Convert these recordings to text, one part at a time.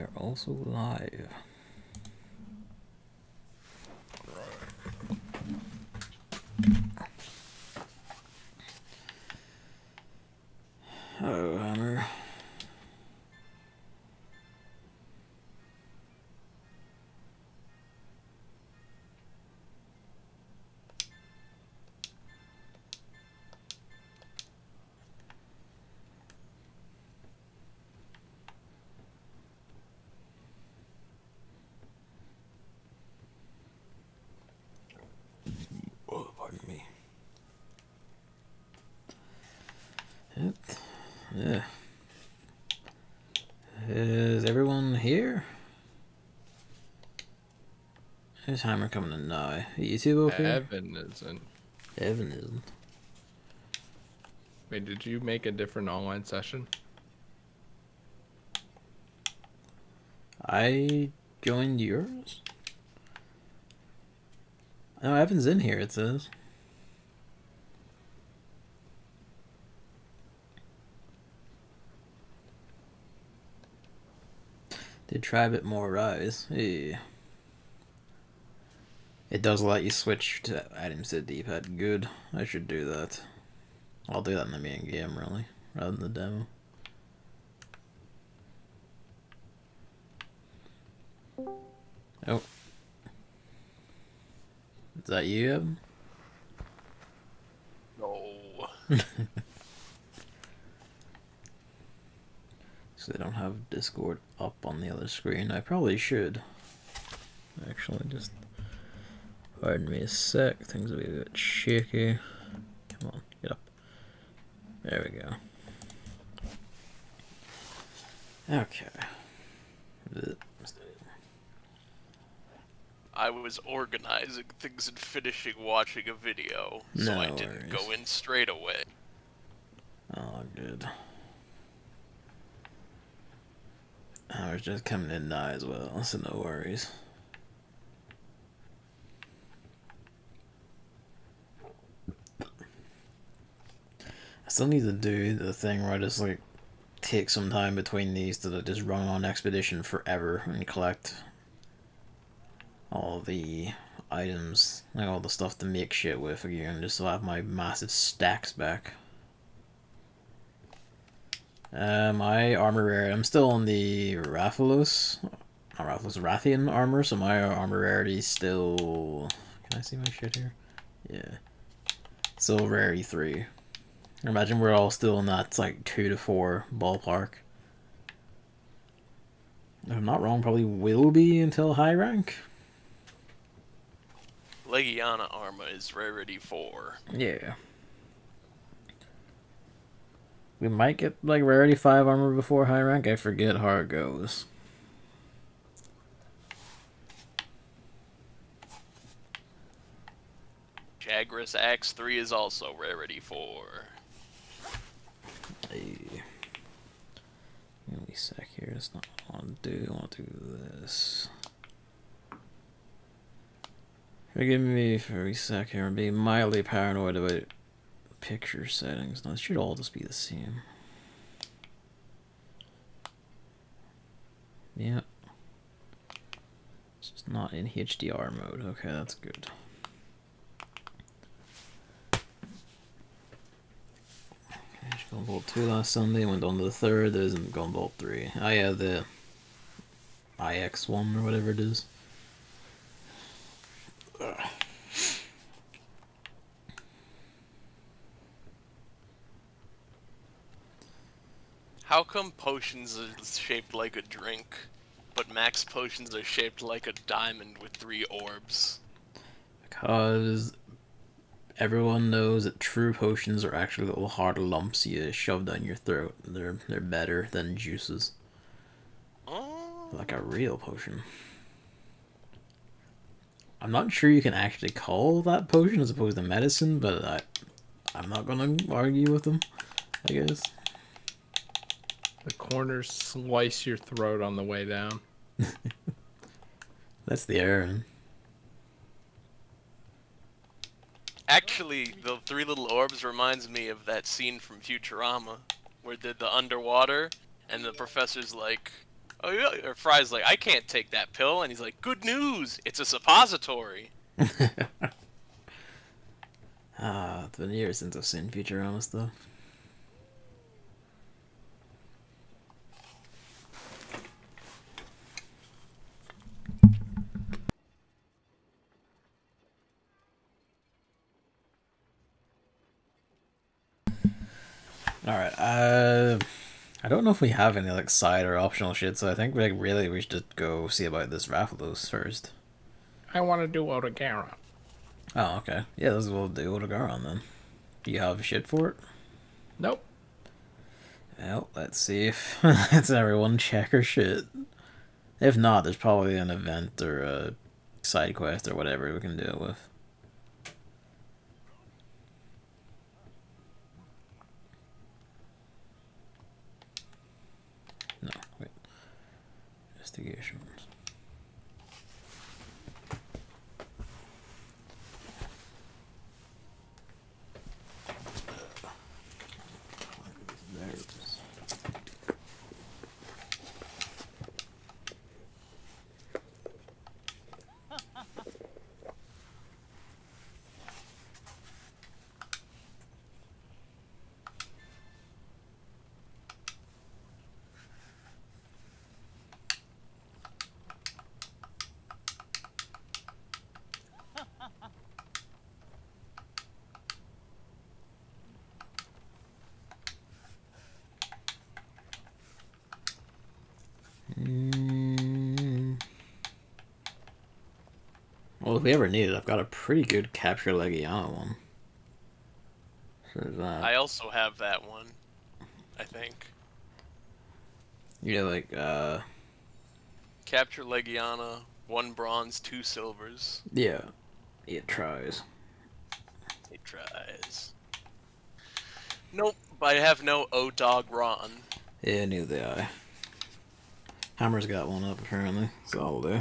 are also live. Oh, Hammer. Oh, pardon me. Yep. Yeah. Is everyone here? Is Hammer coming in now? You two both here? Evan isn't. Evan isn't. Wait, did you make a different online session? I joined yours? No, Evan's in here, it says. Did try a bit more rise. Hey. It does let you switch to items to the D-pad. Good. I should do that. I'll do that in the main game, really, rather than the demo. Oh. Is that you, Evan? No. So they don't have Discord up on the other screen. I probably should. Actually, just pardon me a sec. Things will be a bit shaky. Come on, get up. There we go. Okay. I was organizing things and finishing watching a video, so No I didn't worries. go in straight away. Oh, good. I was just coming in now as well, so no worries. I still need to do the thing where I just like take some time between these to just run on expedition forever and collect all the items, like all the stuff to make shit with again, just so I have my massive stacks back. My armor rarity, I'm still on the Rathian armor, so my armor rarity is still, can I see my shit here? Yeah. Still rarity 3. I imagine we're all still in that like 2 to 4 ballpark. If I'm not wrong, probably will be until high rank. Legiana armor is rarity 4. Yeah. We might get like rarity 5 armor before high rank. I forget how it goes. Jagras Axe 3 is also rarity 4. Hey. Give me a sec here. That's not what I want to do. I want to do this. Forgive me for a sec here. I'm being mildly paranoid about picture settings. Now, it should all just be the same. Yeah. It's just not in HDR mode. Okay, that's good. Golden Bolt 2 last Sunday, went on to the 3rd, there isn't Golden Bolt 3. I have the IX1 or whatever it is. Ugh. How come potions are shaped like a drink, but max potions are shaped like a diamond with 3 orbs? Because everyone knows that true potions are actually little hard lumps you shove down your throat. They're better than juices. Oh. Like a real potion. I'm not sure you can actually call that potion as opposed to medicine, but I'm not gonna argue with them, I guess. The corners slice your throat on the way down. That's the Aaron. Actually, the 3 little orbs reminds me of that scene from Futurama, where they're the underwater, and the professor's like, Oh, yeah. Or Fry's like, I can't take that pill, and he's like, good news, it's a suppository. Ah, it's been years since I've seen Futurama stuff. Alright, I don't know if we have any like side or optional shit, so I think like really we should just go see about this Rathalos first. I want to do Otagara. Oh, okay. Yeah, let's go do Otogaron then. Do you have shit for it? Nope. Well, let's see if let's everyone check her shit. If not, there's probably an event or a side quest or whatever we can do it with. No, wait. Investigations. Well, if we ever need it, I've got a pretty good Capture Legiana one. So there's that. I also have that one, I think. Yeah, like, Capture Legiana, 1 bronze, 2 silvers. yeah. It tries. It tries. Nope, but I have no O-Dog Ron. Yeah, neither do I. Hammer's got one up, apparently. So I'll do.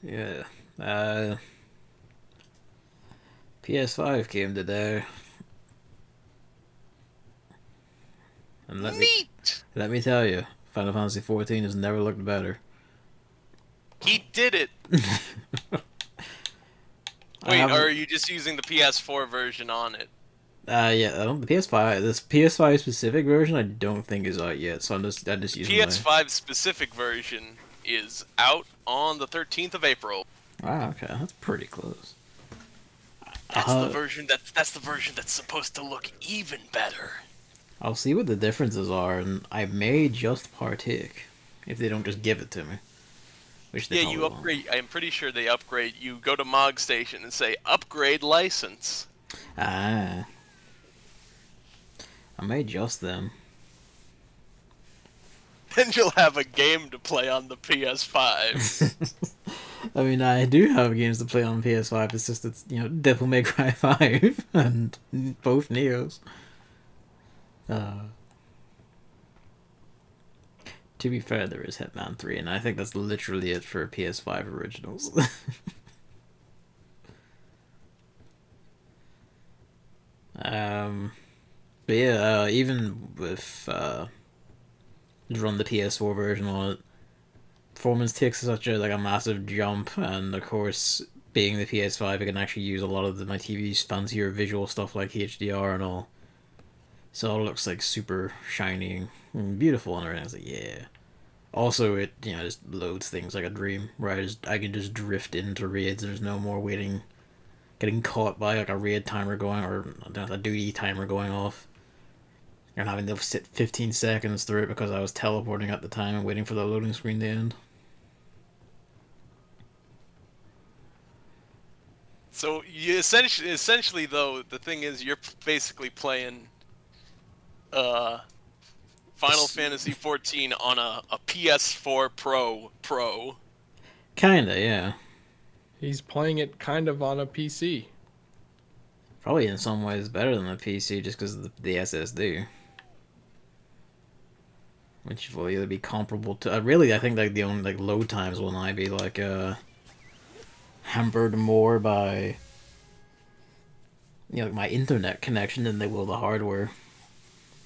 Yeah. PS5 came today. And let me tell you, Final Fantasy XIV has never looked better. He did it! Wait, or are you just using the PS4 version on it? Yeah, the PS5, this PS5 specific version I don't think is out yet, so I'm just using PS5 specific version is out on the 13th of April. Wow, okay, that's pretty close. That's the version that's supposed to look even better. I'll see what the differences are, and I may just partake if they don't just give it to me. Which they you upgrade. I'm pretty sure they upgrade. You go to Mog Station and say upgrade license. Ah, I may just them. Then you'll have a game to play on the PS5. I mean, I do have games to play on PS5. It's just it's Devil May Cry 5 and both Neos. To be fair, there is Hitman 3, and I think that's literally it for PS5 originals. But yeah, even with just run the PS4 version on it, performance takes such a massive jump, and of course, being the PS5, I can actually use a lot of my TV's fancier visual stuff like HDR and all. So it looks like super shiny and beautiful and everything. I was like, yeah. Also, it just loads things like a dream, where I can just drift into raids. There's no more waiting, getting caught by like a raid timer going or a duty timer going off, and having to sit 15 seconds through it because I was teleporting at the time and waiting for the loading screen to end. So you essentially though, the thing is you're basically playing Final Fantasy 14 on a PS4 Pro. Kinda, yeah. He's playing it kind of on a PC. Probably in some ways better than the PC just because of the SSD. Which will either be comparable to... really, I think like the only like load times will now be like hampered more by my internet connection than they will the hardware.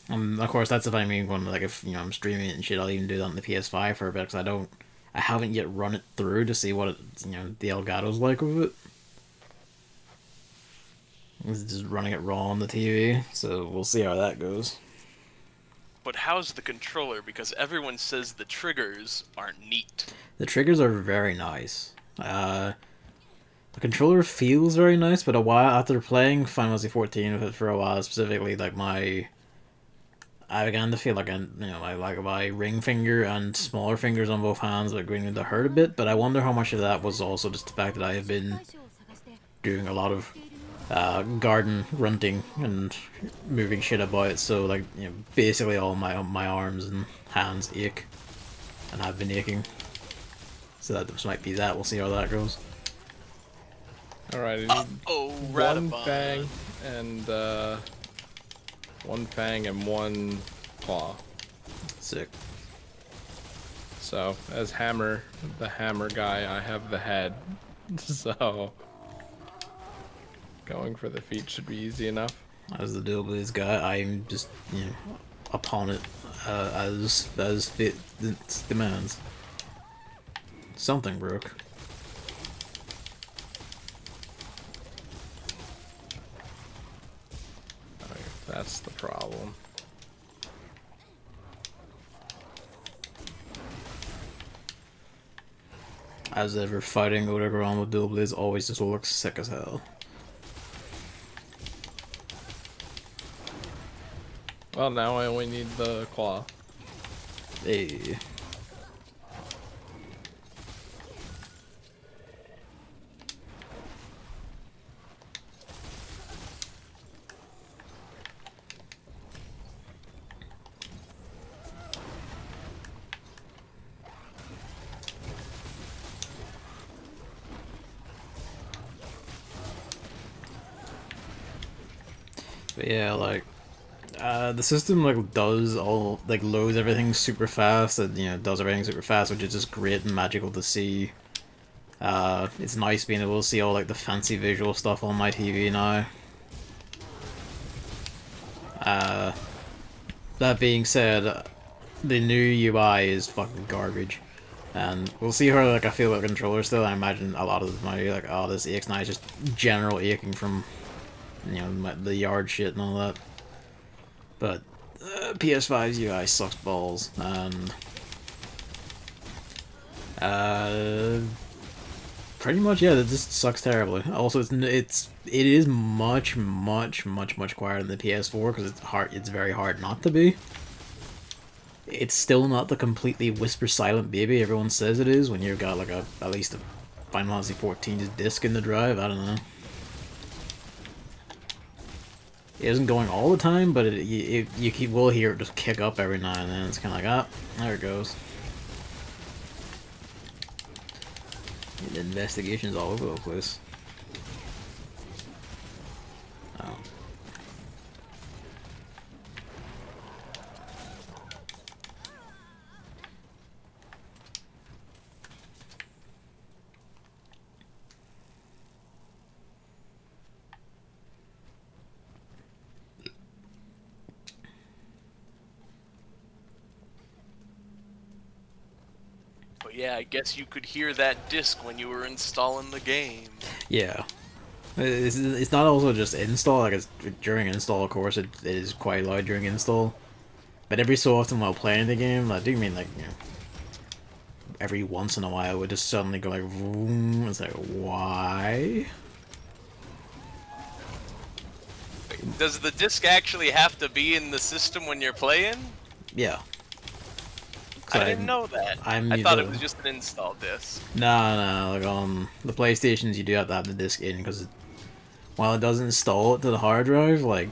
Of course, that's if I'm even going to, like, if I'm streaming it and shit, I'll even do that on the PS5 for a bit because I haven't yet run it through to see what the Elgato's like with it. It's just running it raw on the TV, so we'll see how that goes. But how's the controller? Because everyone says the triggers aren't neat. The triggers are very nice. The controller feels very nice, but a while after playing Final Fantasy 14 with it for a while, specifically, like I began to feel like my ring finger and smaller fingers on both hands were beginning to hurt a bit. But I wonder how much of that was also just the fact that I have been doing a lot of garden grunting and moving shit about, so like basically all my arms and hands ache, and I've been aching. So that just might be that. We'll see how that goes. All right. One fang and one claw. Sick. So as the hammer guy, I have the head. So going for the feet should be easy enough. As the Dual Blades guy, I'm just upon it as it demands. Something broke. That's the problem. As ever, fighting Odegaron with Dual Blades always just looks sick as hell. Well, now I only need the claw. Hey. But yeah, like the system does loads everything super fast and does everything super fast, which is just great and magical to see. It's nice being able to see all the fancy visual stuff on my TV now. That being said, the new UI is fucking garbage. And we'll see how I feel about the controller still. I imagine a lot of my oh, this aches now is just general aching from the yard shit and all that. But PS5's UI sucks balls, and pretty much yeah, it just sucks terribly. Also, it is much quieter than the PS4 because it's very hard not to be. It's still not the completely whisper silent baby everyone says it is when you've got at least a Final Fantasy 14 disc in the drive. I don't know. It isn't going all the time, but you will hear it just kick up every now and then. It's kind of like, ah, there it goes. The investigation's all over the place. Oh. Yeah, I guess you could hear that disc when you were installing the game. Yeah. It's not also just install, it's during install, of course, it is quite loud during install. But every so often while playing the game, I do mean every once in a while it would just suddenly go vroom. It's like, why? Does the disc actually have to be in the system when you're playing? Yeah. I didn't know that. I'm I thought it was just an install disc. No, like on the PlayStations, you do have to have the disc in because while it does install it to the hard drive, like,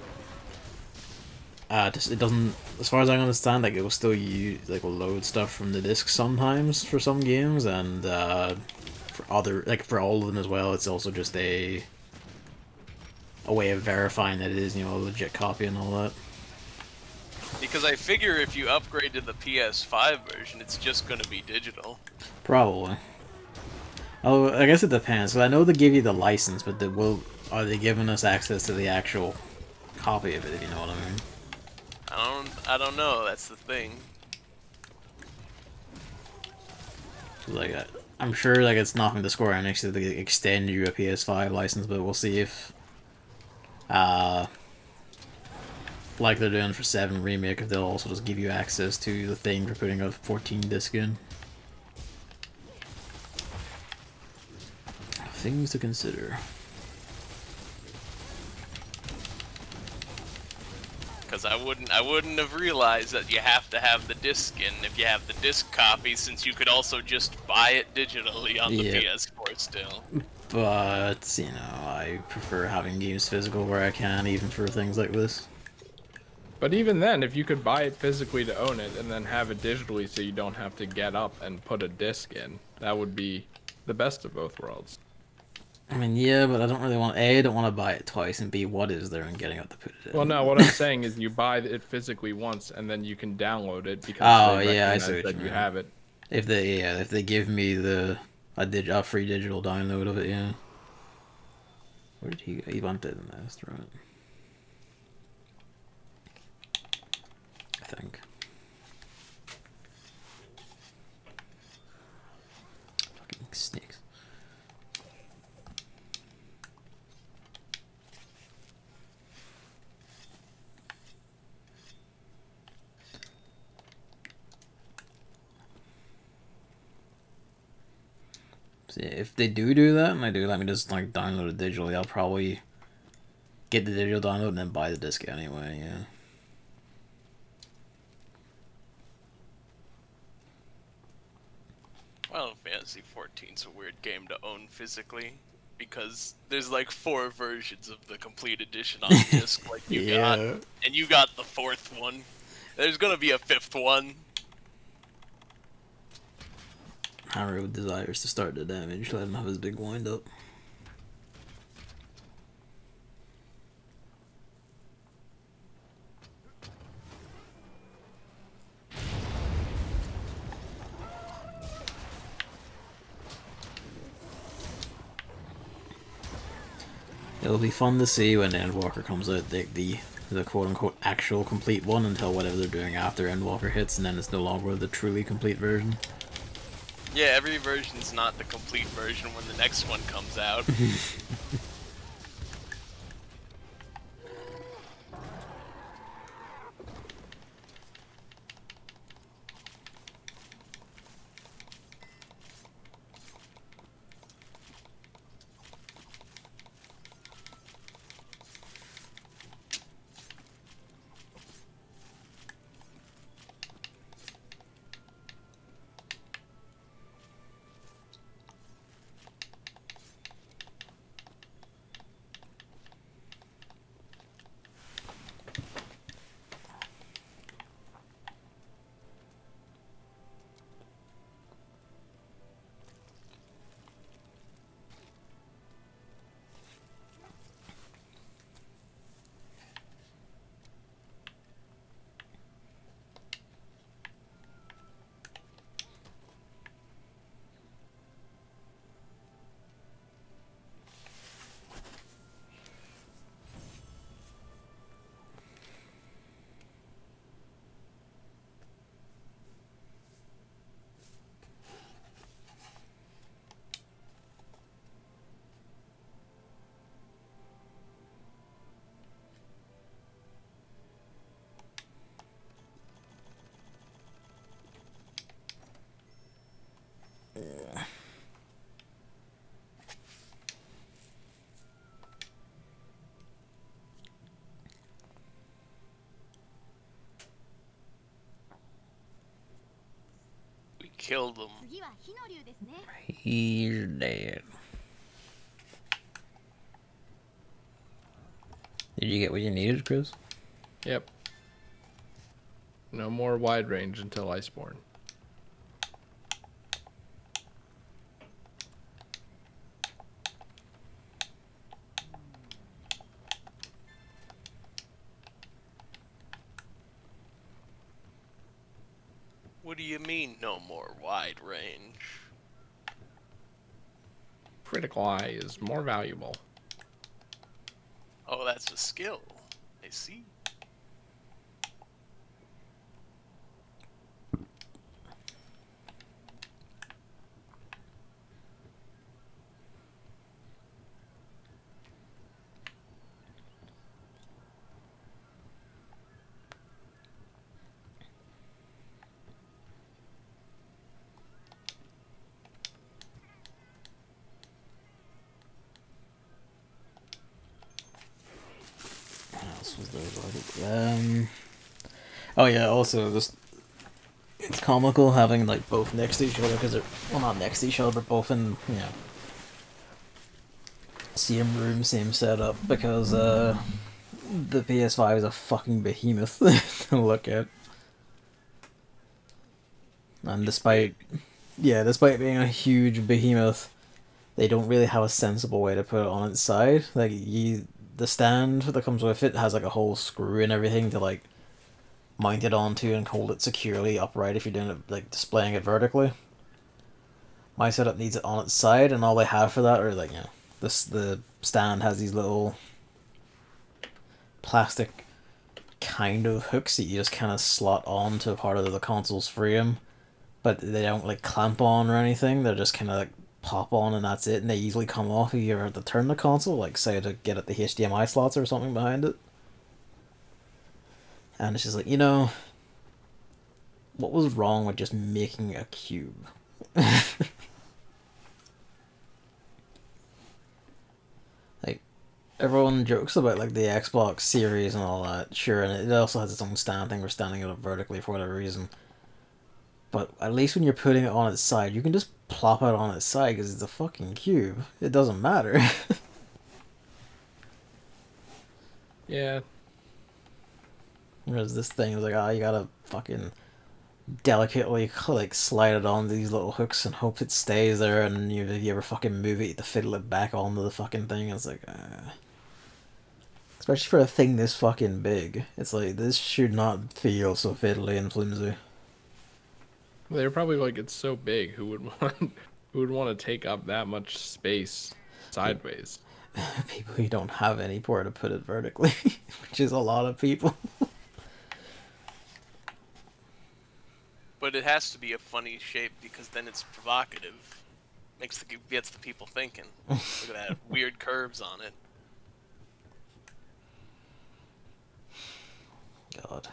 it doesn't. As far as I understand, like it will still use will load stuff from the disc sometimes for some games, and for other for all of them as well. It's also just a way of verifying that it is a legit copy and all that. Because I figure if you upgrade to the PS5 version, it's just gonna be digital. Probably. Oh, I guess it depends. Cause I know they give you the license, but are they giving us access to the actual copy of it? If you know what I mean. I don't know. That's the thing. Like, I'm sure it's nothing to Square Enix to extend you a PS5 license, but we'll see if, like they're doing for 7 Remake, if they'll also just give you access to the thing for putting a 14 disc in. Things to consider. Because I wouldn't have realized that you have to have the disc in if you have the disc copy, since you could also just buy it digitally on the PS4 still. But, I prefer having games physical where I can, even for things like this. But even then, if you could buy it physically to own it and then have it digitally so you don't have to get up and put a disc in, that would be the best of both worlds. I mean, yeah, but I don't really want... A, I don't want to buy it twice, and B, what is there in getting up to put it in? Well, no, what I'm saying is you buy it physically once, and then you can download it because they recognize that you have it. If they give me a free digital download of it, yeah. Where did he go? He bumped it in the nest, right? I think. Fucking snakes. So yeah, if they do that, and they do let me just download it digitally, I'll probably get the digital download and then buy the disc anyway, yeah. Final Fantasy XIV's a weird game to own physically, because there's 4 versions of the complete edition on disc, you got, and you got the 4th one. There's gonna be a 5th one. Haru desires to start the damage, let him have his big wind up. It'll be fun to see when Endwalker comes out, the quote-unquote actual complete one, until whatever they're doing after Endwalker hits, and then it's no longer the truly complete version. Yeah, every version's not the complete version when the next one comes out. killed him. He's dead. Did you get what you needed, Chris? Yep. No more wide range until Iceborne. What do you mean, no more wide range? Critical eye is more valuable. Oh, that's a skill. I see. Was there oh yeah, also this, it's comical having like both next to each other because they're, well, not next to each other, but both in, you know, same room, same setup, because the PS5 is a fucking behemoth to look at. And despite being a huge behemoth, they don't really have a sensible way to put it on its side. Like, the stand that comes with it has like a whole screw and everything to like mount it onto and hold it securely upright if you're doing it, like displaying it vertically. My setup needs it on its side, and all they have for that are like, you know, the stand has these little plastic kind of hooks that you just kind of slot on to a part of the console's frame, but they don't like clamp on or anything. They're just kind of like pop on and that's it, and they easily come off if you ever have to turn the console, like say to get at the HDMI slots or something behind it. And it's just like, you know, what was wrong with just making a cube? Like, everyone jokes about like the Xbox Series and all that, sure, and it also has its own stand thing for standing it up vertically for whatever reason. But at least when you're putting it on its side, you can just plop it on its side because it's a fucking cube. It doesn't matter. Yeah. Whereas this thing is like, you gotta fucking delicately like slide it on these little hooks and hope it stays there, and if you ever fucking move it, you have to fiddle it back onto the fucking thing. It's like, especially for a thing this fucking big, it's like, this should not feel so fiddly and flimsy. They're probably like, it's so big, who would want to take up that much space sideways? People who don't have anywhere to put it vertically, which is a lot of people. But it has to be a funny shape because then it's provocative. Gets the people thinking. Look at that, weird curves on it. God.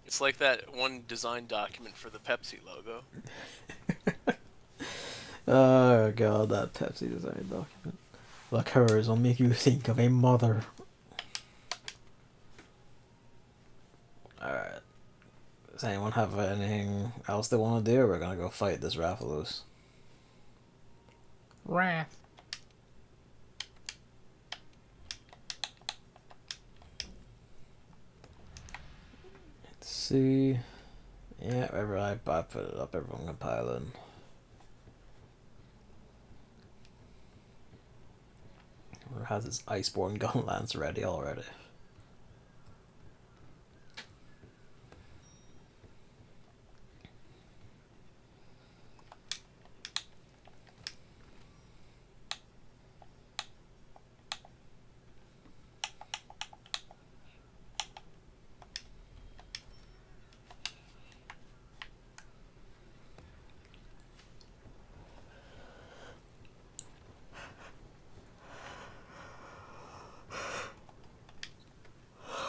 It's like that one design document for the Pepsi logo. Oh god, that Pepsi design document. The curves will make you think of a mother. Alright. Does anyone have anything else they want to do, or we're gonna go fight this Rathalos? Wrath. Let's see. Yeah, I put it up, everyone can pile in. Or has his Iceborne gun lance ready already?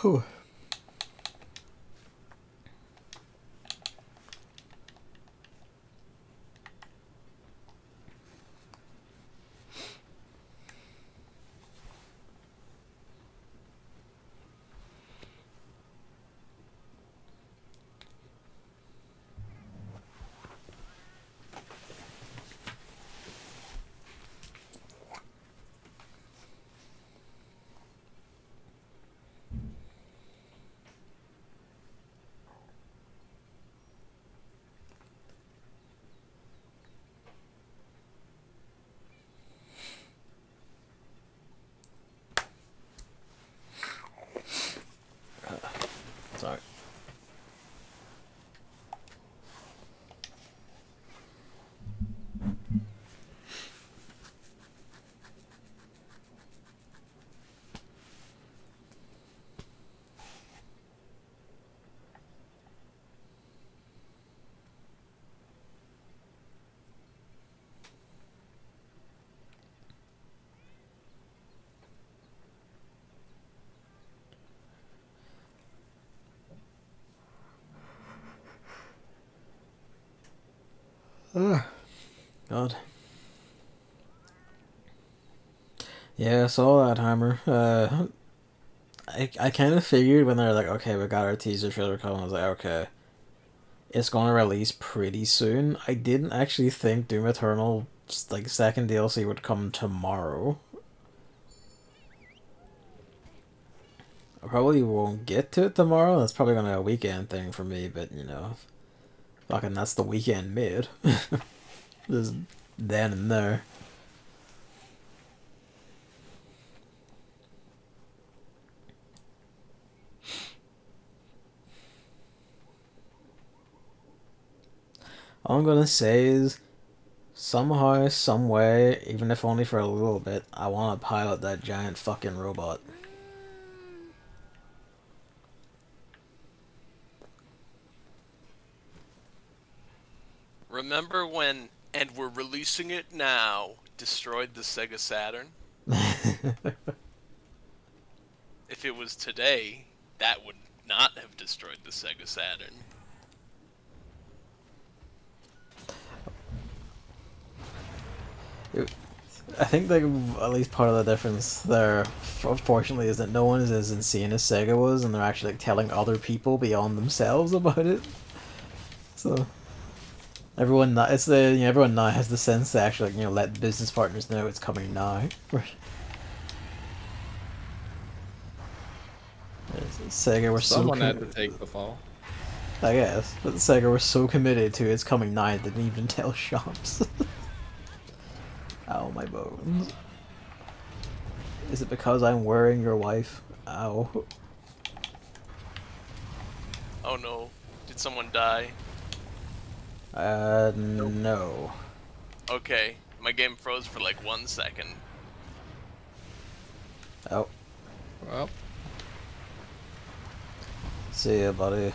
Whew. God. Yeah, I saw that, Hammer. I kind of figured when they're like, okay, we got our teaser trailer coming, I was like, okay, it's gonna release pretty soon. I didn't actually think Doom Eternal, like, second DLC would come tomorrow. I probably won't get to it tomorrow. That's probably gonna be a weekend thing for me, but, you know, fucking that's the weekend mid. Just then and there. All I'm gonna say is, somehow, some way, even if only for a little bit, I want to pilot that giant fucking robot. Remember when, and we're releasing it now, destroyed the Sega Saturn? If it was today, that would not have destroyed the Sega Saturn. I think that at least part of the difference there, unfortunately, is that no one is as insane as Sega was, and they're actually like telling other people beyond themselves about it. So everyone now, it's the everyone now has the sense to actually let business partners know it's coming now. Sega were Someone had to take the fall. I guess, but Sega were so committed to it's coming now, they didn't even tell shops. Ow, my bones. Is it because I'm wearing your wife? Ow. Oh no. Did someone die? No. Okay. My game froze for like 1 second. Oh. Well. See ya, buddy.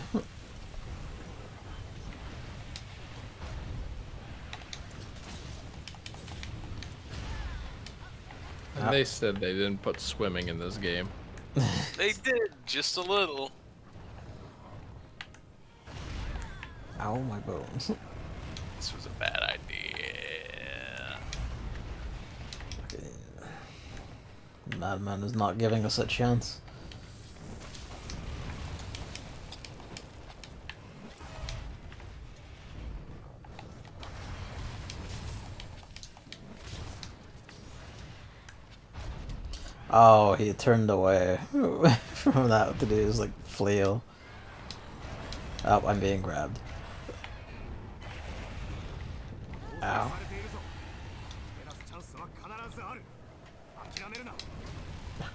And they said they didn't put swimming in this game. They did, just a little. Ow, my bones. This was a bad idea. Okay. Madman is not giving us a chance. Oh, he turned away from that to do his like flail. Oh, I'm being grabbed. Ow.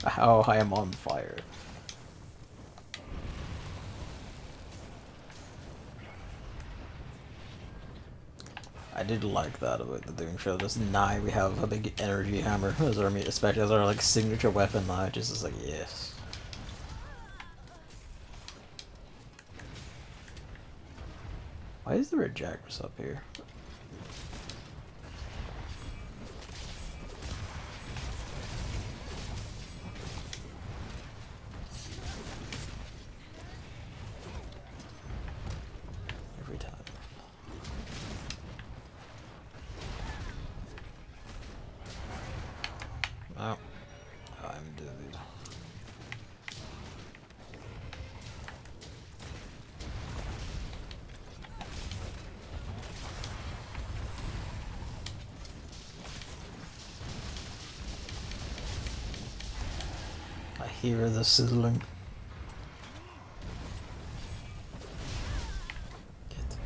Ow, I am on fire. I did like that about the Doom show. Just now we have a big energy hammer as our especially as our like signature weapon now. Just is like yes. Why is there a Jackers up here? Every time. Oh, I'm dead. I hear the sizzling. Get.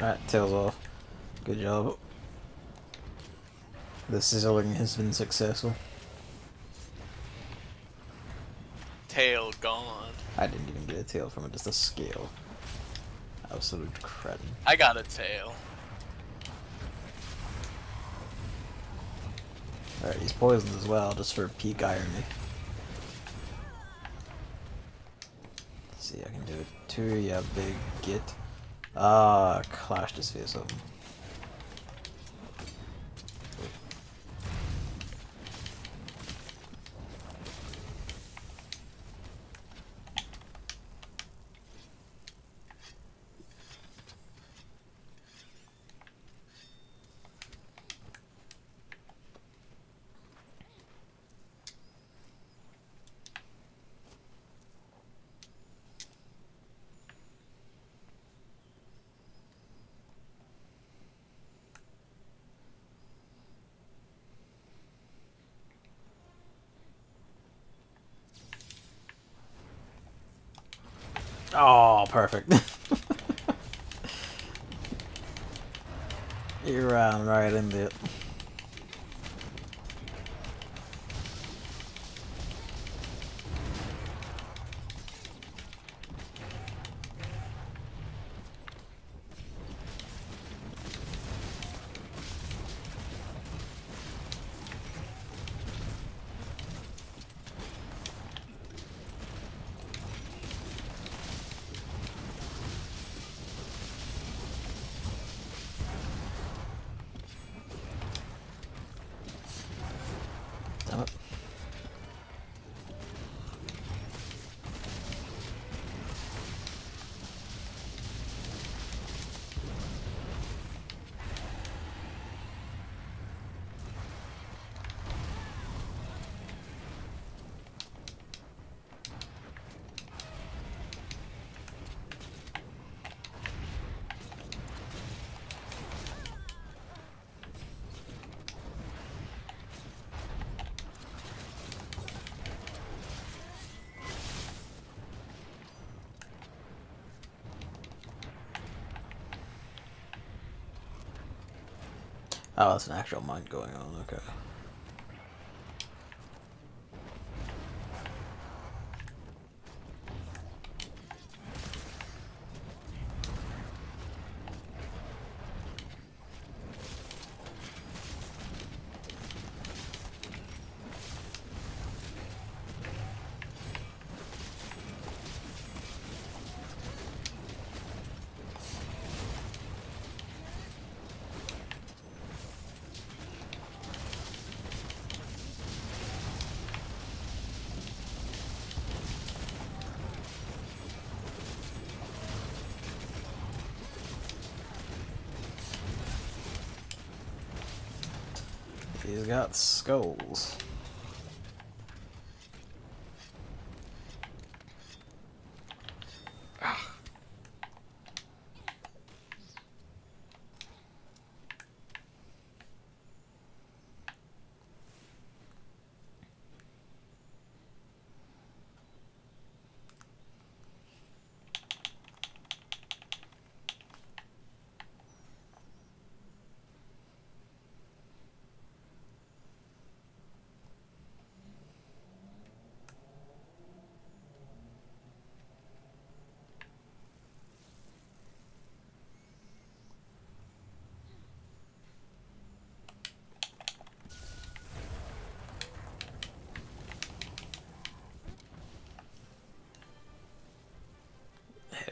Alright, tails off. Good job. The sizzling has been successful. Tail gone. I didn't even get a tail from it, just a scale. Absolute cretin. I got a tail. Alright, he's poisoned as well, just for peak irony. Let's see, I can do it too. Yeah, big git. Ah, clashed his face open. Oh, perfect. You ran right into it. Damn it. Oh, that's an actual mind going on, okay. He's got skulls.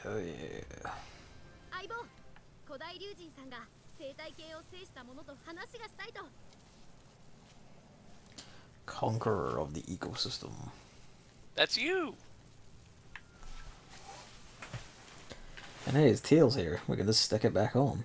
Hell yeah. 相棒、古代龍神さんが生態系を制したものと話がしたいと。Conqueror of the ecosystem. That's you. And hey, his tail's here. We can just stick it back on.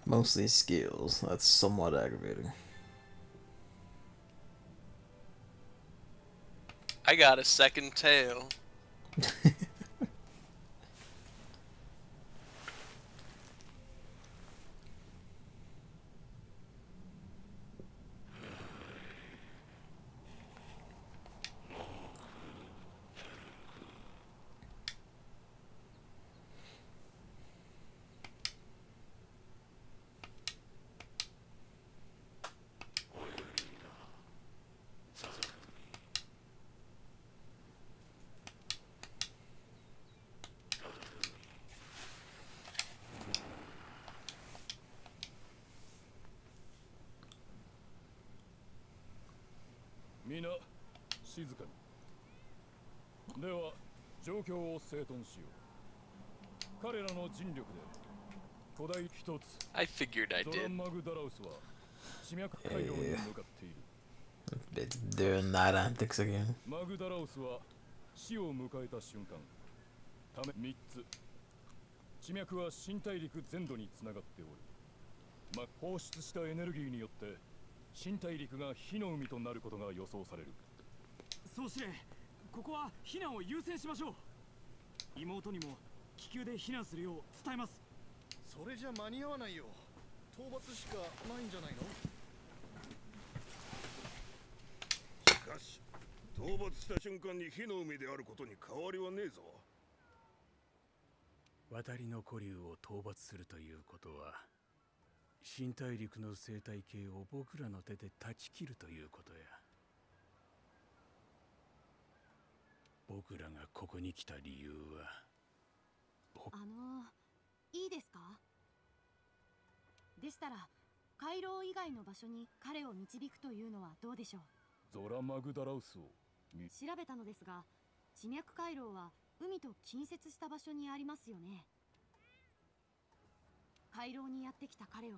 Mostly skills. That's somewhat aggravating. I got a second tail. I figured I did. It's doing that antics again. マグダラオスは死を迎えた瞬間、3つ。地脈は新大陸全土につながっており、放出したエネルギーによって新大陸が火の海となることが予想される。そう司令、ここは避難を優先しましょう。妹にも気球で避難するよう伝えます。それじゃ間に合わないよ。討伐しかないんじゃないの。しかし討伐した瞬間に火の海であることに変わりはねえぞ。渡りの古竜を討伐するということは、新大陸の生態系を僕らの手で断ち切るということや。僕らがここに来た理由は、いいですか？でしたら回廊以外の場所に彼を導くというのはどうでしょう。ゾラマグダラウスを調べたのですが、地脈回廊は海と近接した場所にありますよね。回廊にやってきた彼を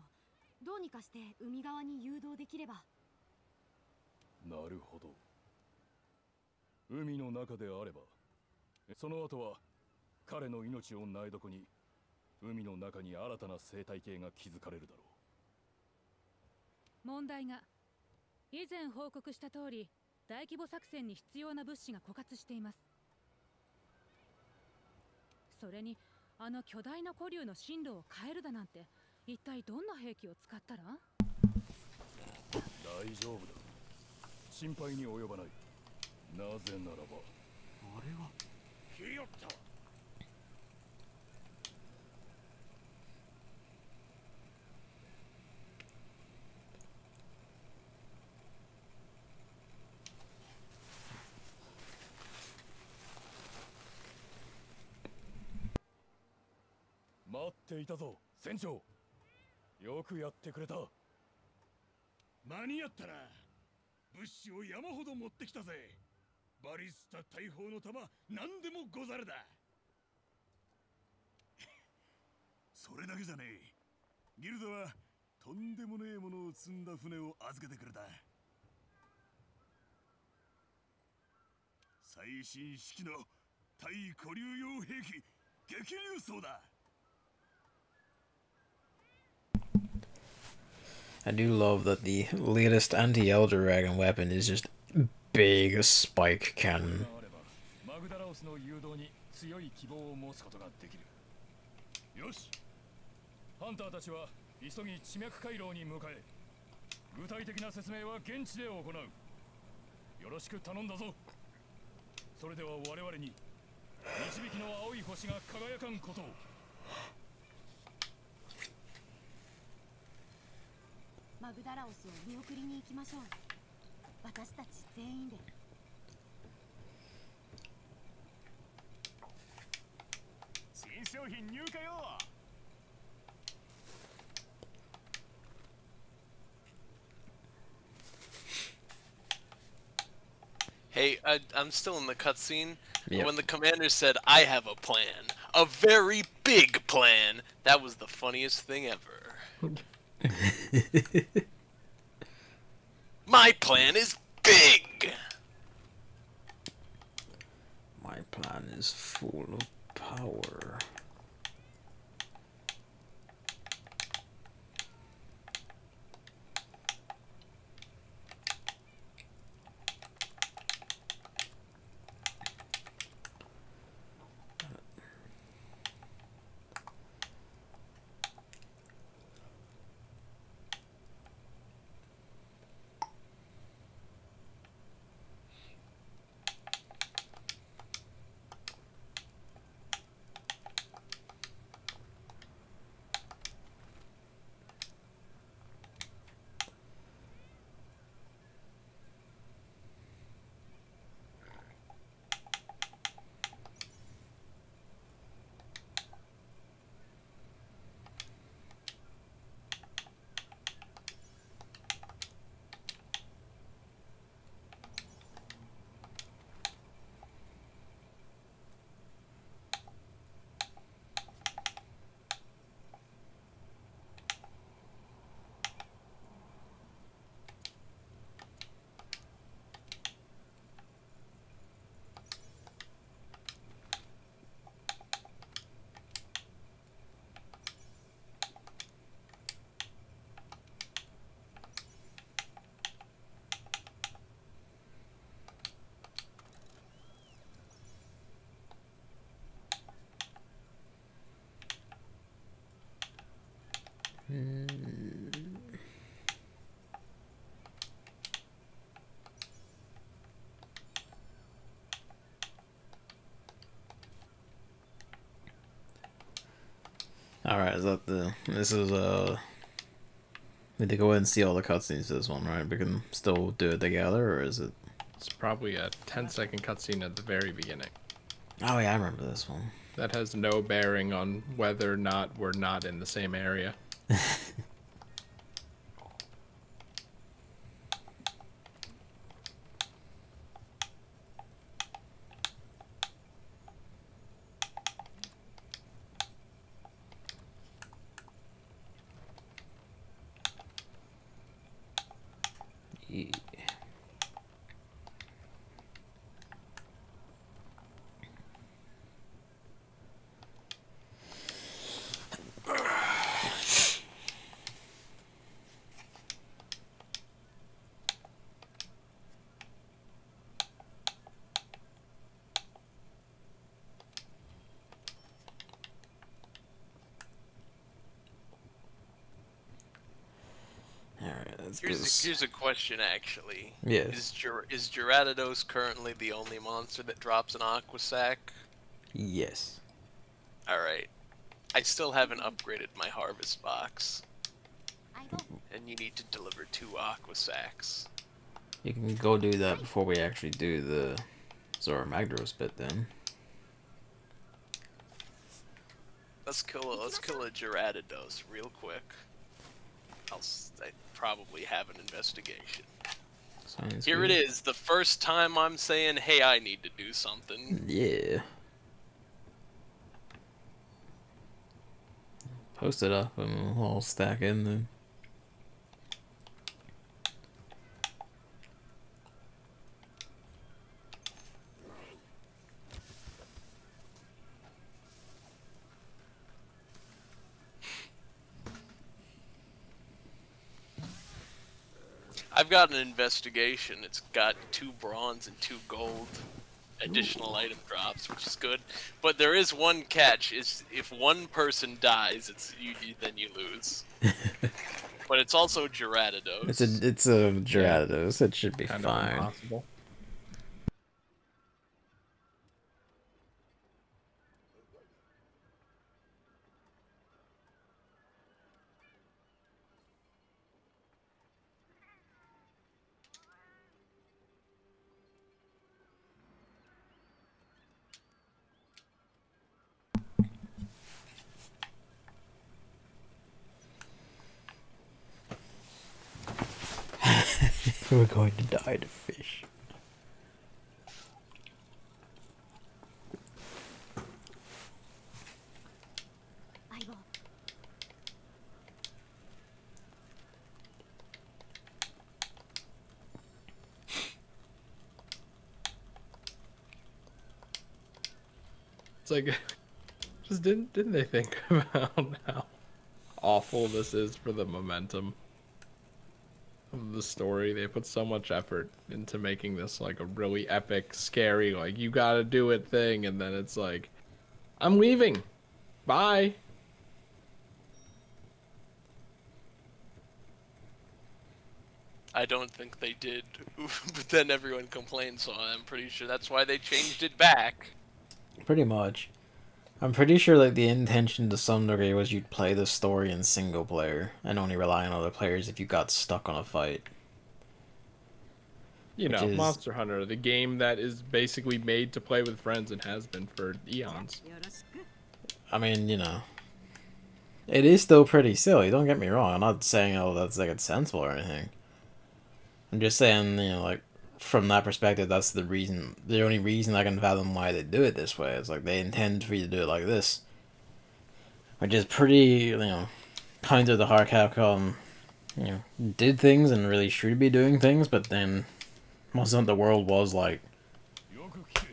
どうにかして海側に誘導できれば。なるほど。海の中であれば、その後は彼の命を苗床に海の中に新たな生態系が築かれるだろう。問題が、以前報告した通り大規模作戦に必要な物資が枯渇しています。それにあの巨大な古竜の進路を変えるだなんて、一体どんな兵器を使ったら？大丈夫だ。心配に及ばない。なぜならば、あれはひよった。待っていたぞ、船長。よくやってくれた。間に合ったな。物資を山ほど持ってきたぜ。バリスタ大砲の弾、何でもござるだ。それだけじゃねえ。ギルドはとんでもねえものを積んだ船を預けてくれた。最新式の対古竜用兵器、激流装だ。I do love that the latest anti-Elder Dragon weapon is just big spike cannon. マグダラオスの誘導に強い希望を持つことができる。よし、ハンターたちは急ぎ地脈回廊に向かえ。具体的な説明は現地で行う。よろしく頼んだぞ。それでは我々に導きの青い星が輝かんことを。マグダラオスを見送りに行きましょう。私たち全員で。新商品入荷よ。Hey, I'm still in the cutscene. Yep. When the commander said, "I have a plan, a very big plan," that was the funniest thing ever. My plan is big! My plan is full of power. Alright, is that this is we need to go ahead and see all the cutscenes to this one, right? We can still do it together, or is it? It's probably a 10-second cutscene at the very beginning. Oh yeah, I remember this one. That has no bearing on whether or not we're not in the same area. Yeah. Here's a question, actually. Yes. Is Gyarados currently the only monster that drops an Aqua Sac? Yes. Alright. I still haven't upgraded my Harvest Box. And you need to deliver 2 Aqua Sacs. You can go do that before we actually do the Zorah Magdaros bit then. Let's kill a Gyarados real quick. I probably have an investigation. Sounds Here good. it is, the first time I'm saying, hey, I need to do something. Yeah. Post it up and we'll all stack in then. I've got an investigation. It's got 2 bronze and 2 gold additional item drops, which is good. But there is one catch: is if one person dies, then you lose. But it's also Gyarados. It's a Gyarados. It should be Kind fine. of impossible. We're going to die to fish. It's like, just didn't they think about how awful this is for the momentum of the story? They put so much effort into making this like a really epic, scary, like you gotta do it thing, and then it's like, I'm leaving. Bye. I don't think they did, but then everyone complained, so I'm pretty sure that's why they changed it back. Pretty much. I'm pretty sure like the intention to some degree was you'd play the story in single player and only rely on other players if you got stuck on a fight. You know, is... Monster Hunter, the game that is basically made to play with friends and has been for eons. I mean, you know, it is still pretty silly, don't get me wrong. I'm not saying, oh, that's like it's sensible or anything. I'm just saying, you know, like, from that perspective, that's the reason, the only reason I can fathom why they do it this way. It's like they intend for you to do it like this. Which is pretty, you know, counter to how Capcom, you know, did things and really should be doing things, but then Monster Hunter World was like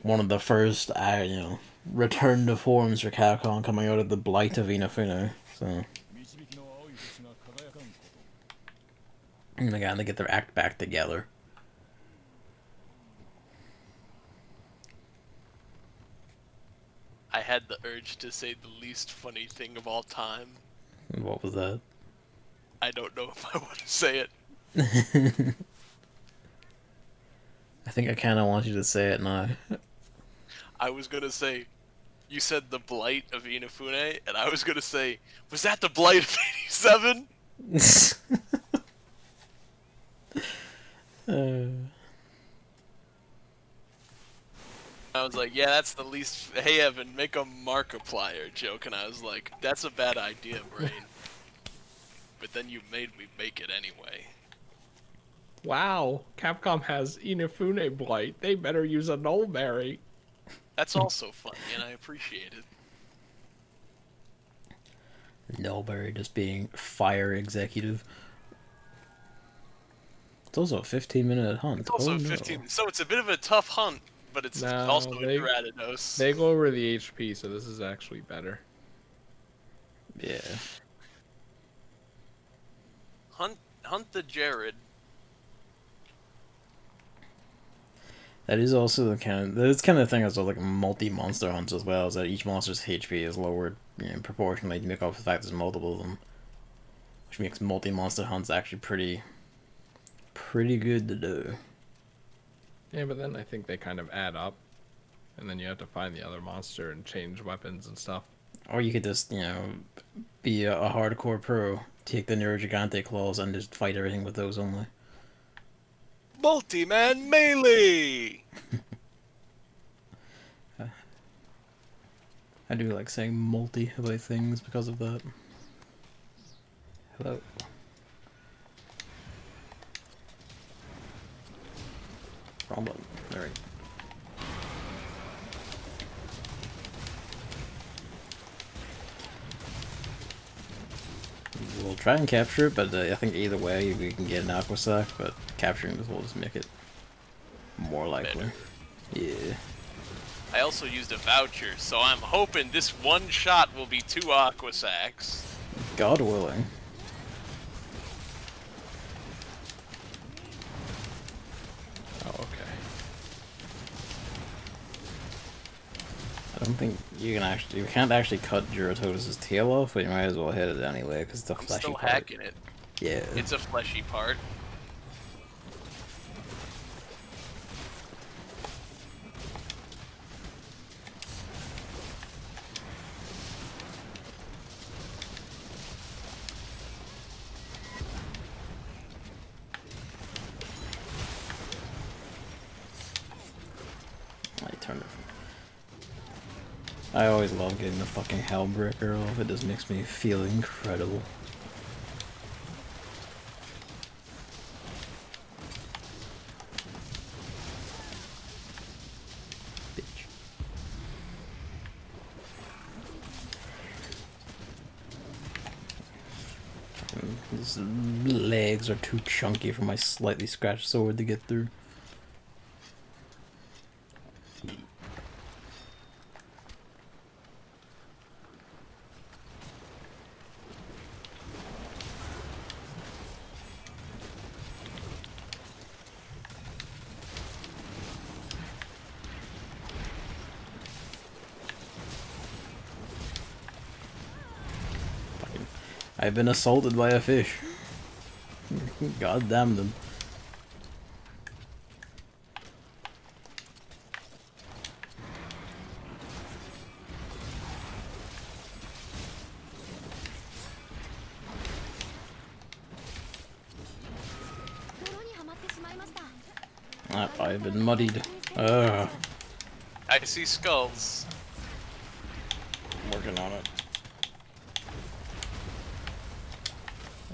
one of the first, you know, return to forms for Capcom coming out of the blight of Inafune, so. And they gotta get their act back together. I had the urge to say the least funny thing of all time. What was that? I don't know if I want to say it. I think I kind of want you to say it now. I was gonna say, you said the blight of Inafune, and I was gonna say, was that the blight of 87? I was like, yeah, that's the least. Hey, Evan, make a Markiplier joke, and I was like, that's a bad idea, brain. But then you made me make it anyway. Wow, Capcom has Inafune Blight. They better use a Nullberry. That's also funny, and I appreciate it. Nullberry just being fire executive. It's also a 15-minute hunt. It's also 15, so it's a bit of a tough hunt, but it's also a Gyarados. They go over the HP, so this is actually better. Yeah. Hunt the Jared. That is also the kind of thing as well, like multi-monster hunts as well, is that each monster's HP is lowered, proportionally to make up for the fact there's multiple of them. Which makes multi-monster hunts actually pretty good to do. Yeah, but then I think they kind of add up, and then you have to find the other monster and change weapons and stuff. Or you could just, be a hardcore pro, take the Neurogigante claws and just fight everything with those only. Multi-man melee! I do like saying multi about things because of that. Hello. Wrong button. Alright. We'll try and capture it, but I think either way we can get an Aqua Sac, but capturing this will just make it more likely. Better. Yeah. I also used a voucher, so I'm hoping this one shot will be 2 Aqua Sacs. God willing. Oh, okay. I don't think you can't actually cut Duratotus' tail off, but you might as well hit it anyway, because it's a fleshy still part. hacking it. Yeah. It's a fleshy part. I always love getting the fucking Hellbreaker off, it just makes me feel incredible. Bitch. These legs are too chunky for my slightly scratched sword to get through. I've been assaulted by a fish. God damn them. I've been muddied. Ugh. I see skulls. I'm working on it.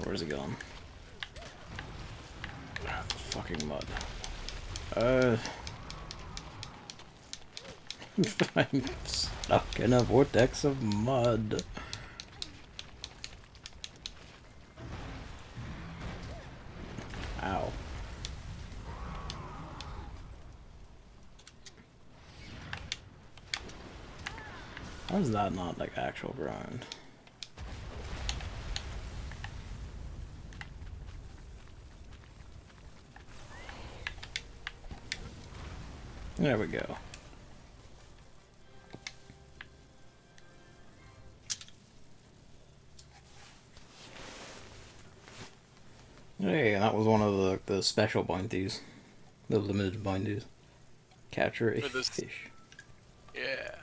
Where's it going? Ah, the fucking mud. I'm stuck in a vortex of mud. Ow. How is that not like actual ground? There we go. Hey, that was one of the special bounties. The limited bounties. Capture a fish. Yeah.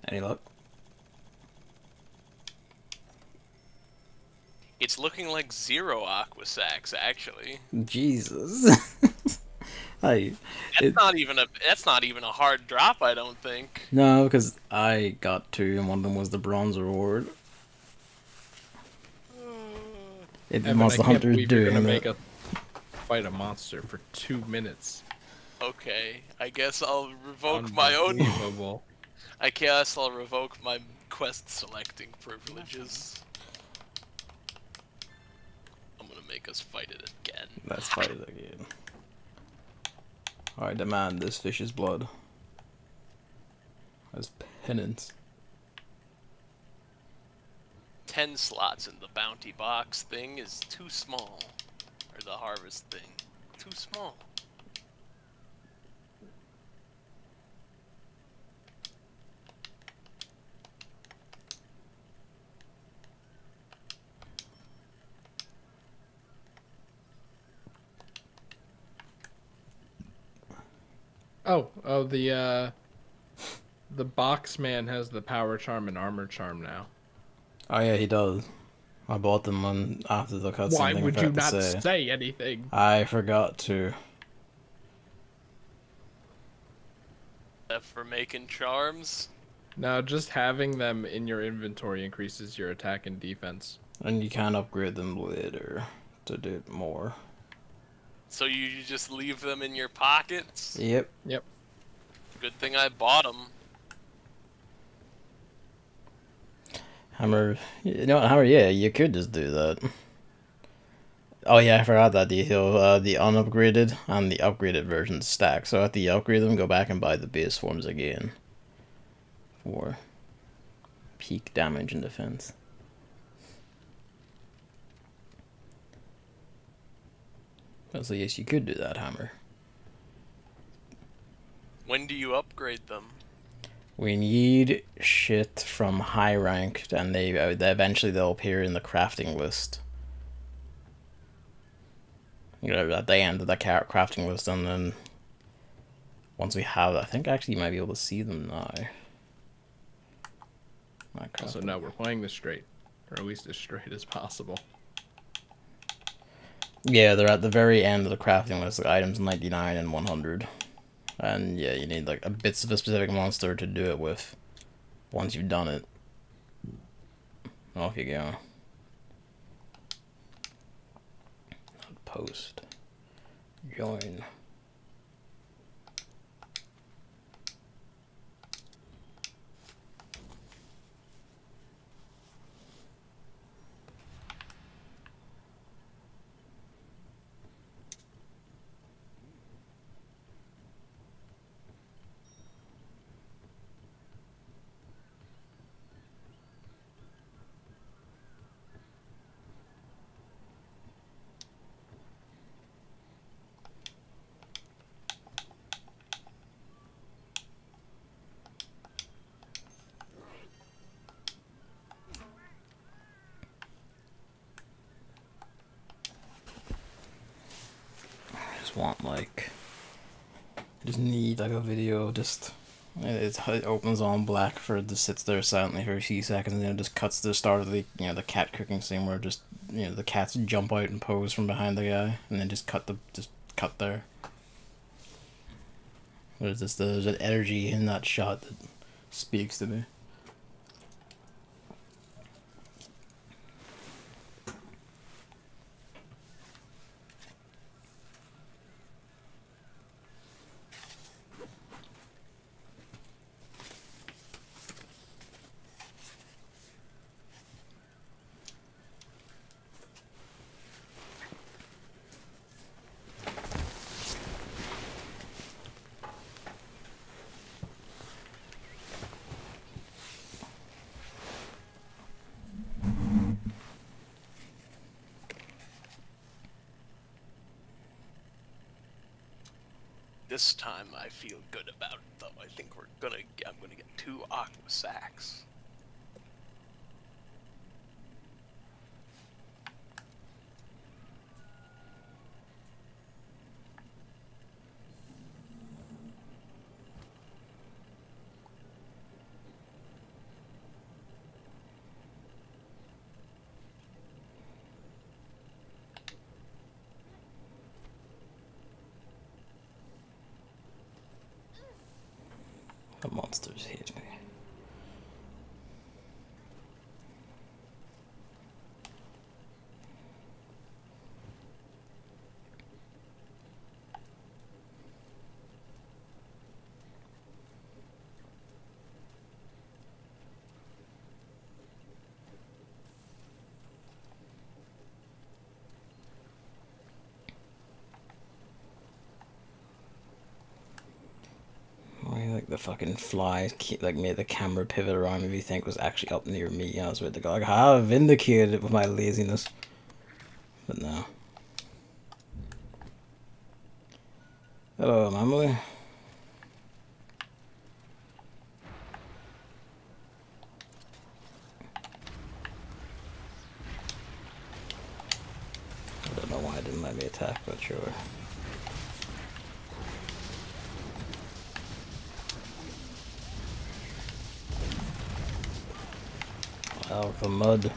Any luck? It's looking like 0 aqua sacks, actually. Jesus. That's not even a hard drop, I don't think. No, because I got 2, and one of them was the bronze reward. Evan, Monster I can't Hunter's believe you're doing gonna that. make us fight a monster for 2 minutes. Okay, I guess I'll revoke my own. Unbelievable. I guess I'll revoke my quest selecting privileges. I'm gonna make us fight it again. Let's fight it again. I demand this fish's blood. As penance. 10 slots in the bounty box thing is too small. Or the harvest thing. Too small. Oh, the box man has the power charm and armor charm now. Oh yeah, he does. I bought them after the cutscene. Why thing, would I you forgot not to say anything? I forgot to. That for making charms? No, just having them in your inventory increases your attack and defense. And you can upgrade them later to do more. So you just leave them in your pockets? Yep. Yep. Good thing I bought them. Hammer, you know what, Hammer, yeah, you could just do that. Oh yeah, I forgot that detail. The unupgraded and the upgraded versions stack. So after you upgrade them, go back and buy the base forms again. For peak damage and defense. So yes, you could do that, Hammer. When do you upgrade them? We need shit from high ranked, and they eventually they'll appear in the crafting list. You know, at the end of the crafting list, and then once we have, I think actually you might be able to see them now. So now we're playing this straight, or at least as straight as possible. Yeah, they're at the very end of the crafting list, like items 99 and 100. And yeah, you need like a bits of a specific monster to do it with. Once you've done it, off you go. Post. Join. Want like just need like a video just it opens on black for it just sits there silently for a few seconds and then it just cuts to the start of the the cat cooking scene where just the cats jump out and pose from behind the guy and then just cut there. There's just there's an energy in that shot that speaks to me. This time I feel good about it, though. I think I'm gonna get 2 Aqua Sacks. The monsters hit me. Like the fucking fly like made the camera pivot around if you think was actually up near me. I was ready to go like, how vindicated with my laziness. But no. Hello, Emily. I don't know why it didn't let me attack, but sure. Out of the mud.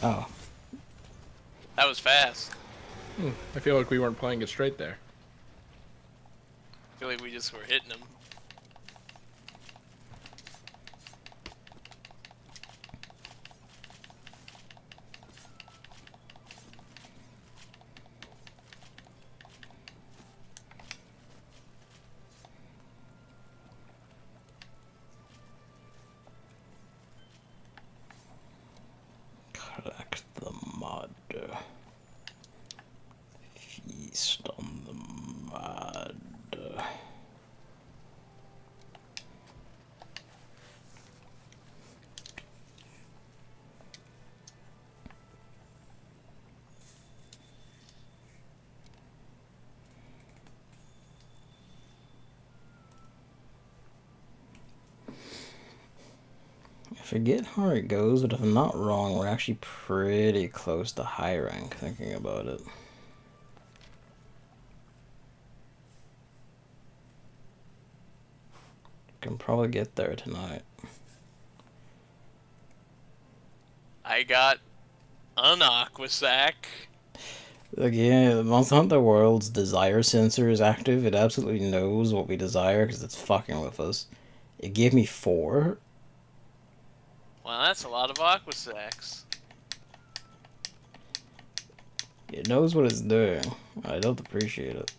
Oh. That was fast. I feel like we weren't playing it straight there. I feel like we just were hitting him. Collect the mud. Feast on the mud. I forget how it goes, but if I'm not wrong, we're actually pretty close to high rank, thinking about it. Can probably get there tonight. I got an Aqua Sack. Like, yeah, Monster Hunter World's desire sensor is active. It absolutely knows what we desire because it's fucking with us. It gave me 4. Well, that's a lot of Aqua Sacks. It knows what it's doing. I don't appreciate it.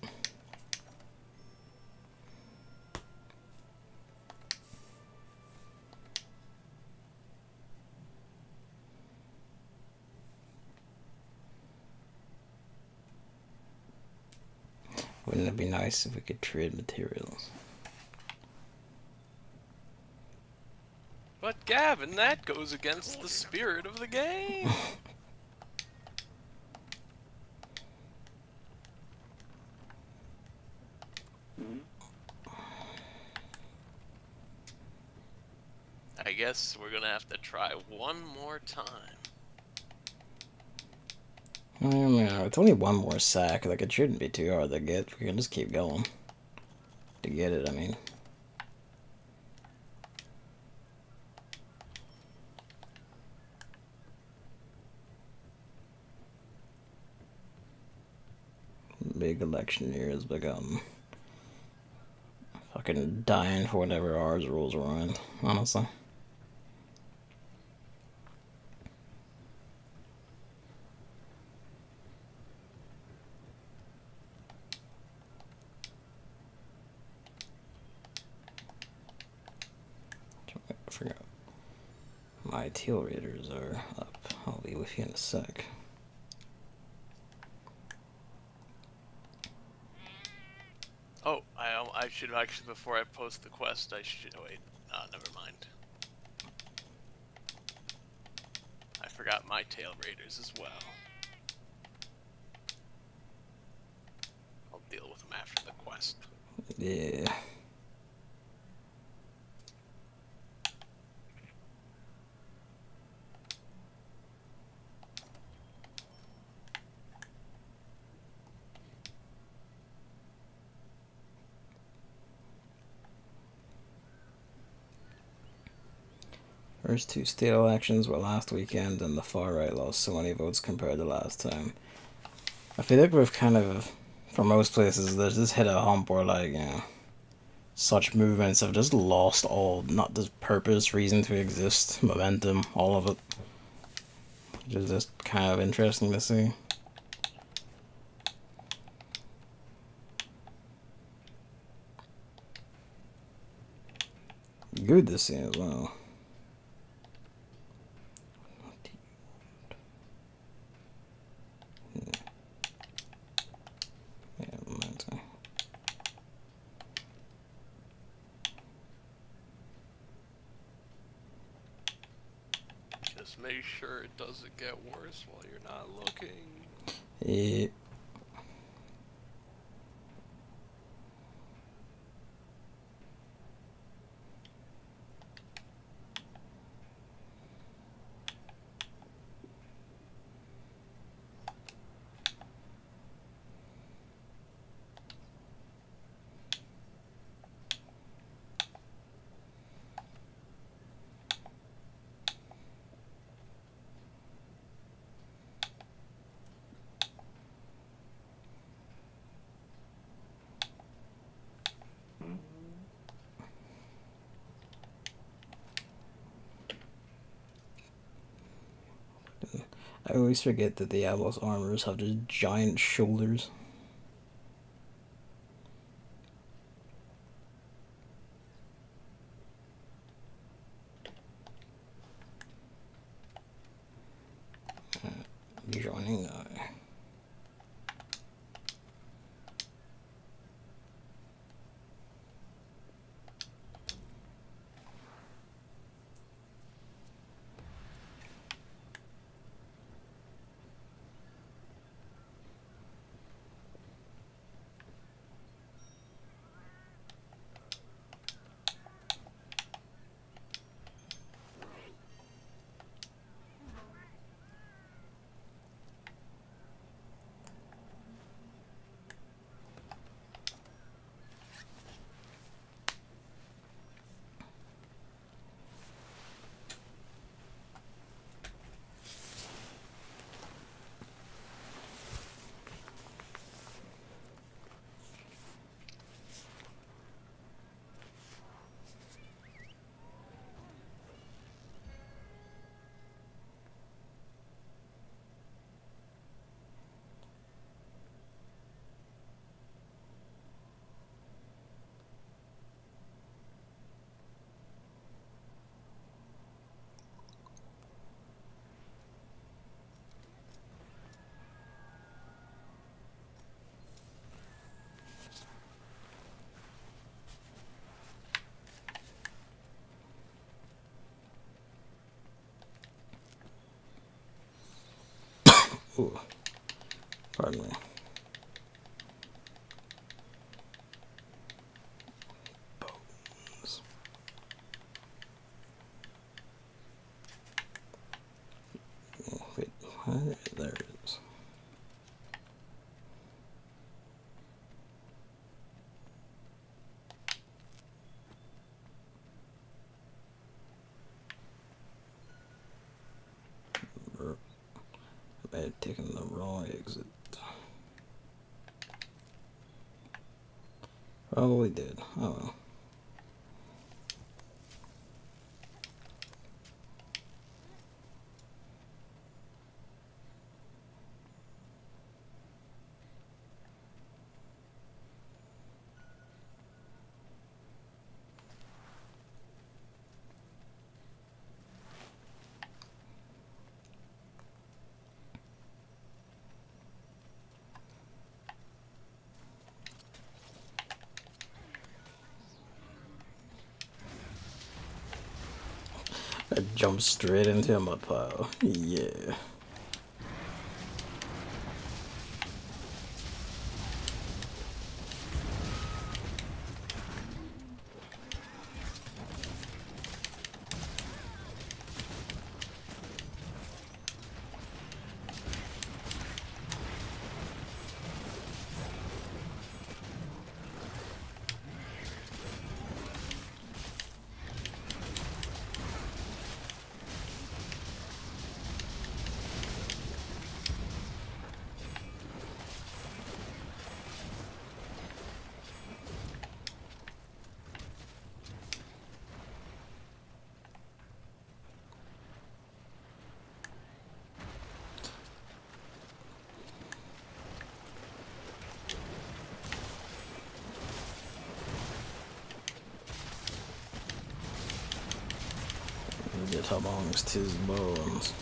Wouldn't it be nice if we could trade materials? But Gavin, that goes against the spirit of the game. guess we're gonna have to try one more time. It's only one more sack. Like, it shouldn't be too hard to get. We can just keep going. To get it, I mean. Big election year has begun. Fucking dying for whenever ours rolls around, honestly. I forgot. My teal raiders are up. I'll be with you in a sec. Oh, I should actually, before I post the quest, I should, oh wait, never mind. I forgot my tail raiders as well. I'll deal with them after the quest. Yeah. First two state elections were last weekend, and the far right lost so many votes compared to last time. I feel like we've kind of, for most places, there's just hit a hump where, like, you know, such movements have just lost all, not just purpose, reason to exist, momentum, all of it. Which is just kind of interesting to see. Good to see as well. Just make sure it doesn't get worse while you're not looking. Yeah. I always forget that Diablo's armors have just giant shoulders. Joining Ooh. Pardon me. Bones. I've taken the wrong exit. Probably did. Oh well. I jumped straight into a mud pile. Yeah. Get amongst his bones.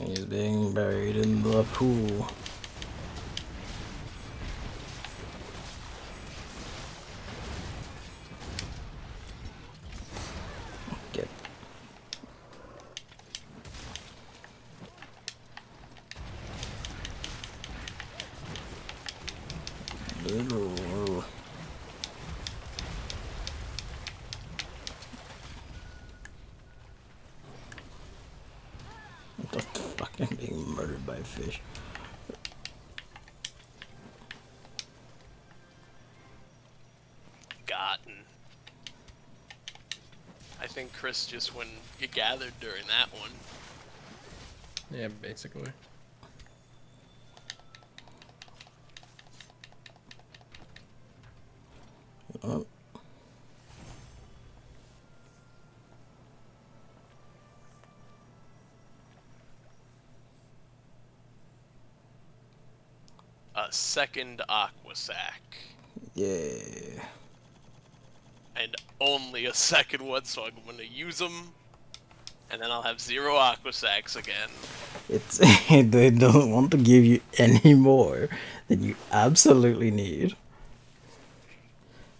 He's being buried in the pool. Get. What the fuck? I'm being murdered by a fish. Gotten. I think Chris just when you gathered during that one. Yeah, basically. Oh. A second aqua sack. Yeah. And only a second one, so I'm gonna use them. And then I'll have 0 aqua sacks again. It's they don't want to give you any more than you absolutely need.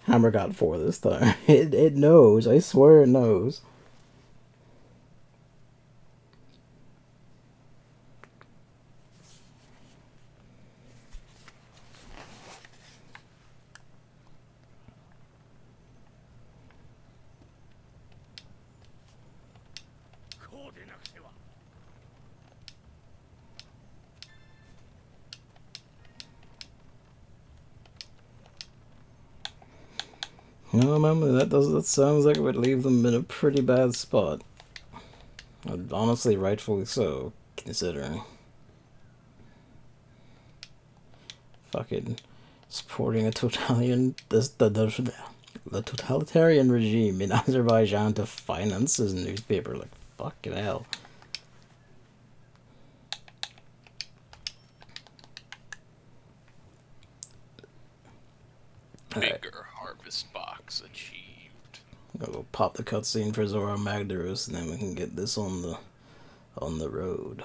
Hammer got 4 this time. It knows. I swear it knows. No, remember that sounds like it would leave them in a pretty bad spot. Honestly, rightfully so, considering. Fucking supporting a the totalitarian regime in Azerbaijan to finance his newspaper, like fucking hell. Bigger harvest box achieved. Gotta go pop the cutscene for Zorah Magdaros, and then we can get this on the road.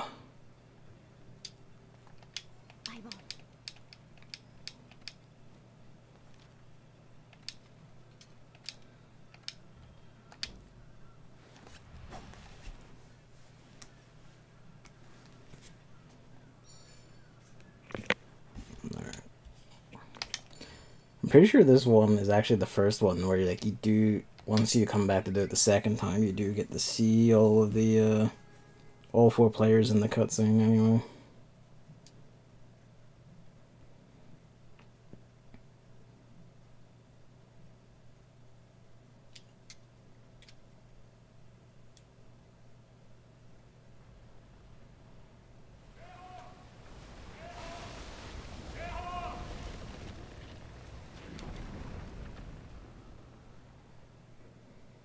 I'm pretty sure this one is actually the first one where like you do, once you come back to do it the second time, you do get to see all of the all 4 players in the cutscene anyway.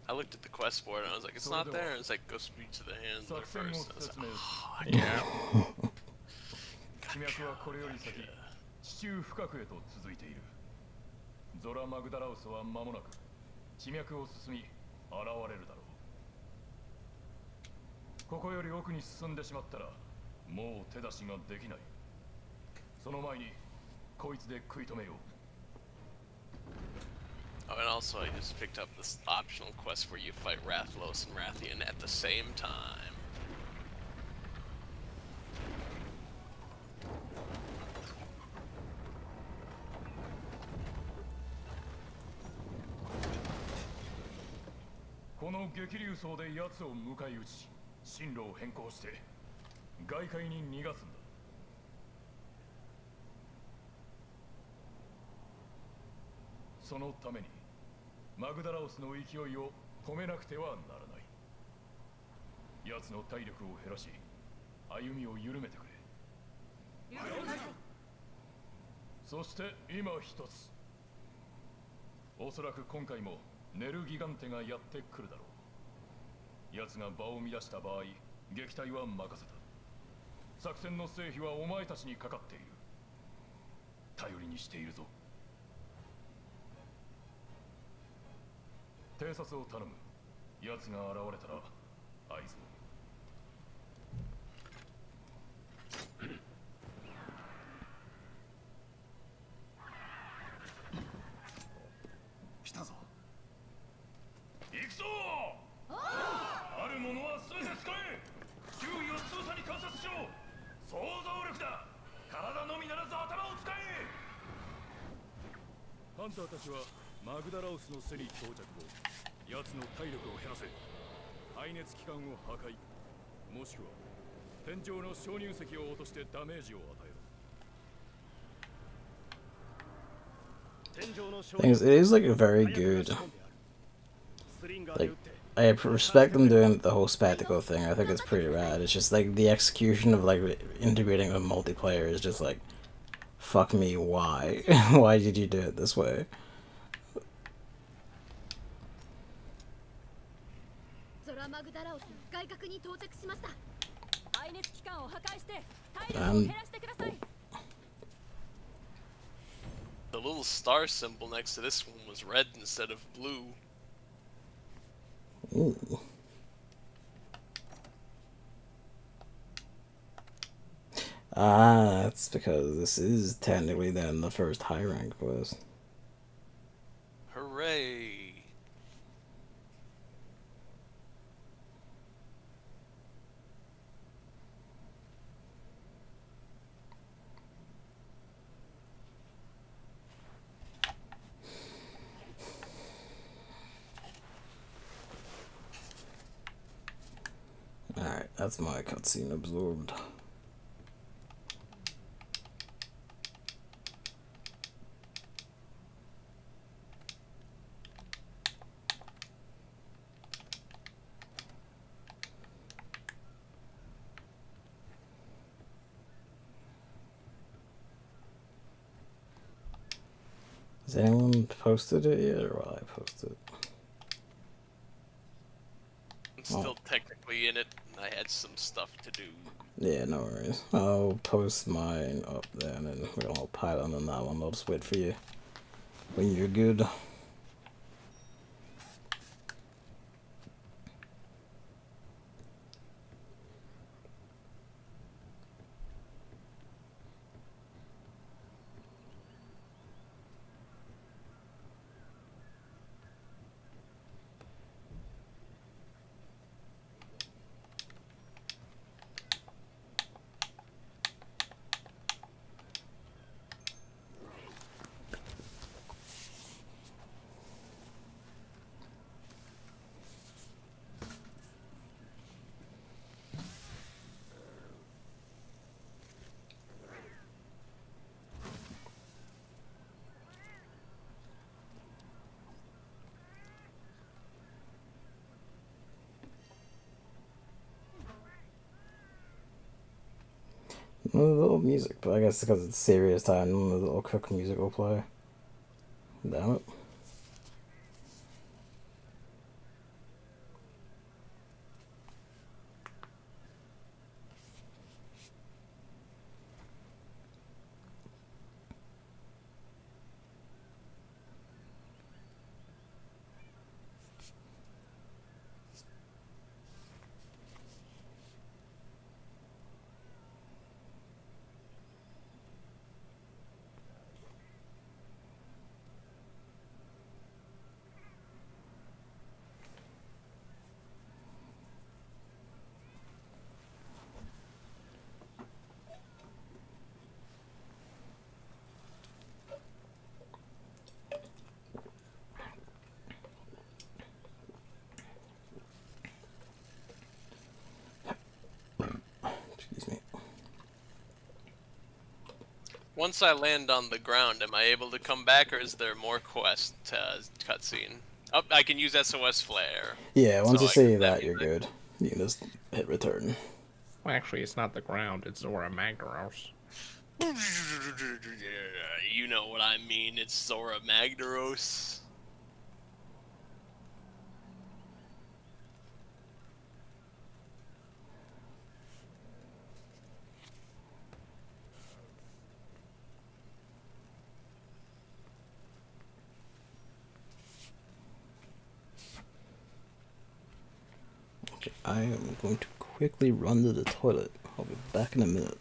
I looked at the quest board and I was like, it's not there. It's like, go speak to the handler first. I was like, oh, I can't. 地脈はこれより先、地中深くへと続いている。ゾラ・マグダラウスは間もなく地脈を進み現れるだろう。ここより奥に進んでしまったらもう手出しができない。その前にこいつで食い止めよう。 Oh, and also I just picked up this optional quest where you fight Rathalos and Rathian at the same time. This そのためにマグダラオスの勢いを止めなくてはならない。奴の体力を減らし、歩みを緩めてくれ。そして今一つ。おそらく今回もネルギガンテがやってくるだろう。奴が場を乱した場合、撃退は任せた。作戦の成否はお前たちにかかっている。頼りにしているぞ。 偵察を頼む。奴が現れたら合図を。来たぞ。行くぞ。あるものは全て使え。周囲をつぶさに観察しろ。想像力だ。体のみならず頭を使え。ハンターたちはマグダラオスの背に到着後。 奴の体力を減らせ。排熱器官を破壊。もしくは天井の鍾乳石を落としてダメージを与えろ。 Thing is, it is like a very good. Like, I respect them doing the whole spectacle thing. I think it's pretty rad. It's just like the execution of like integrating with multiplayer is just like, fuck me, why? Why did you do it this way? The little star symbol next to this one was red instead of blue. Ooh. Ah, that's because this is technically then the first high rank quest. Hooray! Alright, that's my cutscene absorbed. Has anyone posted it yet, or will I post it? I'm still technically in it, and I had some stuff to do. Yeah, no worries. I'll post mine up there, and then we'll all pile on that one. I'll just wait for you when you're good. No little music, but I guess because it's serious time, none of the little cook music will play. Damn it. Excuse me. Once I land on the ground, am I able to come back, or is there more quest cutscene? Oh, I can use SOS flare. Yeah, once So you I see can- that, you're good. You can just hit return. Well, actually, it's not the ground, it's Zorah Magdaros. You know what I mean, it's Zorah Magdaros. Okay, I am going to quickly run to the toilet. I'll be back in a minute.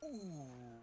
Ooh.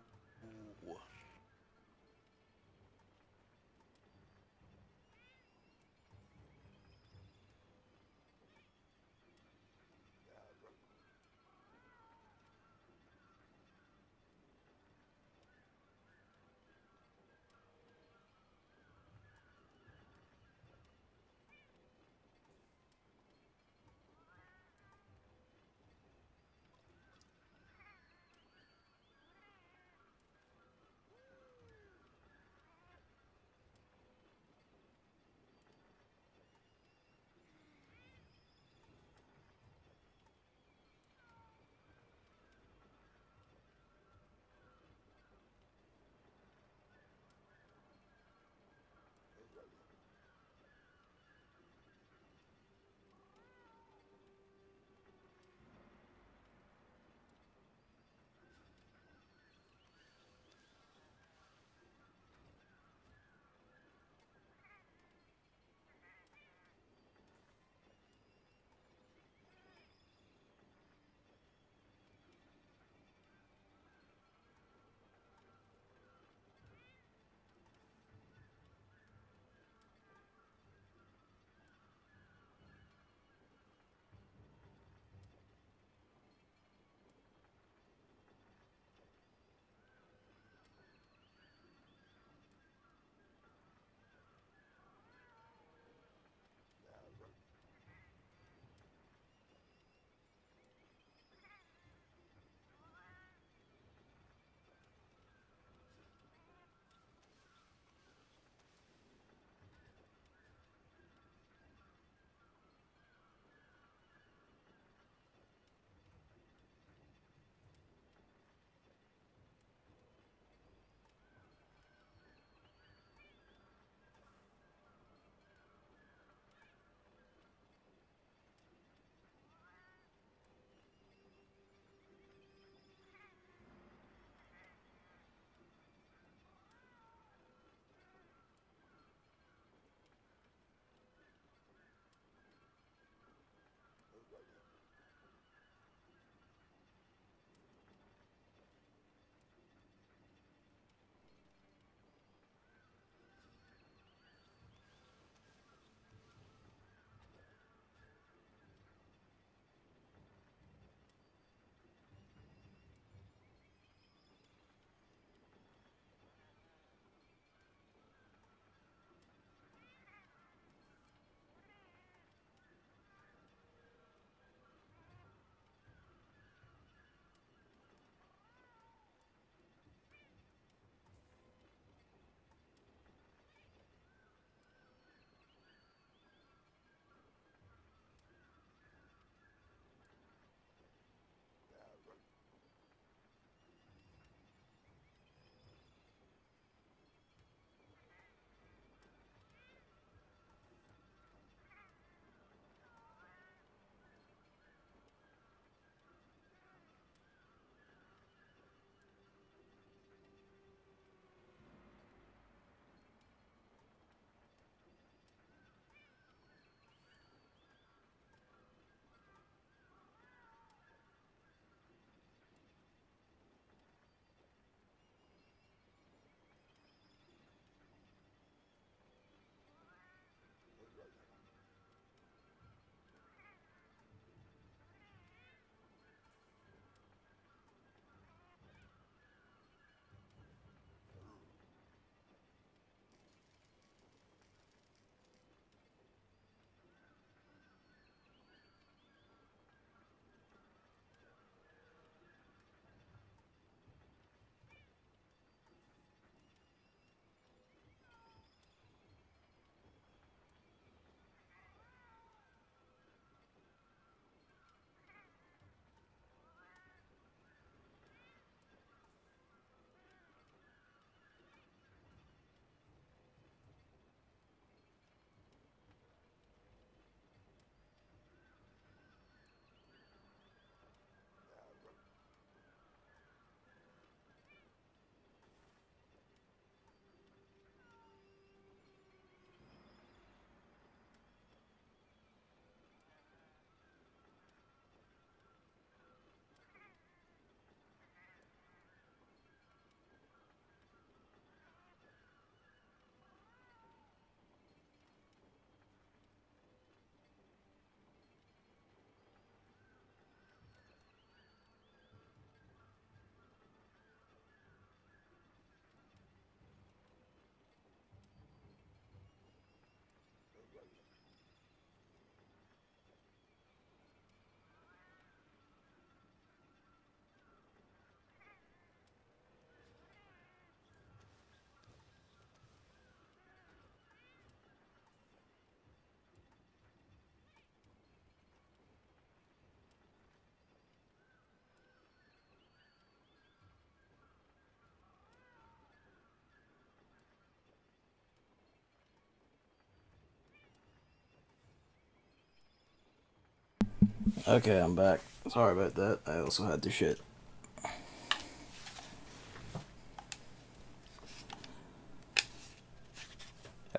Okay, I'm back. Sorry about that. I also had to shit.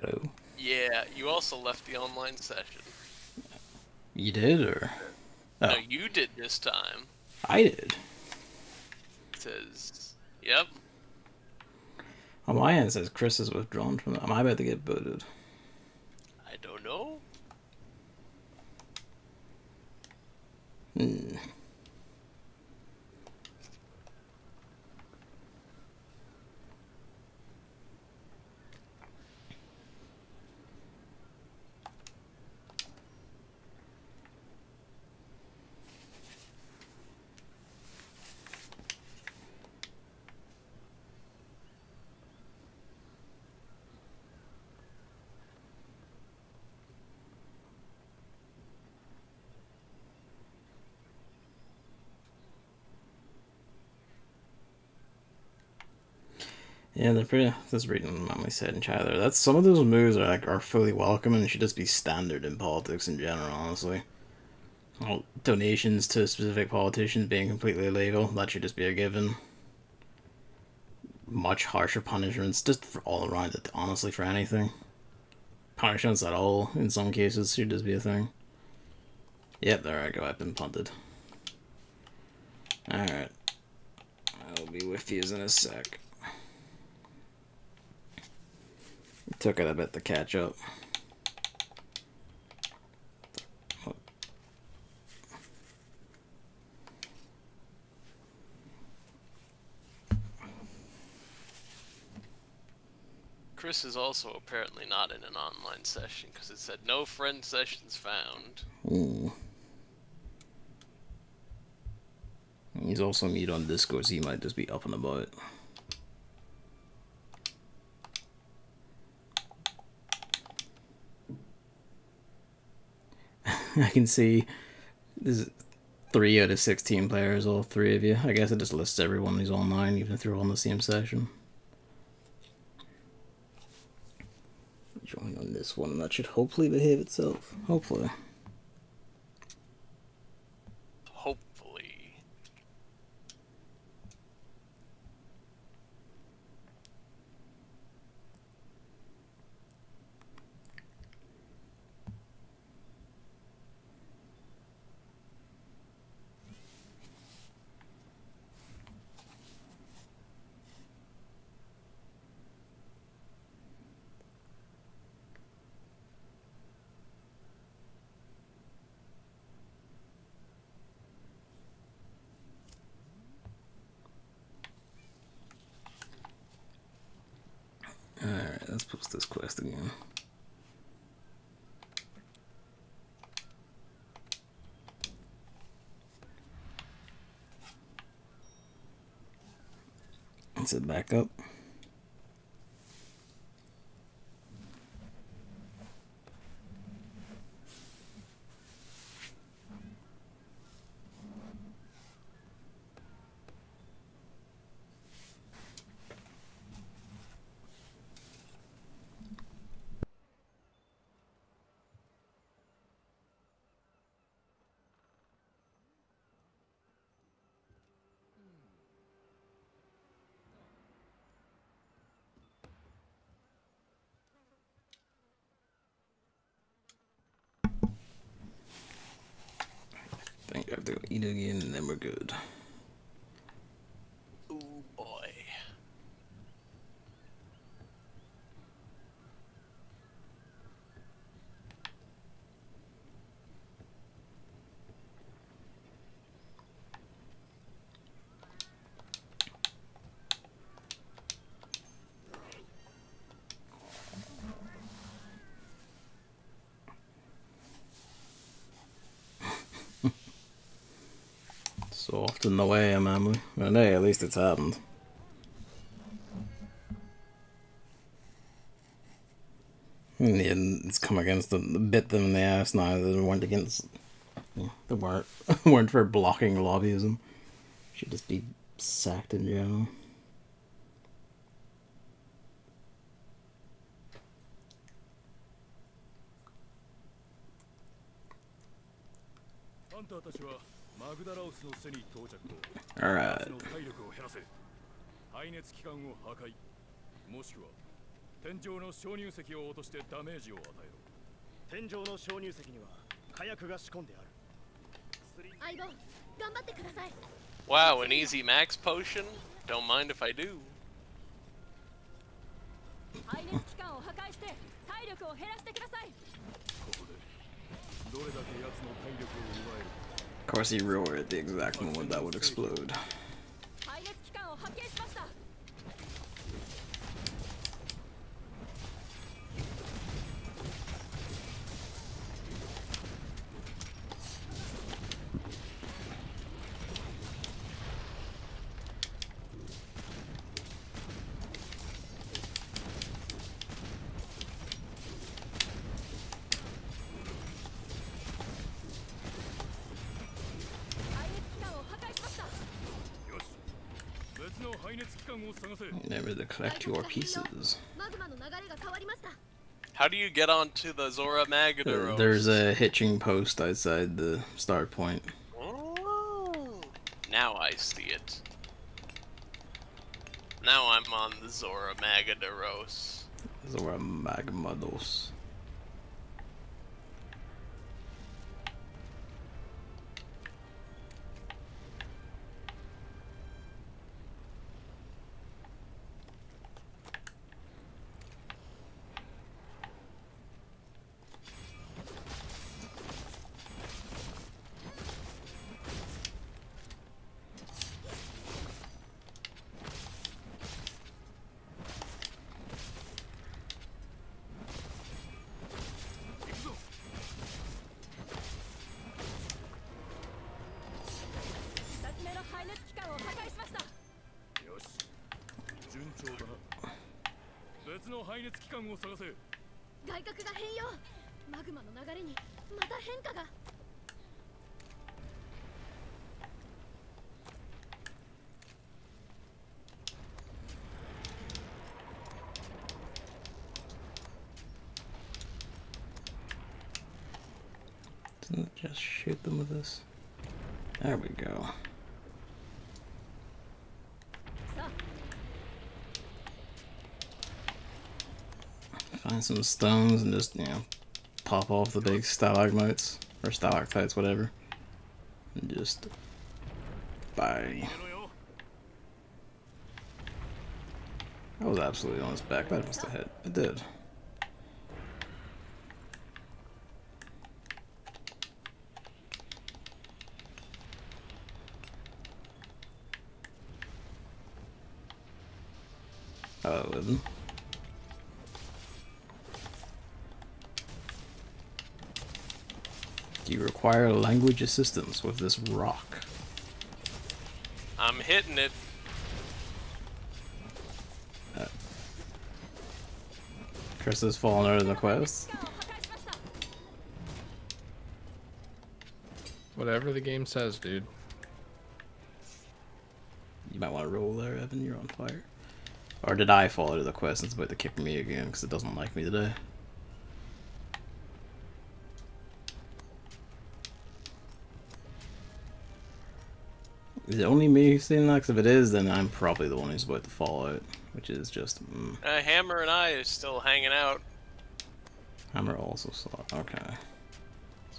Hello. Yeah, you also left the online session. You did, or? Oh. No, you did this time. I did. It says, yep. On my end, it says Chris is withdrawn from that. Am I about to get booted? I don't know. Hmm. Yeah, they're pretty. Just reading what Mommy said in chat there. That's some of those moves are fully welcome and should just be standard in politics in general. Honestly, well, donations to specific politicians being completely illegal, that should just be a given. Much harsher punishments, just for all around it. Honestly, for anything, punishments at all in some cases should just be a thing. Yep, there I go. I've been punted. All right, I'll be with you in a sec. It took it a bit to catch up. Chris is also apparently not in an online session because it said no friend sessions found. Ooh. He's also mute on Discord, so he might just be up and about. I can see this is 3 out of 16 players, all 3 of you. I guess it just lists everyone who's online, even if they're all in the same session. Join on this one, that should hopefully behave itself. Hopefully. Hopefully. Alright, let's post this quest again. Let's head back up. I think I have to go eat again and then we're good. Ooh boy. So often the way, Emily. But hey, at least it's happened. And it's come against them, bit them in the ass now. They weren't against. They weren't for blocking lobbyism. Should just be sacked in general. ンターたちはマグダラオスの背に到着後、 Alright. の体力を減らせ、排熱器官を破壊、もしくは天井の鍾乳石を落としてダメージを与えろ。天井の鍾乳石には火薬が仕込んである。相棒、頑張ってください。 Wow, an easy max potion? Don't mind if I do. 排熱器官を破壊して体力を減らしてください。ここでどれだけ奴の体力を奪えるか。 Of course, he roared at the exact moment that would explode. 排熱器官を発見しました。 Remember to collect your pieces. How do you get onto the Zorah Magdaros? There's a hitching post outside the start point. Oh, now I see it. Now I'm on the Zorah Magdaros. Zorah Magdaros. Doesn't it just shoot them with this? There we go. Find some stones and just, you know, pop off the big stalagmites or stalactites, whatever, and just bang. That was absolutely on his back. That must have hit. It did. Oh, it didn't. Do you require language assistance with this rock? I'm hitting it. Chris has fallen out of the quest. Whatever the game says, dude. You might want to roll there, Evan. You're on fire. Or did I fall out of the quest and it's about to kick me again because it doesn't like me today? Is it only me who's seen that? Because if it is, then I'm probably the one who's about to fall out, which is just. Hammer and I are still hanging out. Hammer also saw it. Okay.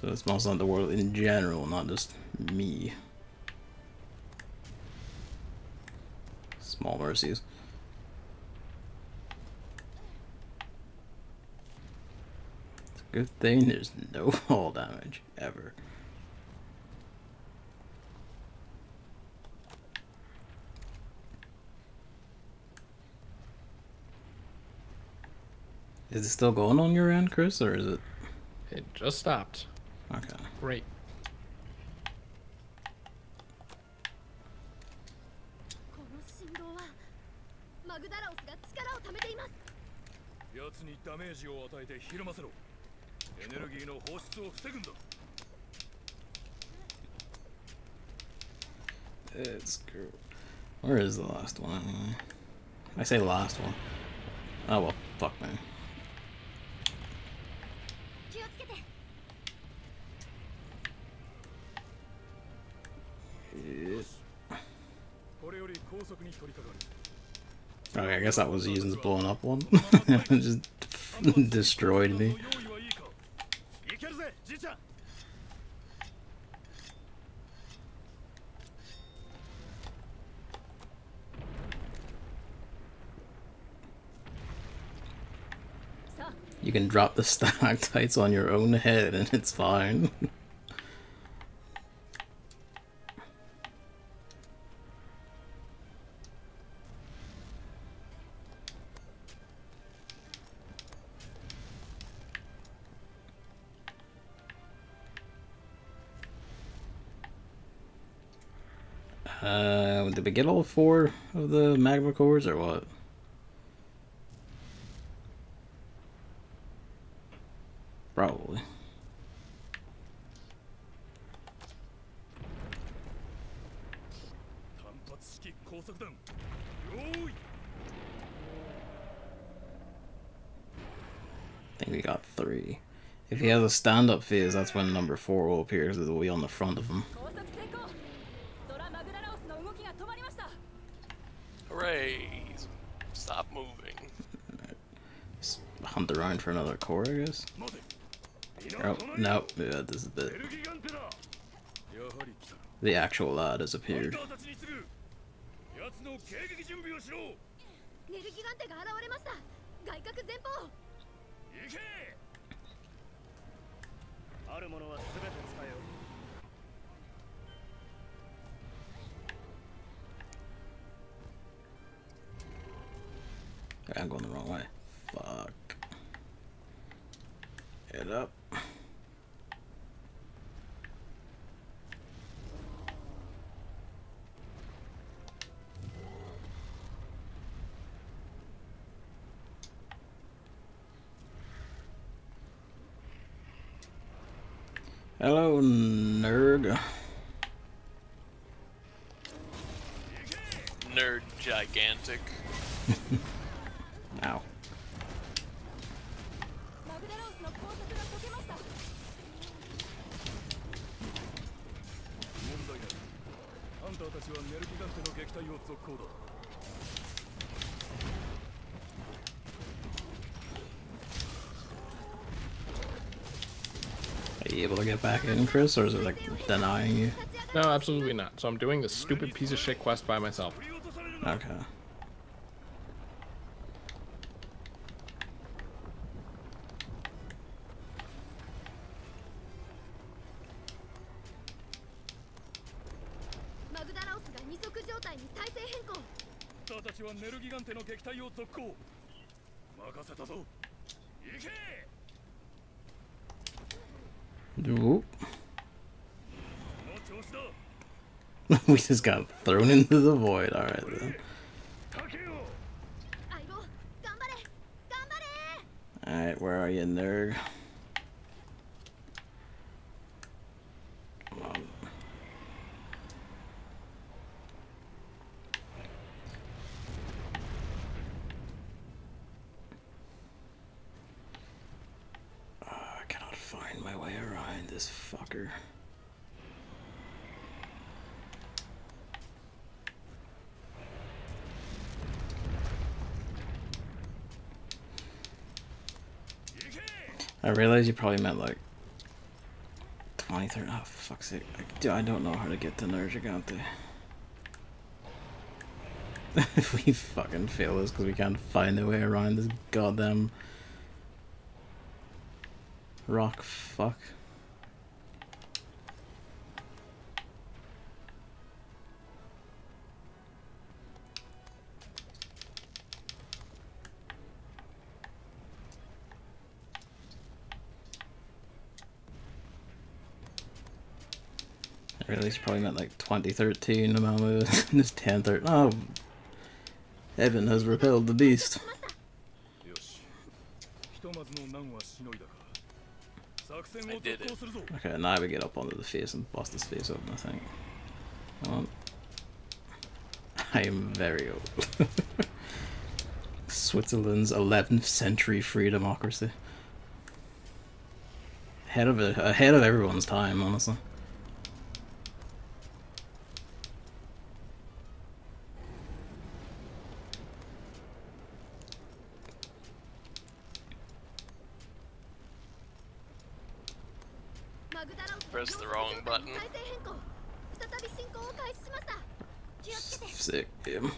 So it's mostly on the world in general, not just me. Small mercies. It's a good thing there's no fall damage ever. Is it still going on your end, Chris, or is it? It just stopped. Okay. Great. It's cool. Where is the last one anyway? I say last one. Oh well, fuck man. Okay, I guess that was using the blown up one. Just destroyed me. You can drop the stalactites on your own head and it's fine. Did we get all 4 of the magma cores or what? Probably. I think we got 3. If he has a stand-up phase, that's when number 4 will appear, because it'll be on the front of him. Hooray! Stop moving. Just hunt around for another core, I guess. Oh, no, yeah, this is the actual lad has appeared. I'm going the wrong way. Fuck. Head up. Hello, nerd. Nerd gigantic. Ow. Are you able to get back in, Chris, or is it like denying you? No, absolutely not. So I'm doing this stupid piece of shit quest by myself. Okay. Whoop. We just got thrown into the void. Alright then. Alright, where are you, nerd? Come on. I cannot find my way around this fucker. I realize you probably meant like 20, 30. Oh, fuck's sake. I don't know how to get to Nerd Gigante. If we fucking fail this because we can't find a way around this goddamn rock fuck. I realize you probably meant like 2013 the Malmo. This 1013. Oh, Evan has repelled the beast. I did it. Okay, now we get up onto the face and bust his face open, I think. Come on. I am very old. Switzerland's 11th century free democracy. Ahead of everyone's time, honestly. Press the wrong button. Sick, yeah.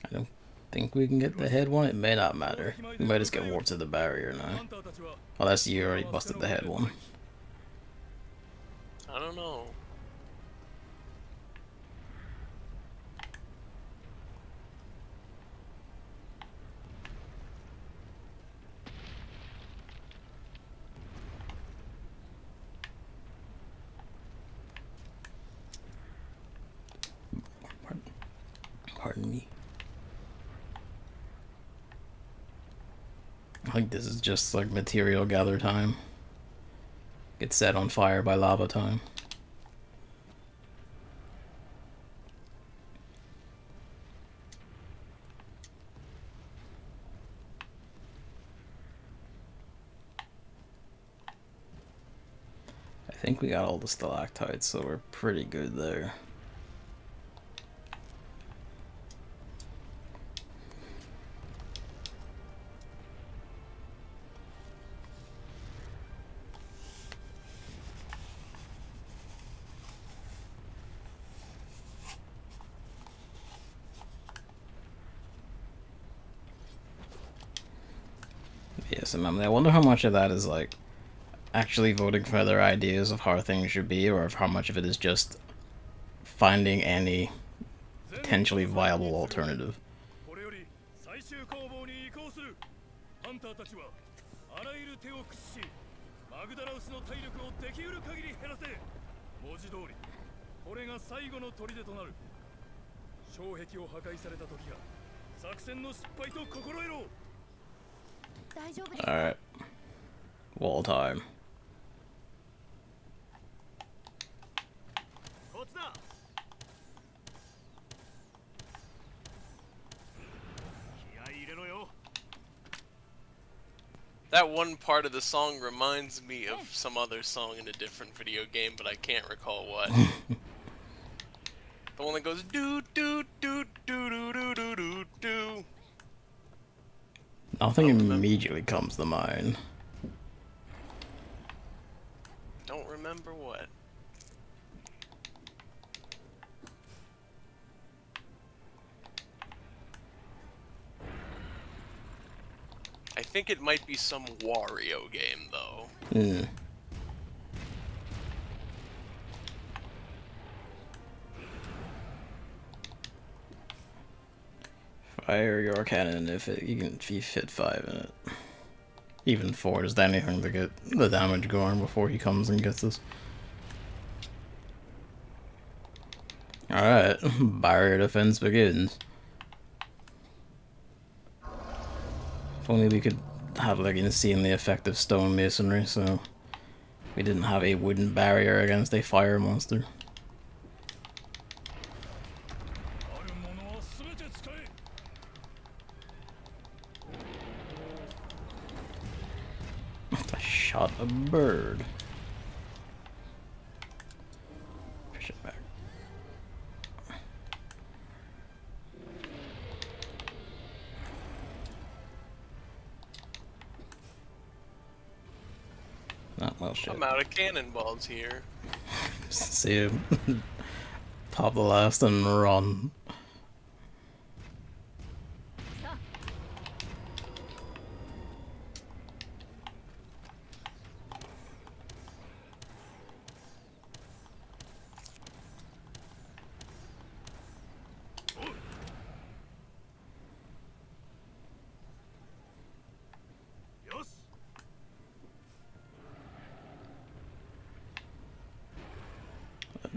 I don't think we can get the head one. It may not matter. We might just get warped to the barrier now. Unless you already busted the head one. I don't know. Pardon me. I think this is just like material gather time. Get set on fire by lava time. I think we got all the stalactites, so we're pretty good there. Yes, I wonder how much of that is like actually voting for their ideas of how things should be, or if how much of it is just finding any potentially viable alternative. Alright. Wall time. That one part of the song reminds me of some other song in a different video game, but I can't recall what. The one that goes doo doo doo doo doo doo doo doo doo. Nothing immediately comes to mind. Don't remember what. I think it might be some Wario game, though. Fire your cannon if you fit 5 in it. Even 4, just anything to get the damage going before he comes and gets us. Alright, barrier defense begins. If only we could have like seeing the effect of stone masonry, so we didn't have a wooden barrier against a fire monster. I shot a bird. Push it back. Oh, well, shit. I'm out of cannonballs here. See him. Pop the last and run.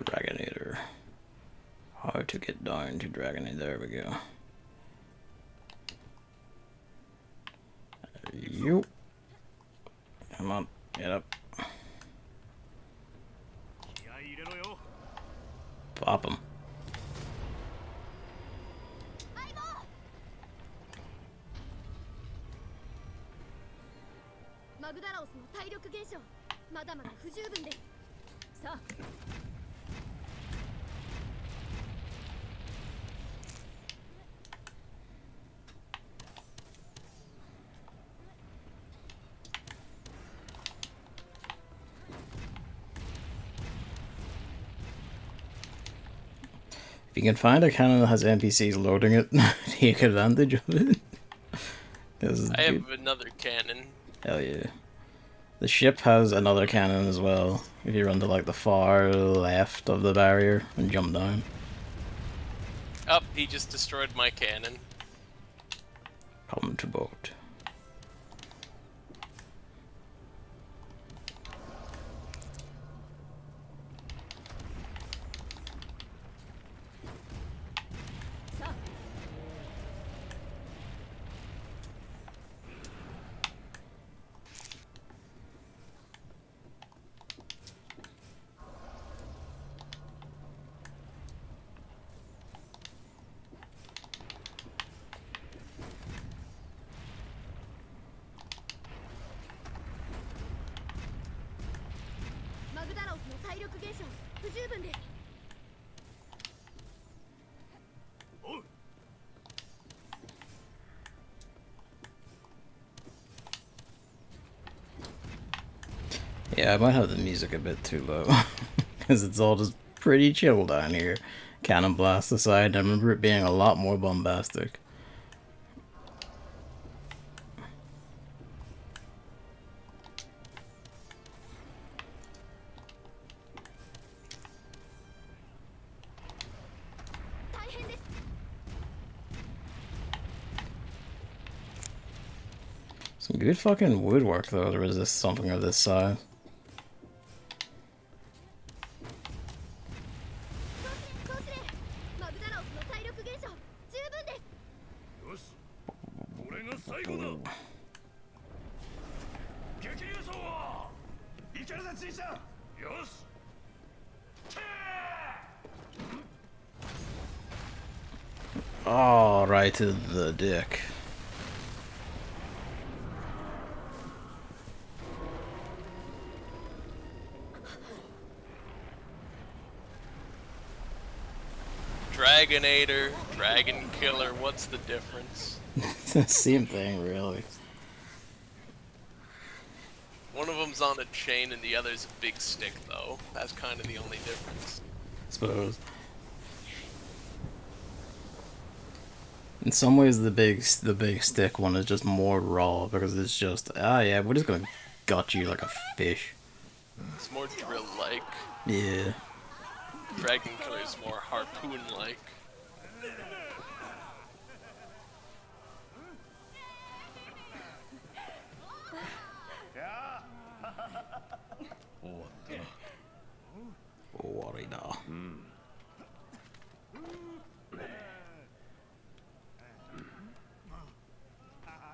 Dragonator. How to get down to Dragonator. There we go. You. Come on, get up. Pop him. Magdaros の体力減少、まだまだ不十分です。さあ。you can find a cannon that has NPCs loading it, take advantage of it. I have another cannon. Hell yeah. The ship has another cannon as well, if you run to like the far left of the barrier and jump down. Oh, he just destroyed my cannon. Come to boat. Magdaros の体力減少不十分です。 Yeah, I might have the music a bit too low, because it's all just pretty chill down here. Cannon blast aside, I remember it being a lot more bombastic. Some good fucking woodwork though to resist something of this size. Oh, right to the dick. Dragonator, Dragon Killer, what's the difference? Same thing, really. One of them's on a chain and the other's a big stick, though. That's kind of the only difference. I suppose. In some ways, the big stick one is just more raw because it's just yeah, we're just gonna gut you like a fish. It's more drill-like. Yeah. Dragon Killer's more harpoon-like. Warida.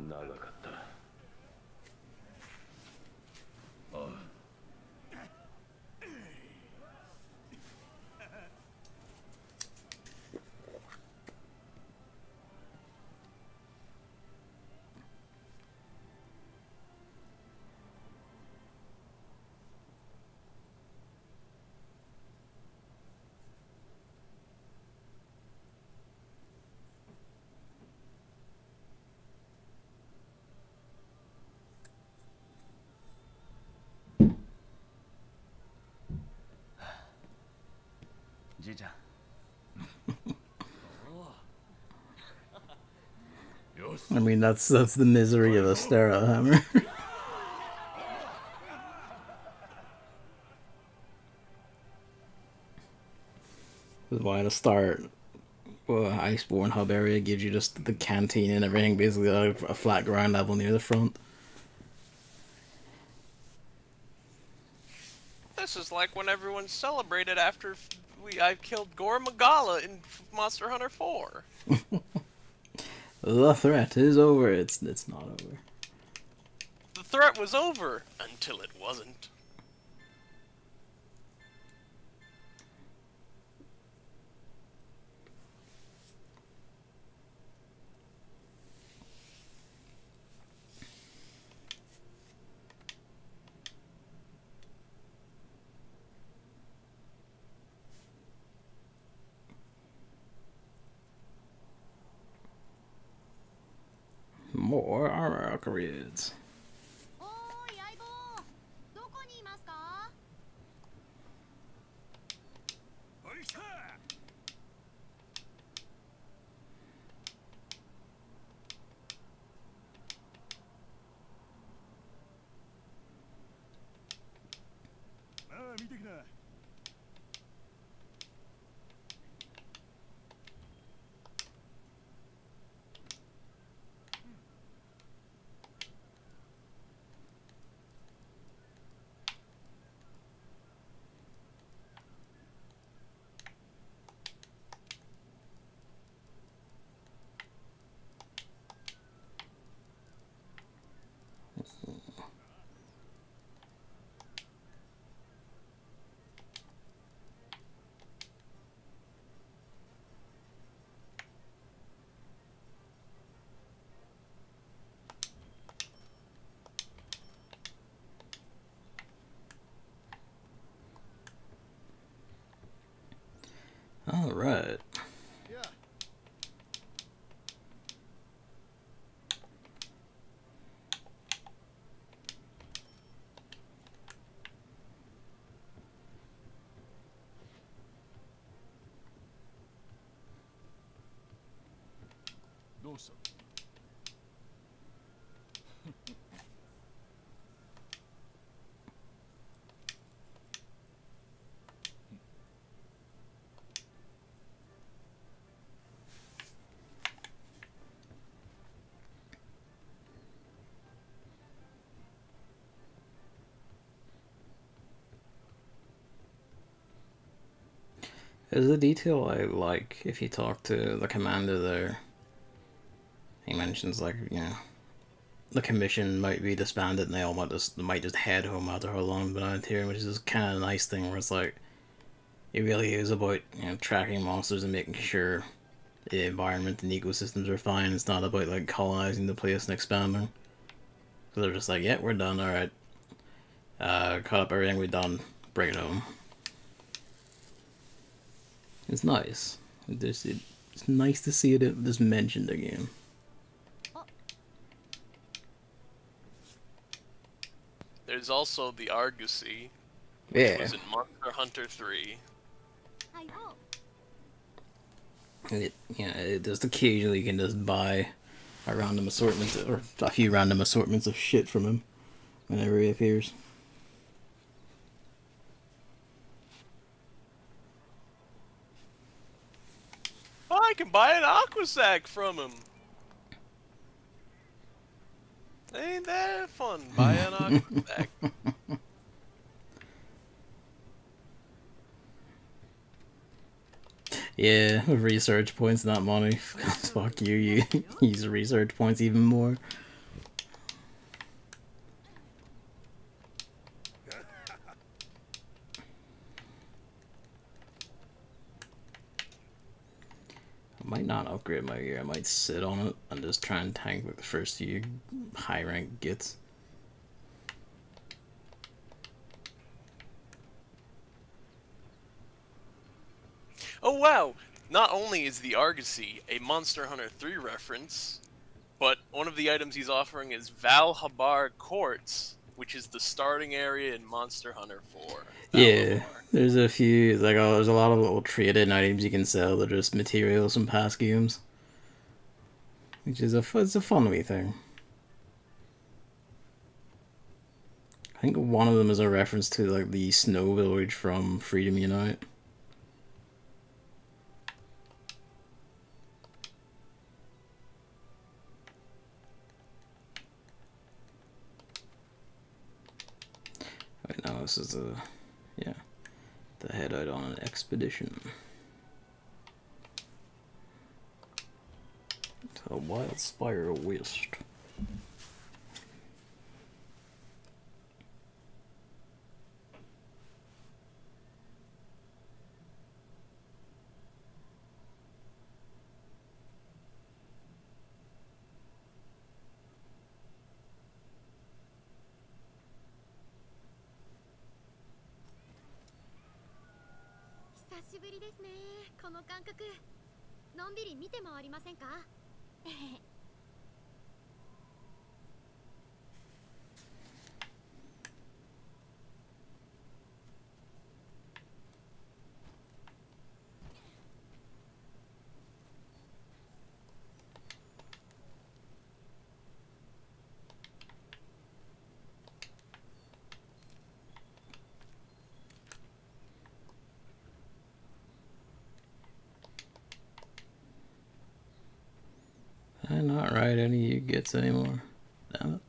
長かった。ああ。じいちゃん。I mean, that's the misery of a Stera hammer. That's why to start, Iceborne hub area gives you just the canteen and everything, basically like a flat ground level near the front. This is like when everyone celebrated after I killed Zorah Magdaros in Monster Hunter 4. The threat is over. It's not over. The threat was over until it wasn't. More armor upgrades. うした。There's a detail I like if you talk to the commander there. He mentions, like, you know, the commission might be disbanded and they all might just head home after how long they've been out here, which is kind of a nice thing where it's like, it really is about, you know, tracking monsters and making sure the environment and ecosystems are fine. It's not about, like, colonizing the place and expanding. So they're just like, yeah, we're done, alright. Caught up everything we've done, bring it home. It's nice. It's nice to see it just mentioned again. There's also the Argosy, which Yeah. was in Monster Hunter 3. It just occasionally you can just buy a random assortment, or a few random assortments of shit from him whenever he appears. Oh, I can buy an Aquasac from him. Ain't that fun? Buy an Aquasac. Yeah, research points, not money. Fuck you, you use research points even more. I might not upgrade my gear, I might sit on it and just try and tank with the first few high rank gets. Oh wow! Not only is the Argosy a Monster Hunter 3 reference, but one of the items he's offering is Valhabar Quartz, which is the starting area in Monster Hunter 4. Yeah, there's a few, like, oh, there's a lot of little traded items you can sell that are just materials from past games. Which is it's a fun wee thing. I think one of them is a reference to, like, the snow village from Freedom Unite. Right now this is yeah, to head out on an expedition to a wild spire west. Can I not ride any of you gets anymore? Damn it.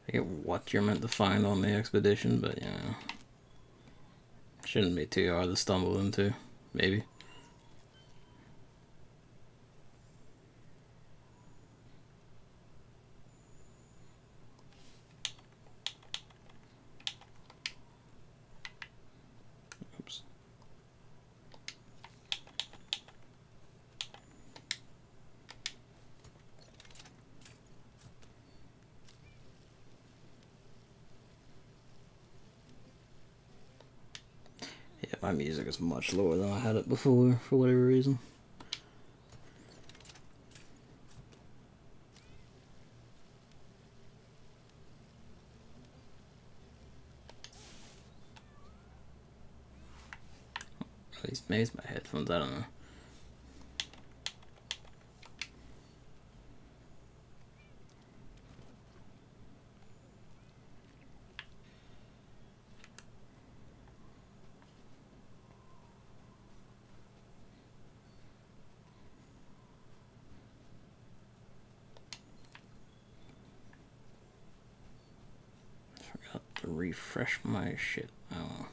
I get what you're meant to find on the expedition, but you know, shouldn't be too hard to stumble into, maybe. Oops. My music is much lower than I had it before, for whatever reason. At least maybe it's my headphones, I don't know. Forgot to refresh my shit. Oh.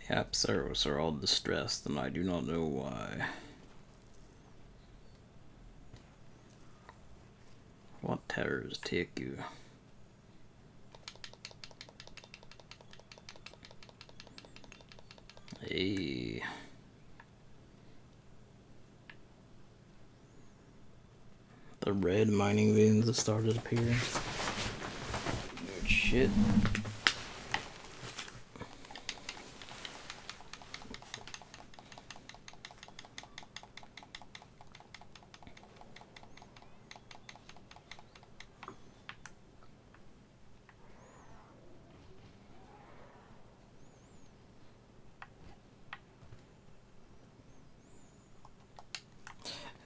The Apsaros are all distressed, and I do not know why. What terrors take you? Hey. The red mining veins have started appearing. Good shit.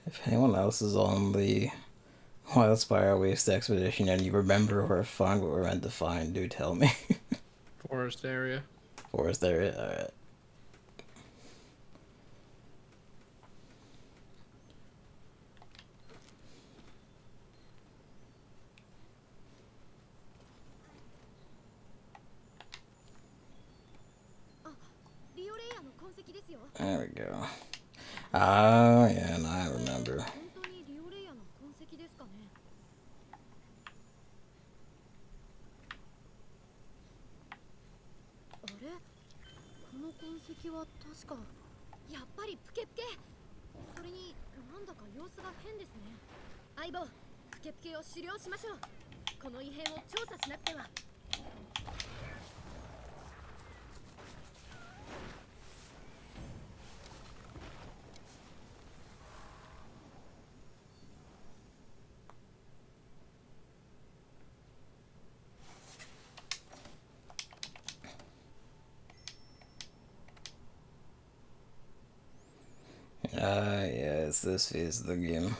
If anyone else is on the Wildspire Waste Expedition and you remember where to find what we're meant to find, do tell me. Forest area. Forest area? Alright. There we go. Oh, yeah, and I remember. Yeah, it's this phase of the game.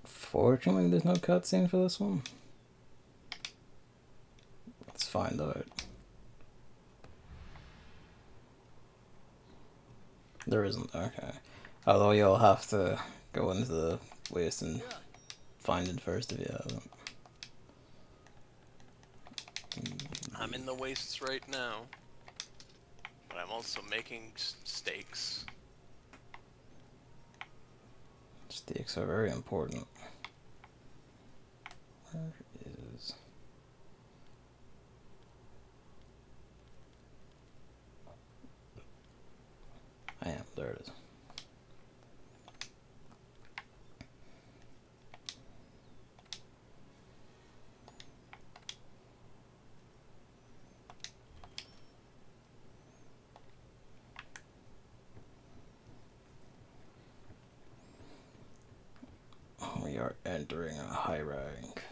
Fortunately, there's no cutscene for this one. Let's find out. There isn't, okay. Although you'll have to go into the waste and find it first if you haven't. I'm in the wastes right now, but I'm also making steaks. Steaks are very important. Where is... I there it is. We are entering a high rank.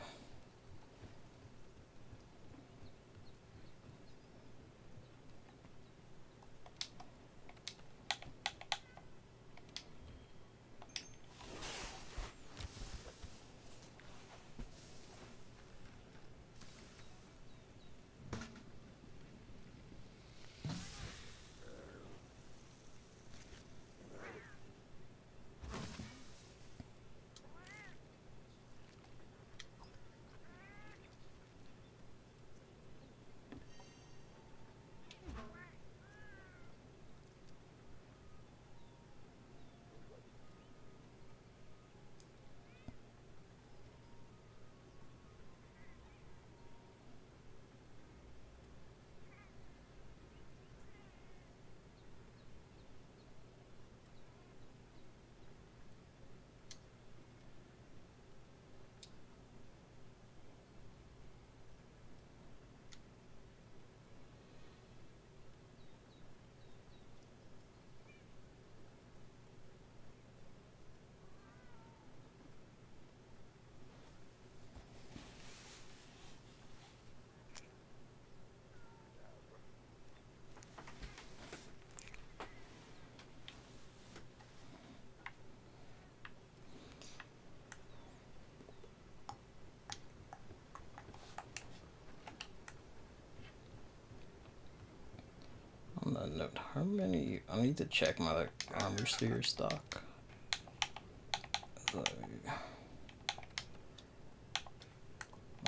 On that note, how many? I need to check my like armor sphere stock.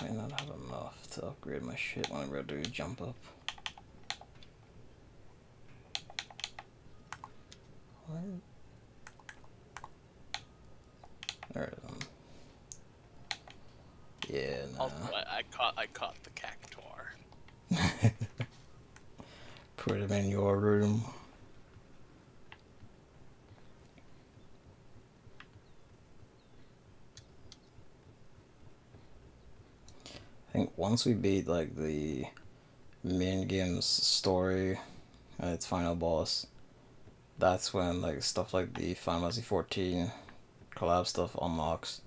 Might not have enough to upgrade my shit whenever I do jump up. Where? There it is. Yeah, nah. Also, I caught the cactuar. Put him in your room. I think once we beat like the main game's story and its final boss, that's when like stuff like the Final Fantasy 14 collab stuff unlocks.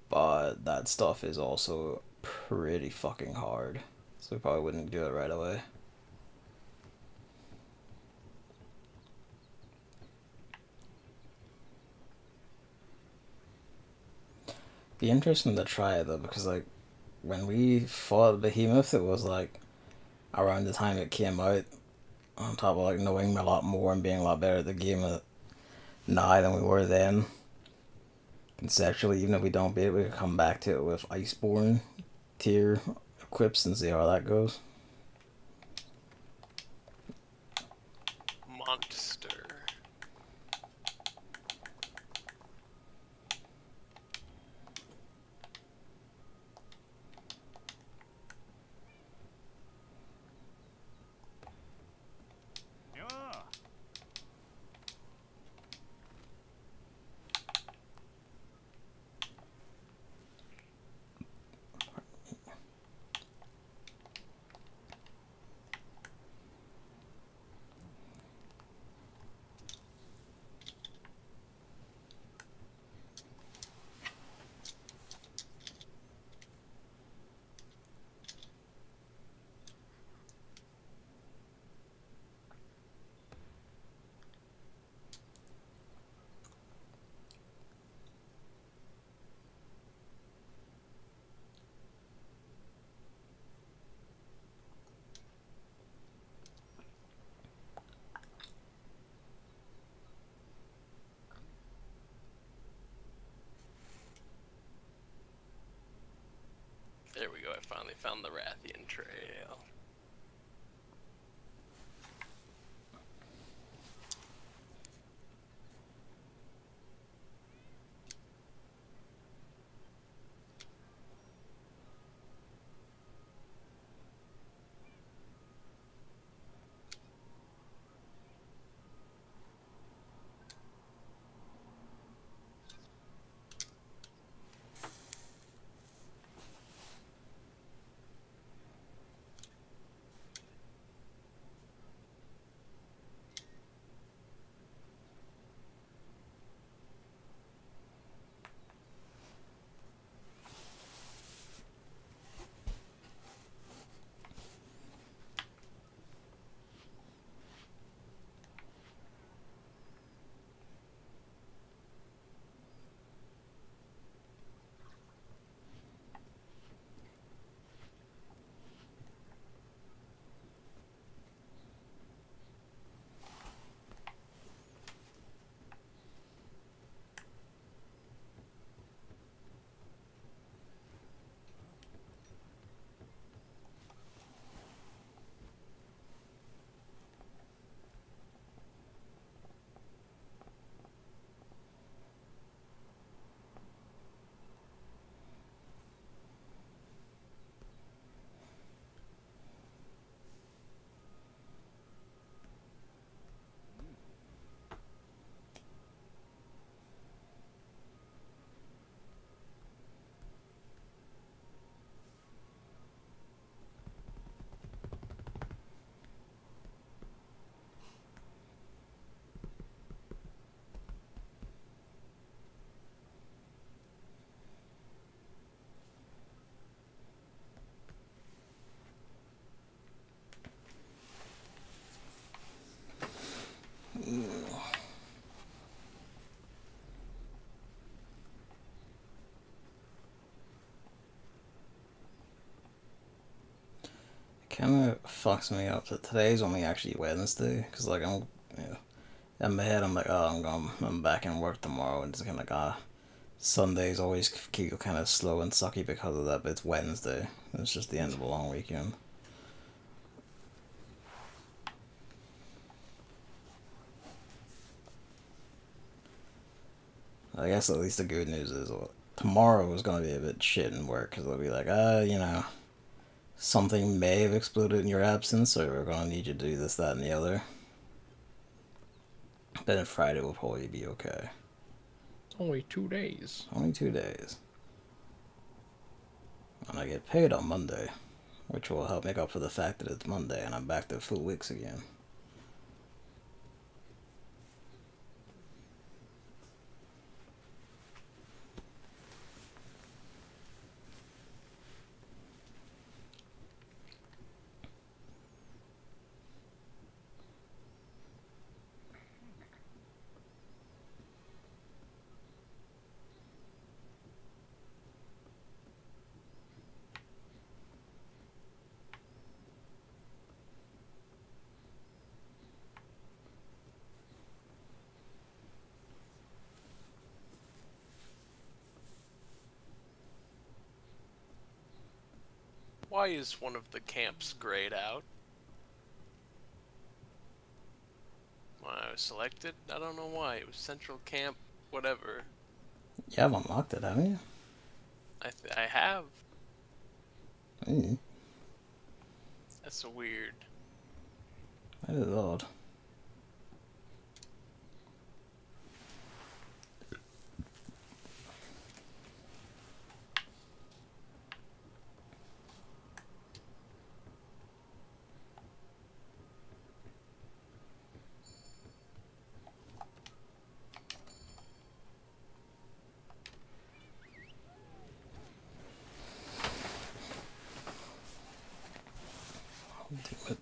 But that stuff is also pretty fucking hard, so we probably wouldn't do it right away. Be interesting to try it though, because like when we fought Behemoth, it was like around the time it came out, on top of like knowing a lot more and being a lot better at the game now than we were then. Conceptually, even if we don't beat it, we could come back to it with Iceborne tier equips and see how that goes. Monster. There we go, I finally found the Rathian trail. kind of fucks me up that today's only actually Wednesday, because like I'm, you know, in my head I'm like, oh, I'm back in work tomorrow, and it's kind of like Sundays always feel kind of slow and sucky because of that, but it's Wednesday. It's just the end of a long weekend. I guess at least the good news is tomorrow is going to be a bit shit in work, because they'll be like, you know, something may have exploded in your absence, so we're going to need you to do this, that, and the other. But then Friday will probably be okay. It's only 2 days. Only 2 days. And I get paid on Monday, which will help make up for the fact that it's Monday and I'm back to full weeks again. Why is one of the camps grayed out? When I was selected, I don't know why. It was Central Camp, whatever. You have unlocked it, haven't you? I have. Mm. That's so weird. That is odd.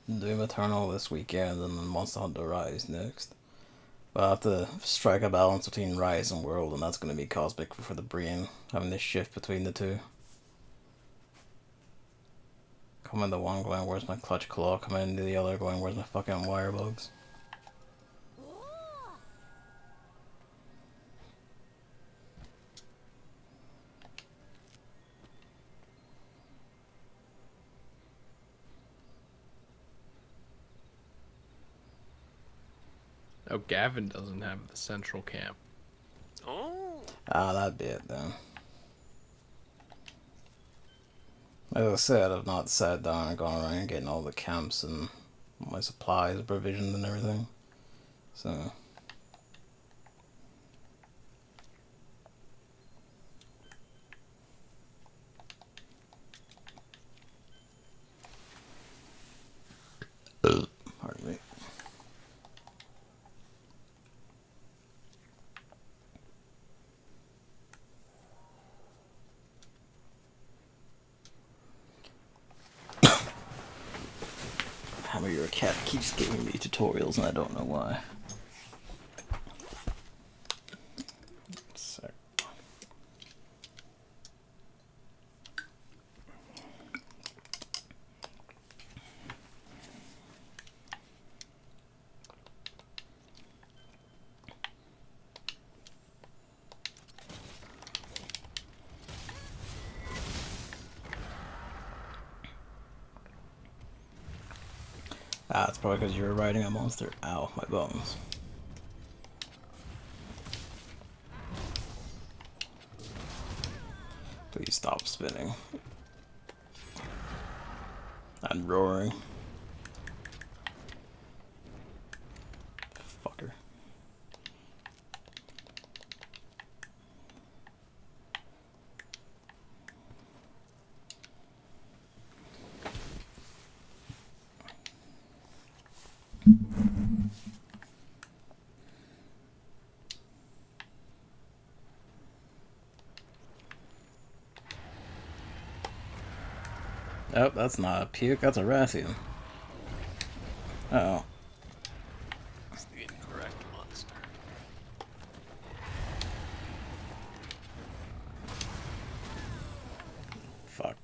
Doom Eternal this weekend, and then Monster Hunter Rise next. But I have to strike a balance between Rise and World, and that's going to be cosmic for the brain, having this shift between the two. Come into one going, where's my clutch claw? Come into the other going, where's my fucking wire bugs? Oh, Gavin doesn't have the Central Camp. Oh. That'd be it then. As I said, I've not sat down and gone around getting all the camps and my supplies provisioned and everything. So... Pardon me. Hammer, your cat keeps giving me tutorials and I don't know why. So. It's probably because you were riding a monster. Ow, my bones. Please stop spinning. And roaring. Fucker. Oh, that's not a puke, that's a Rathian. Uh-oh. It's the incorrect monster. Fuck.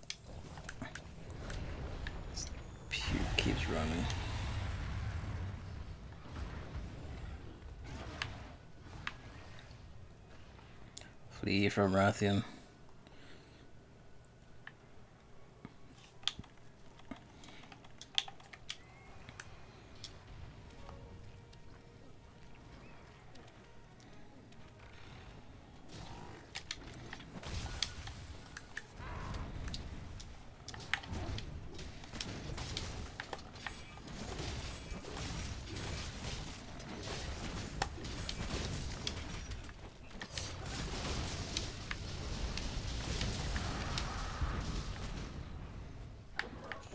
Flee from Rathian.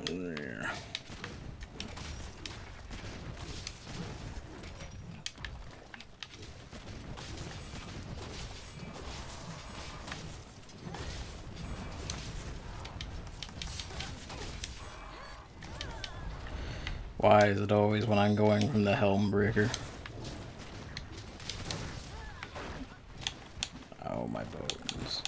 There. Why is it always when I'm going from the Helmbreaker? Oh, my bones.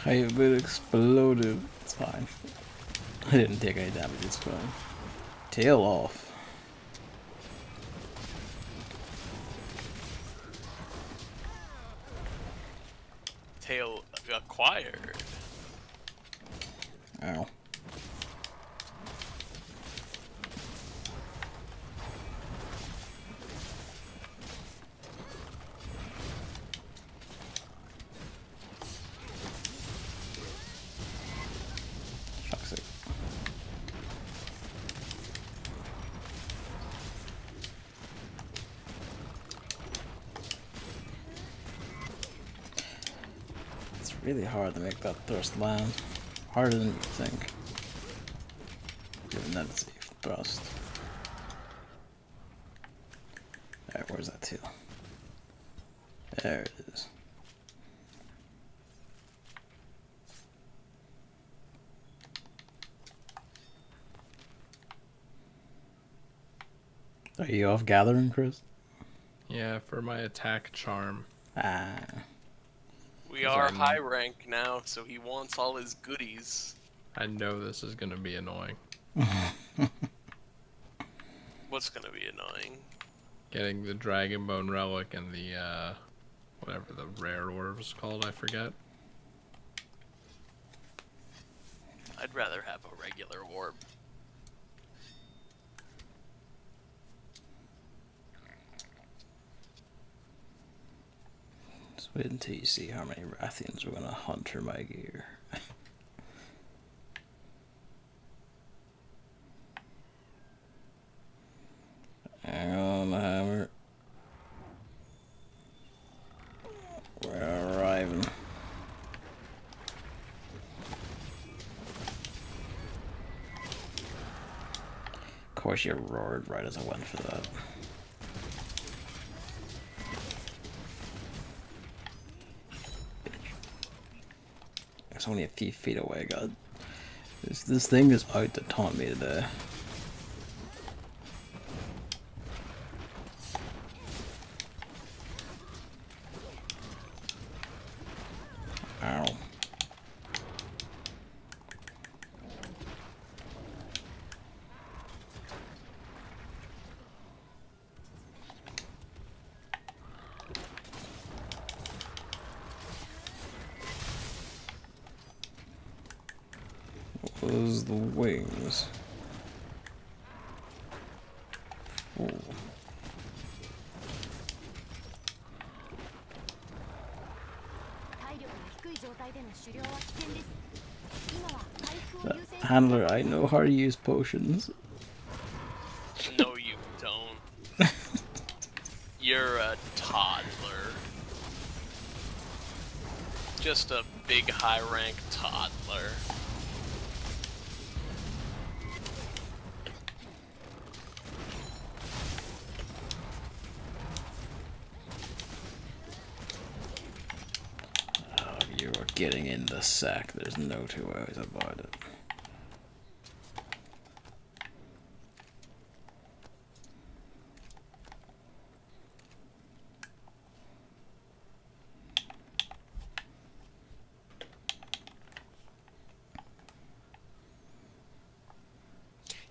I have been exploded. It's fine. I didn't take any damage, it's fine. Tail off. Tail acquired. Ow. Really hard to make that thrust land. Harder than you think. Given that it's a thrust. Alright, where's that tail? There it is. Are you off gathering, Chris? Yeah, for my attack charm. Ah. We are high rank now, so he wants all his goodies. I know this is gonna be annoying. What's gonna be annoying? Getting the Dragon Bone Relic and the, whatever the rare orb is called, I forget. I'd rather have a regular orb. Just wait until you see how many Rathians we're gonna hunter my gear. Hang on, the hammer. We're arriving. Of course you roared right as I went for that. It's only a few feet away, God. This thing is out to taunt me today. Ow. What was the wings? Ooh. 体力が低い状態での狩猟は危険です。今は回復 Handler, I know how to use potions. No, you don't. You're a toddler. Just a big high-rank toddler. Oh, you are getting in the sack. There's no two ways about it.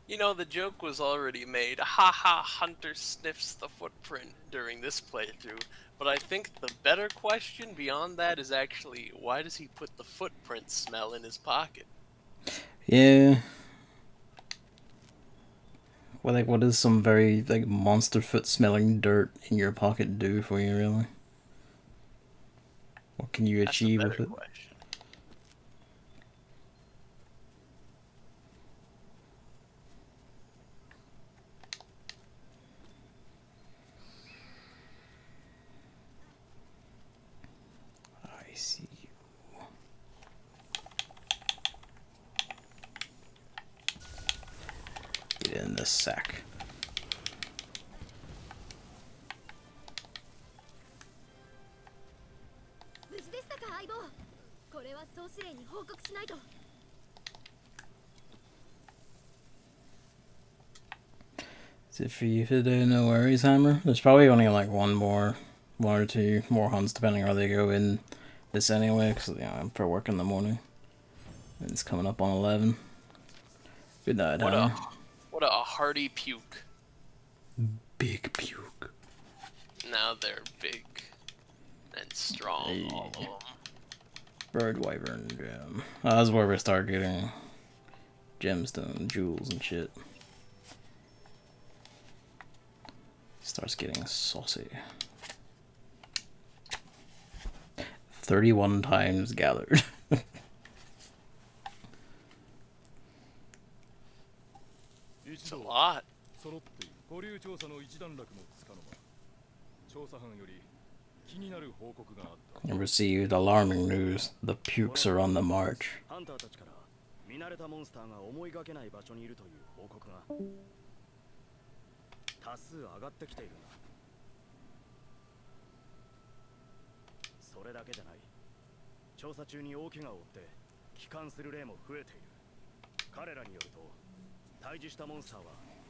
You know, the joke was already made. Haha, Hunter sniffs the footprint during this playthrough. But I think the better question beyond that is actually, why does he put the footprint smell in his pocket? Yeah. Well, like, what does some very, like, monster foot smelling dirt in your pocket do for you, really? What can you achieve with it? Question. I see you. Get in the sack. 無事でしたか、相棒。これは総司令に報告しないと。 That's it for you today, no worries, Hammer. There's probably only like one or two more hunts, depending on how they go in this anyway, because I'm for work in the morning. And it's coming up on 11. Good night, Hammer. What a hearty puke. Big puke. Now they're big and strong, Hey. all of them. Bird wyvern gem. Oh, that's where we start getting gemstone, jewels, and shit. Starts getting saucy. 31 times gathered. It's a lot. And received alarming news. The pukes are on the march. 見慣れたモンスターが思いがけない場所にいるという報告が多数上がってきているんだ。それだけじゃない。調査中に大怪我を負って帰還する例も増えている。彼らによると対峙したモンスターは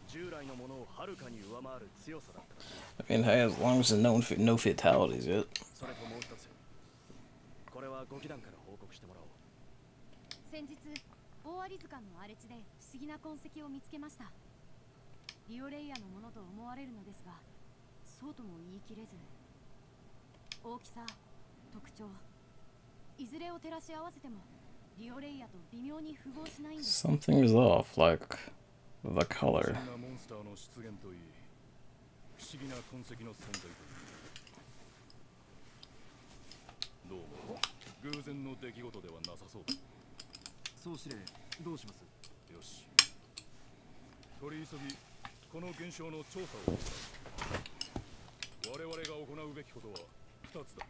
従来のものをはるかに上回る強さだったらしい。 I mean, hey, as long as there's no fatalities yet. それともう一つ。これは5機団から報告してもらおう。先日大有塚の荒れ地で不思議な痕跡を見つけました。リオレイヤのものと思われるのですが、そうとも言い切れず、大きさ、特徴、いずれを照らし合わせてもリオレイヤと微妙に符合しないんです。 Something is off, like the color. モンスターの出現といい、不思議な痕跡の存在といい。どうも偶然の出来事ではなさそうだ。総司令、どうします？よし。取り急ぎこの現象の調査をしたい。我々が行うべきことは2つだ。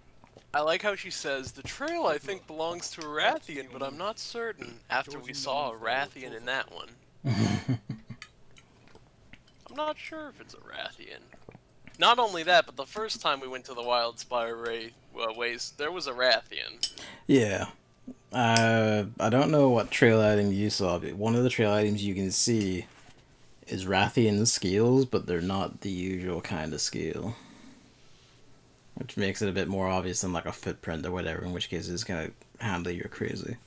I like how she says, the trail I think belongs to a Rathian, but I'm not certain after we saw a Rathian in that one. I'm not sure if it's a Rathian. Not only that, but the first time we went to the Wild Spire Ways, there was a Rathian. Yeah. I don't know what trail item you saw, but one of the trail items you can see is Rathian scales, but they're not the usual kind of scale. Which makes it a bit more obvious than like a footprint or whatever, in which case it's gonna handle you crazy.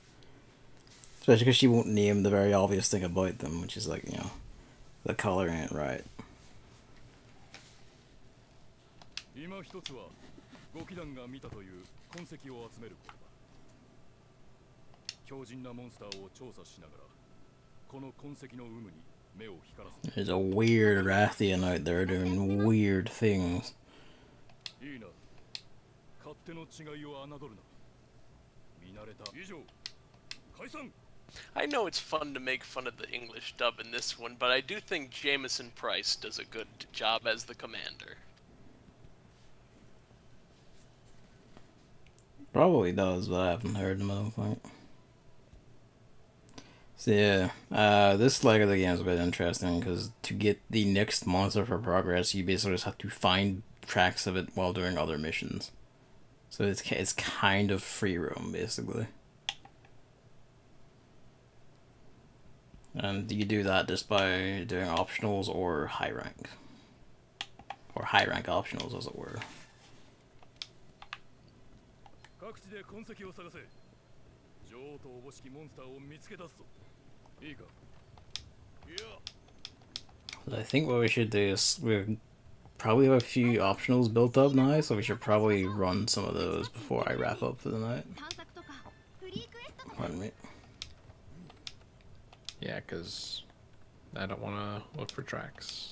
Especially because she won't name the very obvious thing about them, which is like, you know, the color ain't right. 今一つは5機団が見たという痕跡を集めることだ。強靭なモンスターを調査しながらこの痕跡の有無に目を光らせ There's a weird Rathian out there doing weird things. いいな。勝手の違いを侮るな。見慣れた以上解散。I know it's fun to make fun of the English dub in this one, but I do think Jameson Price does a good job as the commander. Probably does, but I haven't heard him, I don't think. So yeah, this leg of the game is a bit interesting because to get the next monster for progress, you basically just have to find tracks of it while doing other missions. So it's kind of free roam, basically. And you do that just by doing optionals or high rank. Or high rank optionals, as it were. I think what we should do is we probably have a few optionals built up now, so we should probably run some of those before I wrap up for the night. Pardon me. Yeah, because I don't want to look for tracks.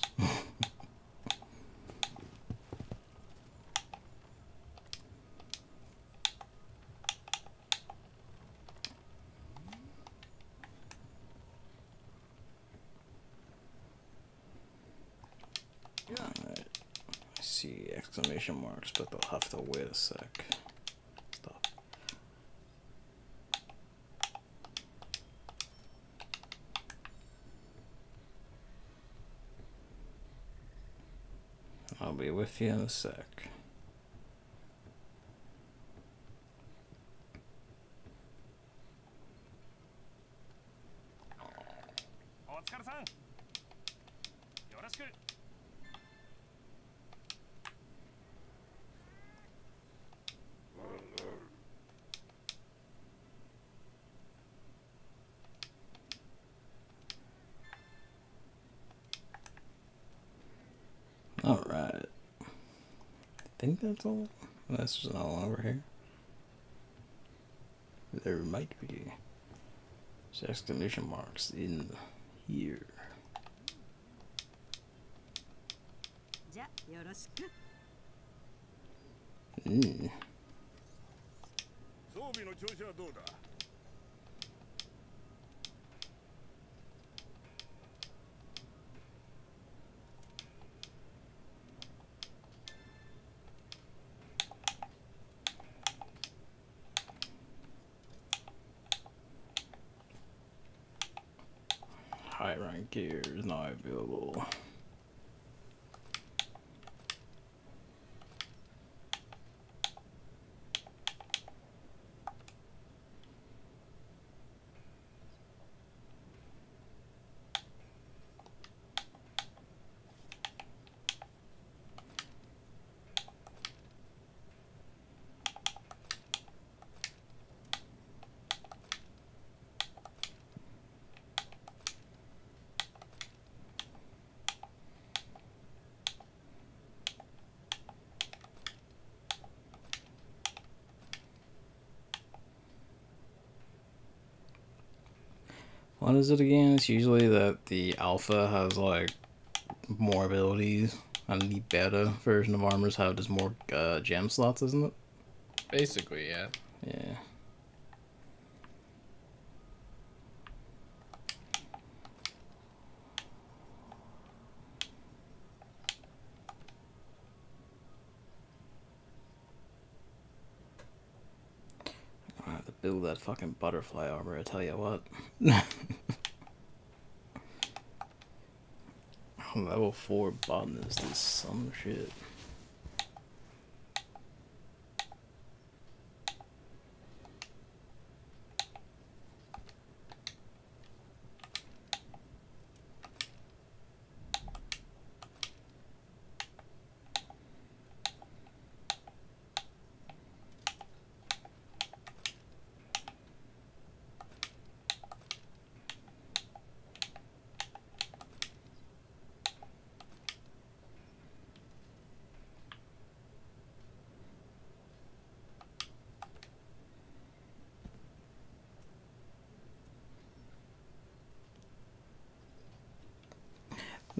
Alright. I see exclamation marks, but they'll have to wait a sec. Stop. I'll be with you in a sec. Alright. I think that's all. That's just another one over here. There might be exclamation marks in here. Mm. High rank gear is not available. What is it again? It's usually that the alpha has like more abilities and the beta version of armors have just more gem slots, isn't it? Basically, yeah. Yeah. I have to build that fucking butterfly armor, I tell you what. Level 4 botanist is some shit.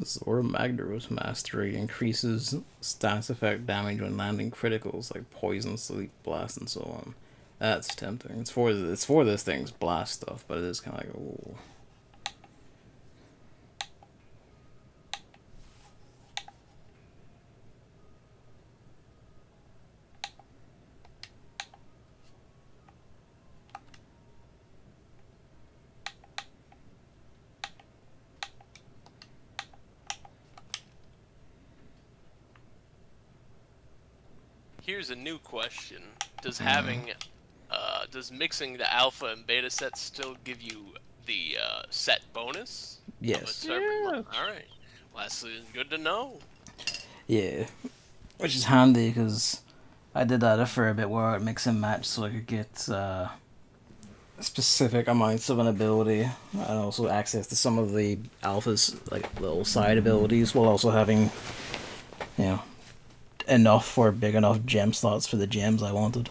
Zorah Magdaros mastery increases status effect damage when landing criticals like poison, sleep, blast, and so on. That's tempting. It's for this thing's blast stuff, but it is kind of like, ooh. Here's a new question: does mixing the alpha and beta sets still give you the set bonus? Yes. Yeah. All right. Well, that's good to know. Yeah, which is handy because I did that a fair bit where I'd mix and match so I could get specific amounts of an ability and also access to some of the alpha's like little side abilities while also having, you know, enough or big enough gem slots for the gems I wanted.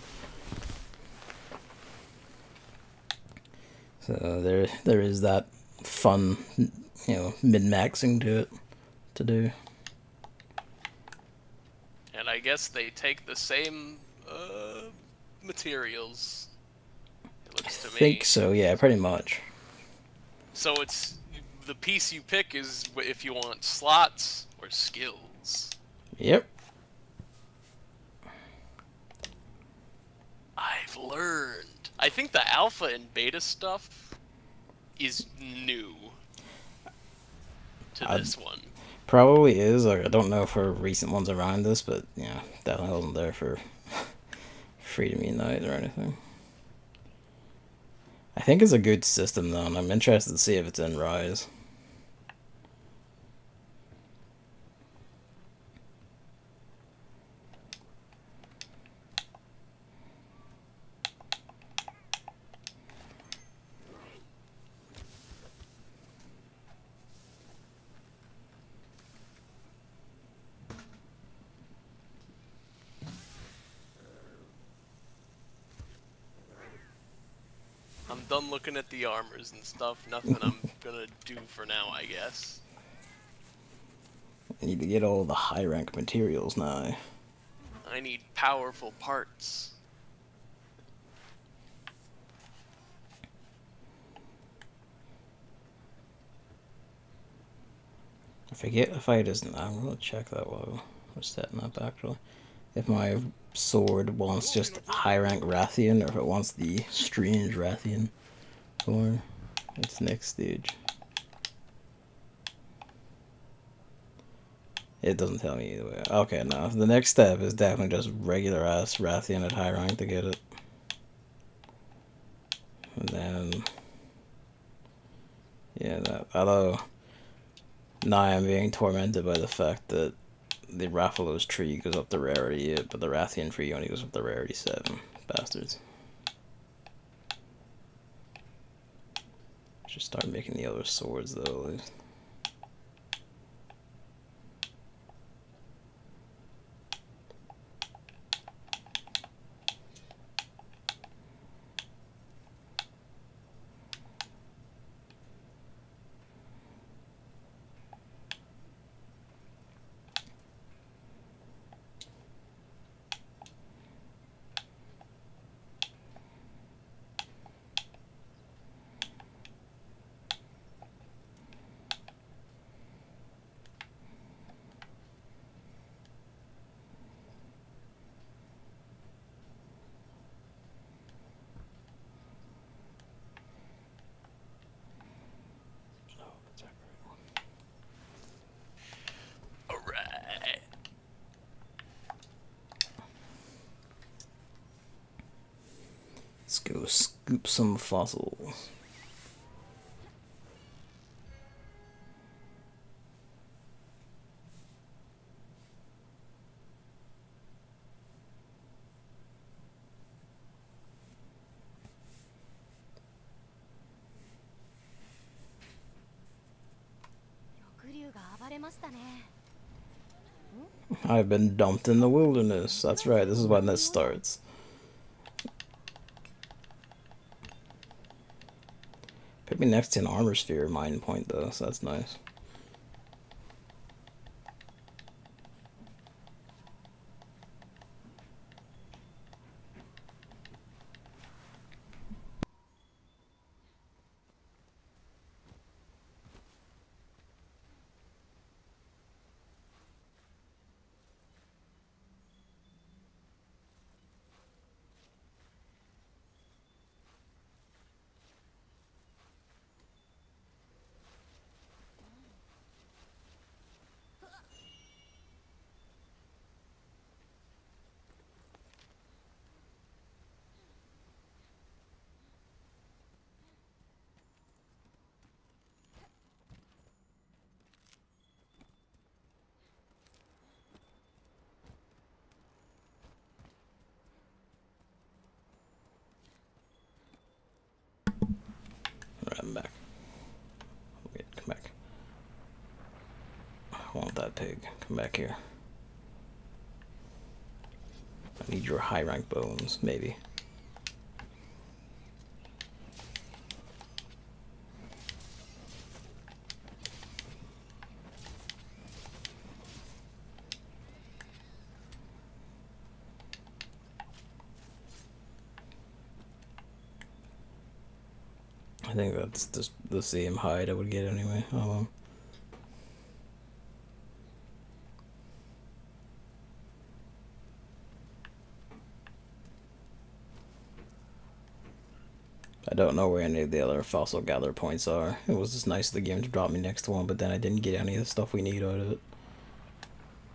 So there is that fun, you know, min-maxing to it to do. And I guess they take the same materials. It looks to me. I think so, yeah, pretty much. So it's the piece you pick is if you want slots or skills. Yep. I've learned. I think the alpha and beta stuff is new to this one. Probably is. Like, I don't know for recent ones around this, but yeah, definitely wasn't there for Freedom Unite or anything. I think it's a good system though, and I'm interested to see if it's in Rise. I'm done looking at the armors and stuff. Nothing I'm gonna do for now, I guess. I need to get all the high rank materials now. I need powerful parts. I forget if I just... I'm gonna check that while we're setting up actually. If my sword wants just high rank Rathian or if it wants the strange Rathian for its next stage. It doesn't tell me either way. Okay, no. The next step is definitely just regular ass Rathian at high rank to get it. And then... yeah, that, although now I'm being tormented by the fact that the Rathalos tree goes up to rarity 8, but the Rathian tree only goes up to rarity 7. Bastards. Should start making the other swords though, at least. Alright. Let's go scoop some fossils. I've been dumped in the wilderness. That's right, this is when this starts. Put me next to an armor sphere mine point though, so that's nice. Alright, I'm back. Okay, come back. I want that pig. Come back here. I need your high rank bones, maybe. I think that's just the same hide I would get anyway. Oh well. I don't know where any of the other fossil gather points are. It was just nice of the game to drop me next to one, but then I didn't get any of the stuff we need out of it.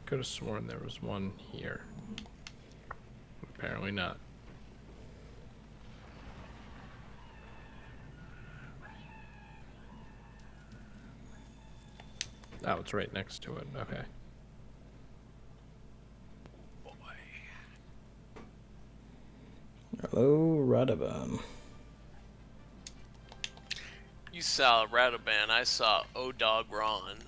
Could have sworn there was one here. Apparently not. Oh, it's right next to it. Okay. Hello, Radaban. You saw Radaban, I saw O-Dog Ron.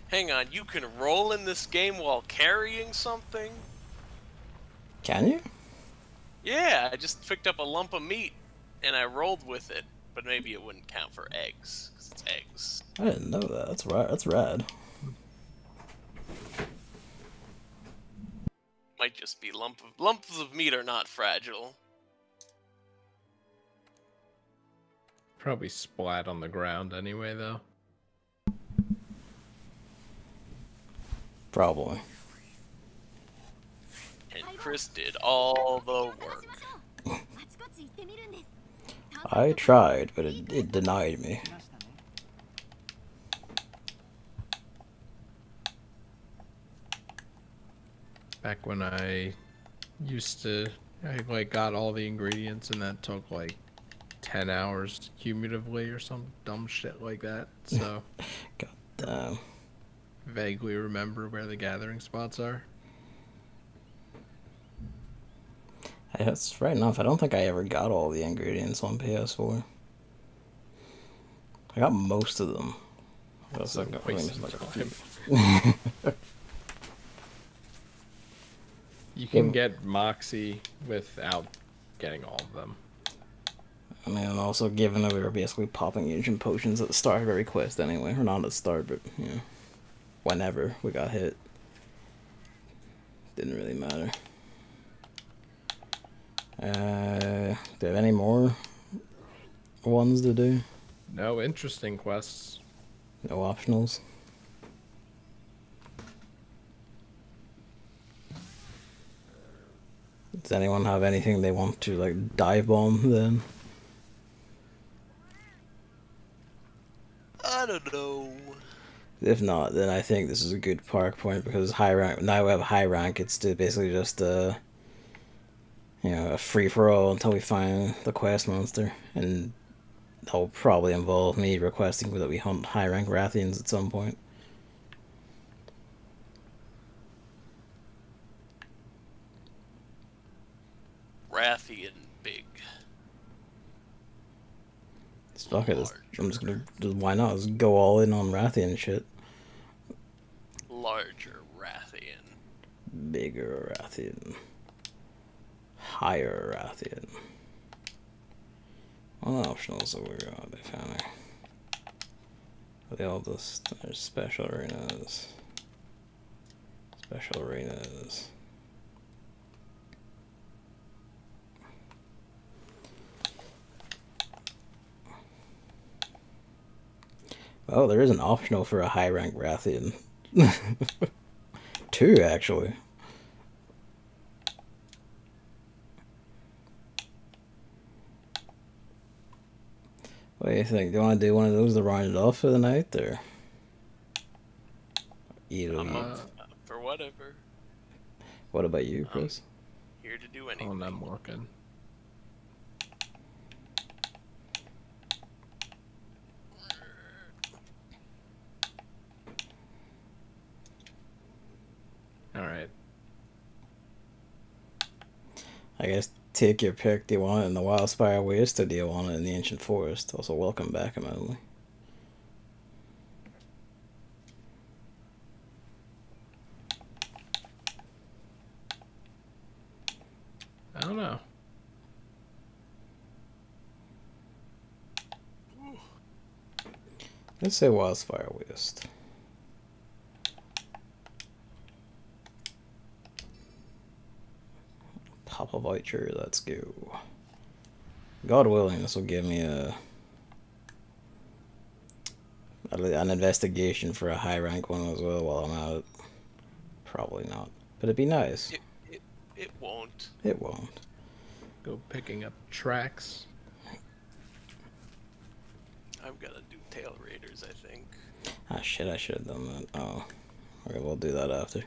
Hang on, you can roll in this game while carrying something? Can you? Yeah, I just picked up a lump of meat and I rolled with it, but maybe it wouldn't count for eggs, because it's eggs. I didn't know that. That's right. That's rad. Might just be lumps of meat are not fragile. Probably splat on the ground anyway, though. Probably. And Chris did all the work. I tried, but it denied me. Back when I used to, I like got all the ingredients and that took like 10 hours cumulatively or some dumb shit like that. So, God damn. Vaguely remember where the gathering spots are. That's right enough. I don't think I ever got all the ingredients on PS4. I got most of them. That's like a waste of time. You can get Moxie without getting all of them. I mean, also given that we were basically popping ancient potions at the start of every quest anyway. Or not at the start, but, you know, whenever we got hit. Didn't really matter. Do you have any more ones to do? No interesting quests. No optionals? Does anyone have anything they want to, like, dive bomb then? I don't know. If not, then I think this is a good park point because high rank. Now we have high rank. It's basically just you know, a free for all until we find the quest monster, and that'll probably involve me requesting that we hunt high rank Rathians at some point. Rathian big. Fuck it. I'm just gonna. Why not? Just go all in on Rathian shit. Larger Rathian. Bigger Rathian. Higher Rathian. All the optionals that we got, they found there. They all just. There's special arenas. Special arenas. Oh, there is an optional for a high rank Rathian. 2 actually. What do you think? Do you want to do one of those to round it off for the night, or For whatever. What about you, Chris? Here to do anything. Oh, I'm working. Alright. I guess take your pick. Do you want it in the Wildspire Waste or do you want it in the Ancient Forest? Also, welcome back, Emily. I don't know. Let's say Wildspire Waste. Pop a Vulture, let's go. God willing, this will give me an investigation for a high rank one as well while I'm at it. Probably not, but it'd be nice. It won't. It won't. Go picking up tracks. I'm gonna do Tail Raiders, I think. Ah shit, I should have done that. Oh. Okay, we'll do that after.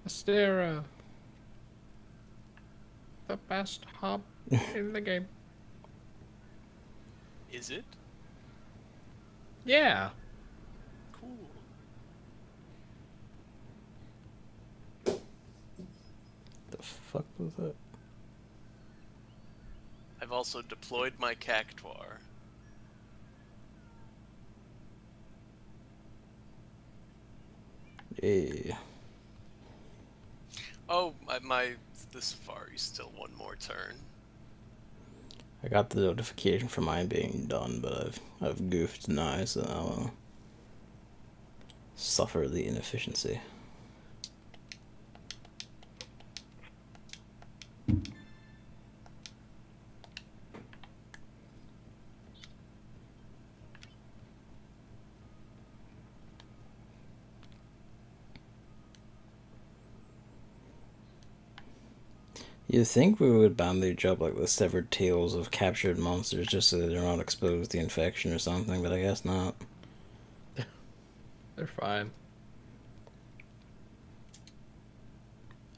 Astera. The best hub in the game. Is it? Yeah. Cool. The fuck was that? I've also deployed my Cactuar. Yeah. Oh, the Safari's still one more turn. I got the notification for mine being done, but I've goofed now, so I'll suffer the inefficiency. You'd think we would bandage up like the severed tails of captured monsters just so they're not exposed to infection or something, but I guess not. They're fine.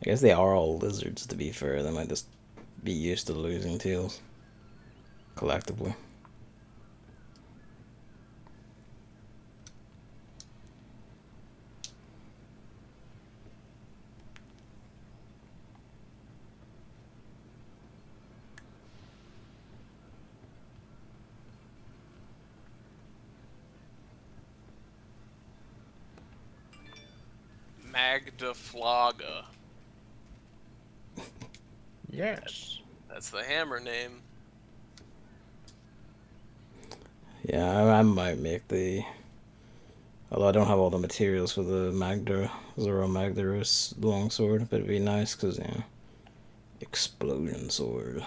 I guess they are all lizards, to be fair. They might just be used to losing tails collectively. Magdaflaga. Yes. That's the hammer name. Yeah, I might make the... Although I don't have all the materials for the Zorah Magdaros longsword, but it'd be nice because, yeah, explosion sword.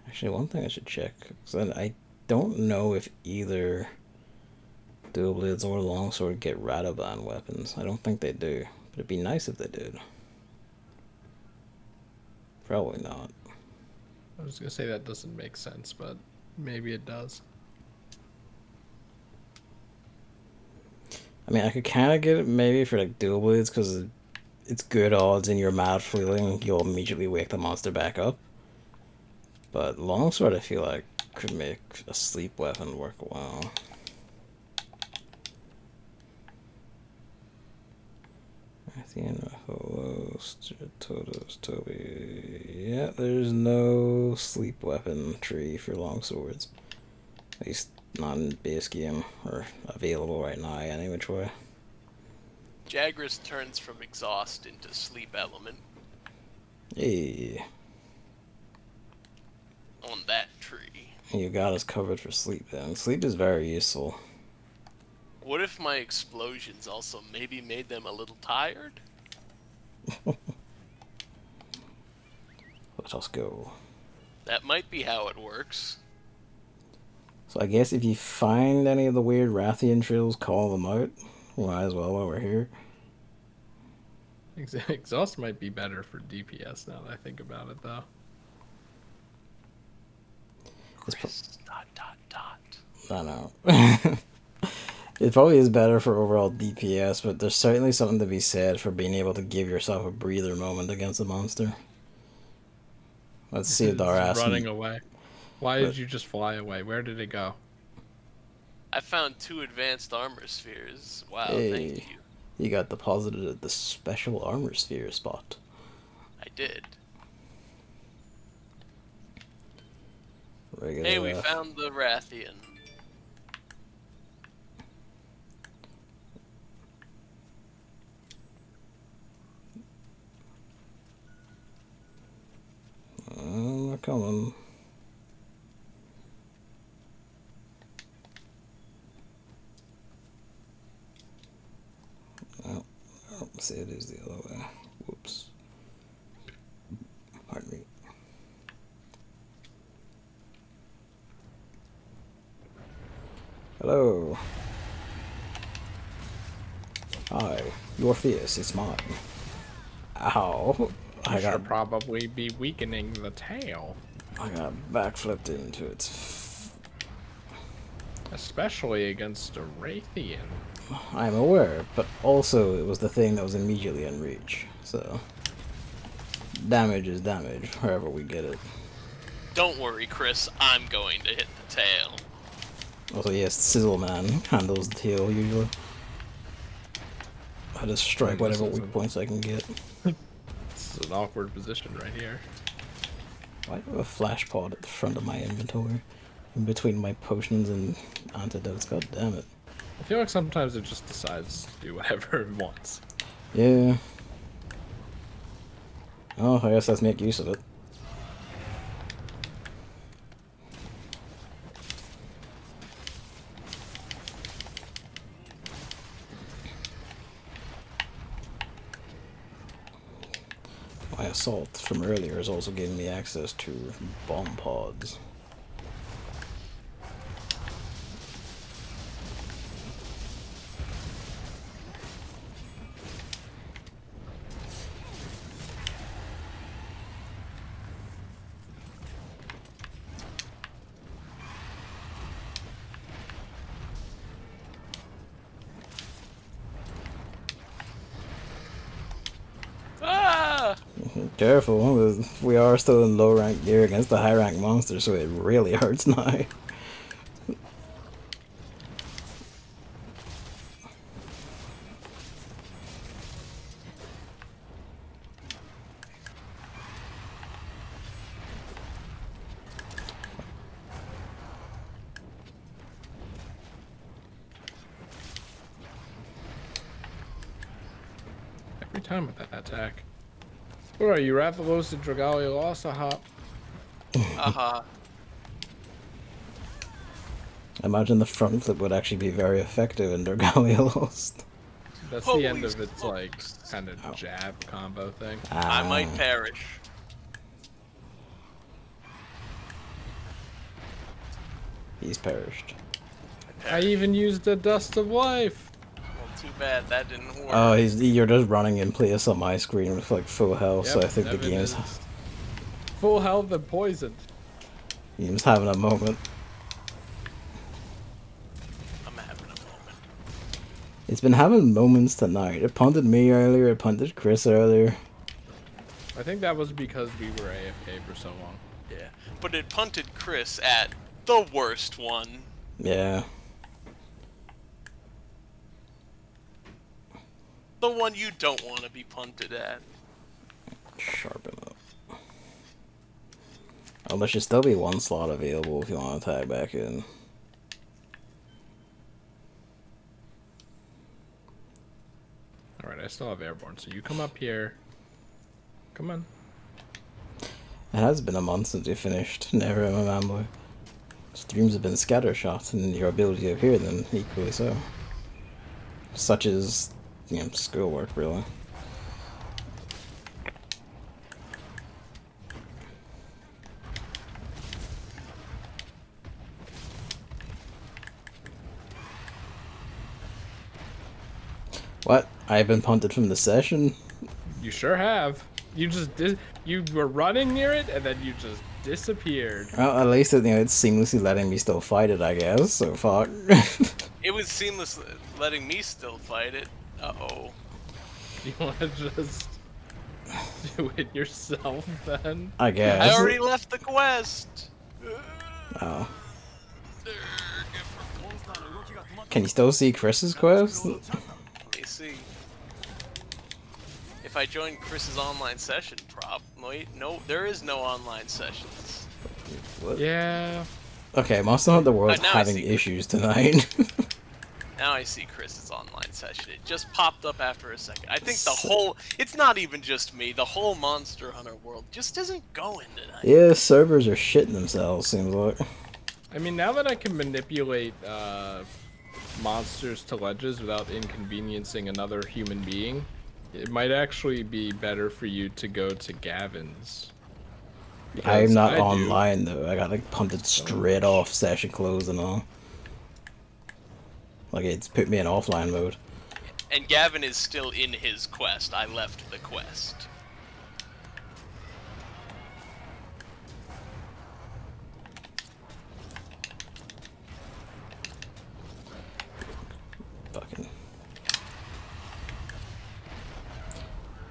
Actually, one thing I should check, because I don't know if either dual blades or longsword get Radoban weapons. I don't think they do, but it'd be nice if they did. Probably not. I was gonna say that doesn't make sense, but maybe it does. I mean, I could kind of get it maybe for like dual blades because it's good odds in your mad flailing, you'll immediately wake the monster back up. But longsword, I feel like could make a sleep weapon work well. Toby. Yeah, there's no sleep weapon tree for longswords. At least not in base game, or available right now any which way. Jagras turns from exhaust into sleep element. Hey. On that tree. You got us covered for sleep then. Sleep is very useful. What if my explosions also maybe made them a little tired? Let us go. That might be how it works. So I guess if you find any of the weird Rathian trails, call them out. Might as well while we're here. Exhaust might be better for DPS now that I think about it, though. Chris, ... I know. It probably is better for overall DPS, but there's certainly something to be said for being able to give yourself a breather moment against a monster. Let's see if our ass running away. Why did you just fly away? Where did it go? I found 2 advanced armor spheres. Wow, Hey, thank you. you got deposited at the special armor sphere spot. I did. Regular Hey, we found the Rathian. We're coming. Oh, see, it is the other way. Whoops. Pardon me. Hello. Hi. Your fierce, it's mine. Ow. I should probably be weakening the tail. I got backflipped into its... Especially against a Rathian. I'm aware, but also it was the thing that was immediately in reach, so... Damage is damage, wherever we get it. Don't worry, Chris. I'm going to hit the tail. Also, yes, Sizzle Man handles the tail usually. I just strike whatever weak points I can get. This is an awkward position right here. Why do I have a flash pod at the front of my inventory? In between my potions and antidotes, god damn it. I feel like sometimes it just decides to do whatever it wants. Yeah. Oh, I guess let's make use of it. My assault from earlier is also giving me access to bomb pods. Careful, we are still in low rank gear against the high rank monster, so it really hurts now. Every time with that attack. Where are you, Rathalos and Dragalia Aha? Aha. I imagine the front flip would actually be very effective in Dragalia Lost. That's Holy the end of its, smokes. like, kind of jab combo thing. I might perish. He's perished. I even used a Dust of Life! Well, too bad that didn't work. Oh, you're just running in place on my screen with like full health, so I think the Devin game's is full health and poisoned. game's having a moment. I'm having a moment. It's been having moments tonight. It punted me earlier, it punted Chris earlier. I think that was because we were AFK for so long. Yeah, but it punted Chris at the worst one. Yeah. The one you don't want to be punted at. Sharpen up. Oh, there should still be one slot available if you want to tag back in. Alright, I still have airborne, so you come up here. Come on. It has been a month since you finished Never Remember. Streams have been scattershot, and your ability to hear them equally so. Such as, you know, schoolwork, really. What? I've been punted from the session? You sure have. You just you were running near it, and then you just disappeared. Well, at least it's seamlessly letting me still fight it, I guess, so fuck. It was seamless letting me still fight it. Uh-oh. You want to just do it yourself, then? I guess. I already left the quest! Oh. Can you still see Chris's quest? Let me see. If I join Chris's online session, wait, no, there is no online sessions. What? Yeah. Okay, most of the world's now I having see issues tonight. Now I see Chris's online session. It just popped up after a second. I think the whole, it's not even just me, the whole Monster Hunter world just isn't going tonight. Yeah, servers are shitting themselves, seems like. I mean, now that I can manipulate monsters to ledges without inconveniencing another human being, it might actually be better for you to go to Gavin's. I'm not online though. I got like punted straight off session close and all. Like it's put me in offline mode. And Gavin is still in his quest. I left the quest. Fucking.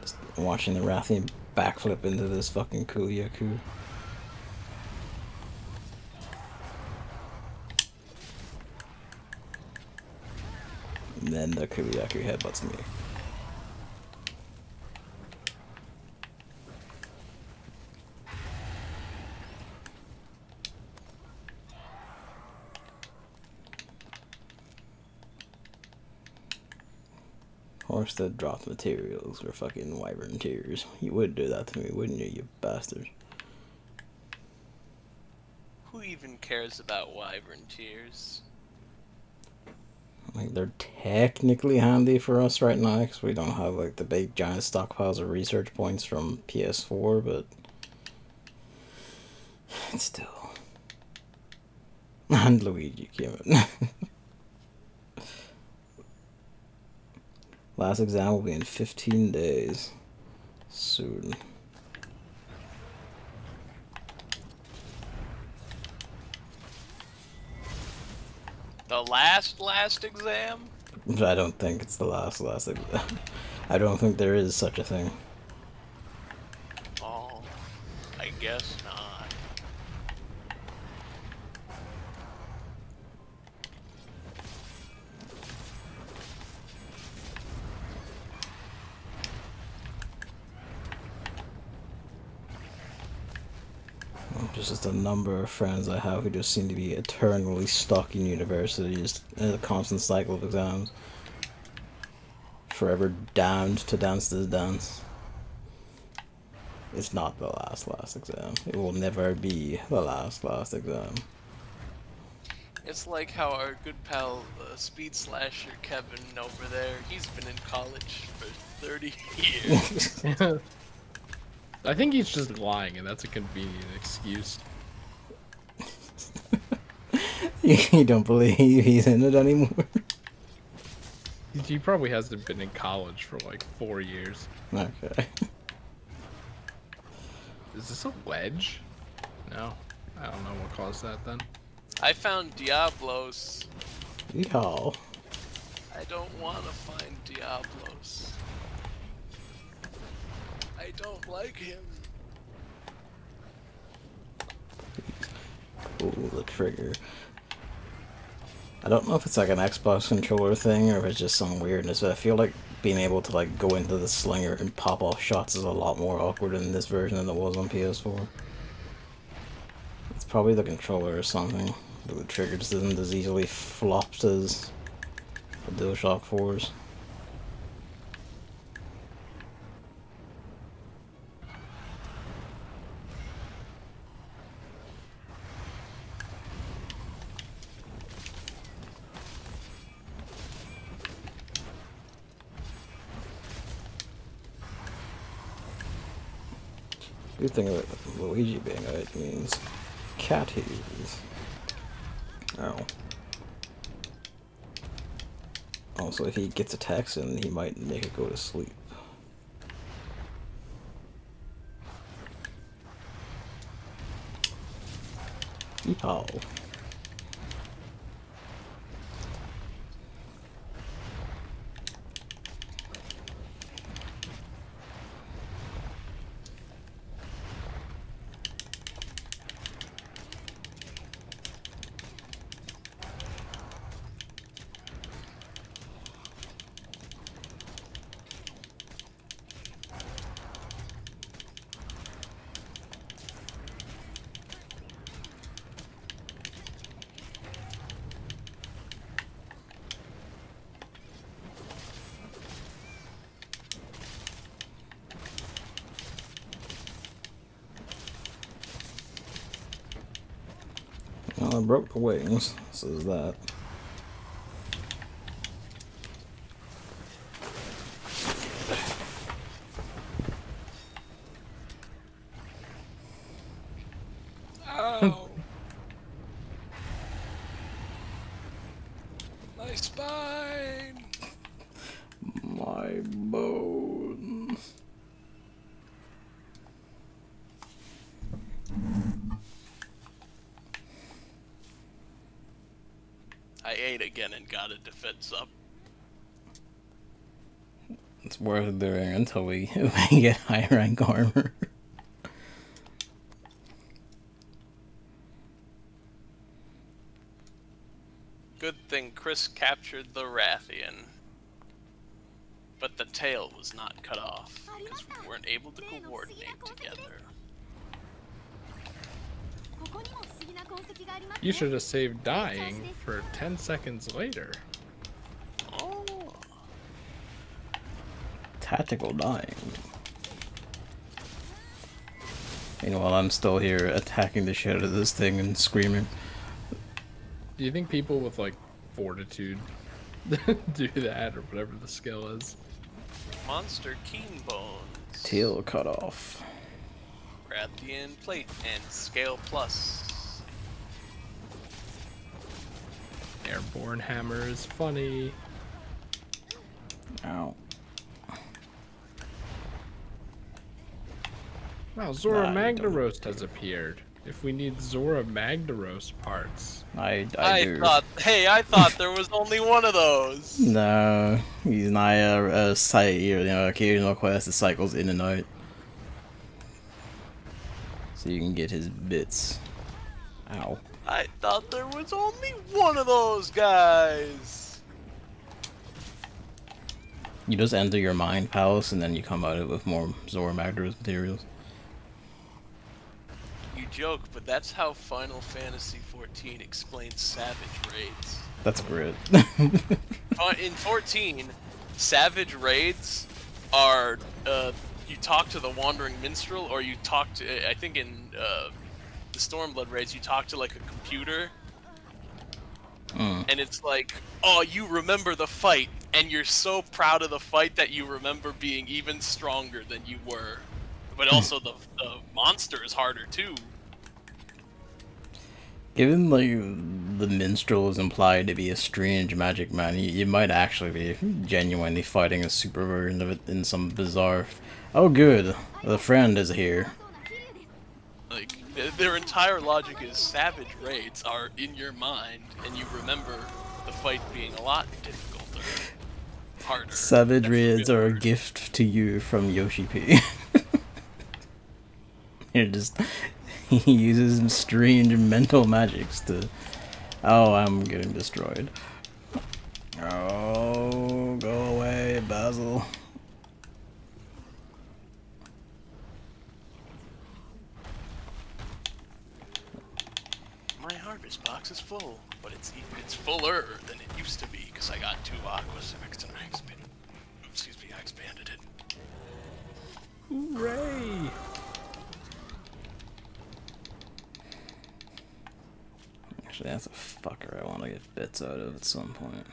Just watching the Rathian backflip into this fucking Kuyaku. And then the Kuyaku headbutts me. Horse that dropped materials for fucking wyvern tears. You would do that to me, wouldn't you, you bastard? Who even cares about wyvern tears? Like, they're technically handy for us right now, because we don't have, like, the big giant stockpiles of research points from PS4, but... still... And Luigi came in. Last exam will be in 15 days. Soon. The last exam? I don't think it's the last exam. I don't think there is such a thing. Oh, I guess not. There's just a number of friends I have who just seem to be eternally stuck in university, just in a constant cycle of exams. Forever damned to dance this dance. It's not the last exam. It will never be the last exam. It's like how our good pal, Speed Slasher Kevin over there, he's been in college for 30 years. I think he's just lying, and that's a convenient excuse. You don't believe he's in it anymore? He probably hasn't been in college for like 4 years. Okay. Is this a wedge? No. I don't know what caused that then. I found Diablos. Yeehaw. I don't want to find Diablos. I don't like him. Ooh, the trigger. I don't know if it's like an Xbox controller thing or if it's just some weirdness, but I feel like being able to like go into the slinger and pop off shots is a lot more awkward in this version than it was on PS4. It's probably the controller or something, but the trigger just isn't as easily flopped as the DualShock 4's. Good thing about Luigi being out means cat heels. Oh. Also, if he gets attacks in, he might make it go to sleep. Yeehaw. Well, I broke the wings, so there's that. Oh. My spine. My bones. I ate again and got a defense up. It's worth doing until we get high rank armor. Good thing Chris captured the Rathian. But the tail was not cut off, because we weren't able to coordinate together. You should have saved dying for 10 seconds later. Oh. Tactical dying. Meanwhile, I'm still here attacking the shit out of this thing and screaming. Do you think people with, like, fortitude do that, or whatever the skill is? Monster Keen Bones. Tail cut off. Rathian Plate and Scale Plus. Airborne Hammer is funny. Ow. Wow, Zorah Nah, you Magdaros has appeared. If we need Zorah Magdaros parts. I do. I thought there was only one of those. No, he's not a site, occasional quest that cycles in and out. So you can get his bits. Ow. I thought there was only one of those guys. You just enter your mind palace and then you come out of it with more Zorah Magdaros materials. You joke, but that's how Final Fantasy XIV explains Savage Raids. That's great. In 14, Savage Raids are, you talk to the Wandering Minstrel, or you talk to, I think in the Stormblood Raids, you talk to like a computer, and it's like, oh, you remember the fight, and you're so proud of the fight that you remember being even stronger than you were. But also the monster is harder too. Given like the minstrel is implied to be a strange magic man, you might actually be genuinely fighting a super version of it in some bizarre. Oh, good, the friend is here. Like their entire logic is Savage Raids are in your mind, and you remember the fight being a lot difficulter, harder. Savage Raids are a gift to you from Yoshi P. He uses strange mental magics to... Oh, I'm getting destroyed. Oh, go away, Basil. My harvest box is full, but it's fuller than it used to be because I got 2 aqua simics and I expanded it. Hooray! Actually, that's a fucker I want to get bits out of at some point.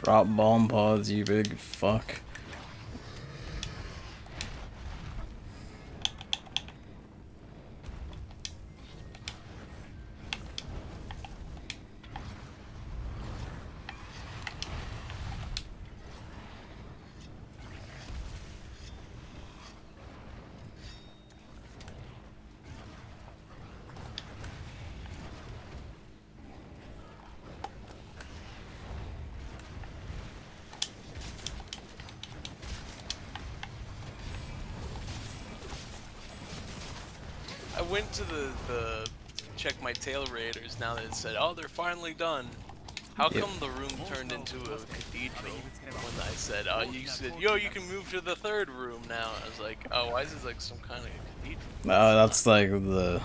Drop bomb pods, you big fuck. went to the check my tail raiders now that it said, oh, they're finally done. How come the room turned into a cathedral when I said, oh, you said, yo, you can move to the third room now? I was like, oh, why is this like some kind of cathedral? Oh, that's like the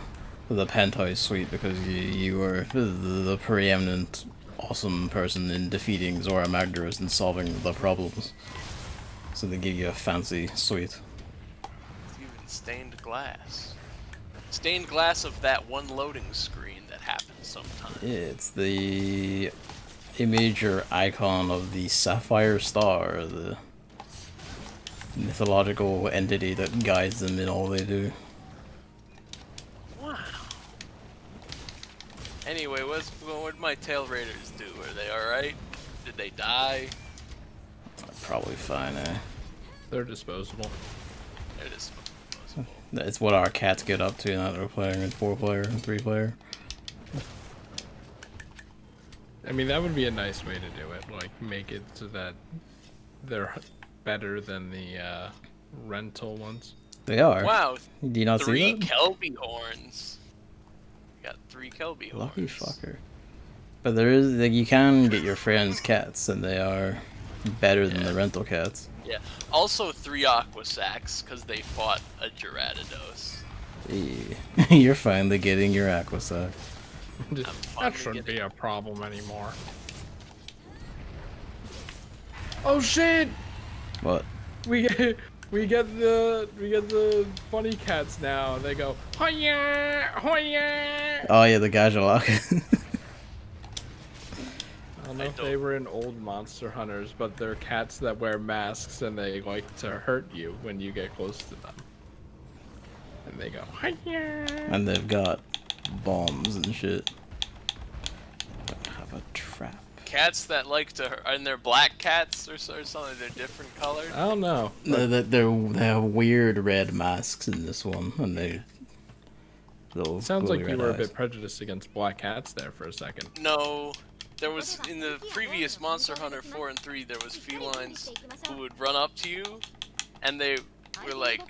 penthouse suite because you were the preeminent awesome person in defeating Zorah Magdaros and solving the problems. So they give you a fancy suite. It's even stained glass. Stained glass of that one loading screen that happens sometimes. It's the image or icon of the Sapphire Star, the mythological entity that guides them in all they do. Wow. Anyway, what did my tail raiders do? Are they alright? Did they die? Probably fine, eh? They're disposable. They're disposable. It's what our cats get up to now that we're playing in 4-player and 3-player. I mean, that would be a nice way to do it. Like, make it so that they're better than the rental ones. They are. Wow. Do you not see that? 3 Kelby horns. Got 3 Kelby horns. Lucky fucker. But there is, like, you can get your friends cats, and they are better than the rental cats. Yeah. Also 3 Aqua Sacks, because they fought a Geradados. You're finally getting your Aqua Sac. That shouldn't be a problem anymore. Oh shit! What? We get the funny cats now. They go hoya hoya. Oh yeah, the Gajalak. I don't know if they were in old Monster Hunters, but they're cats that wear masks and they like to hurt you when you get close to them. And they go hiya. And they've got bombs and shit. Don't have a trap. Cats that like to, and they're black cats or something. They're different colored. I don't know. They have weird red masks in this one, and they. Sounds like you were a bit prejudiced against black cats there for a second. No, there was in the previous Monster Hunter 4 and 3. There was felines who would run up to you, and they were like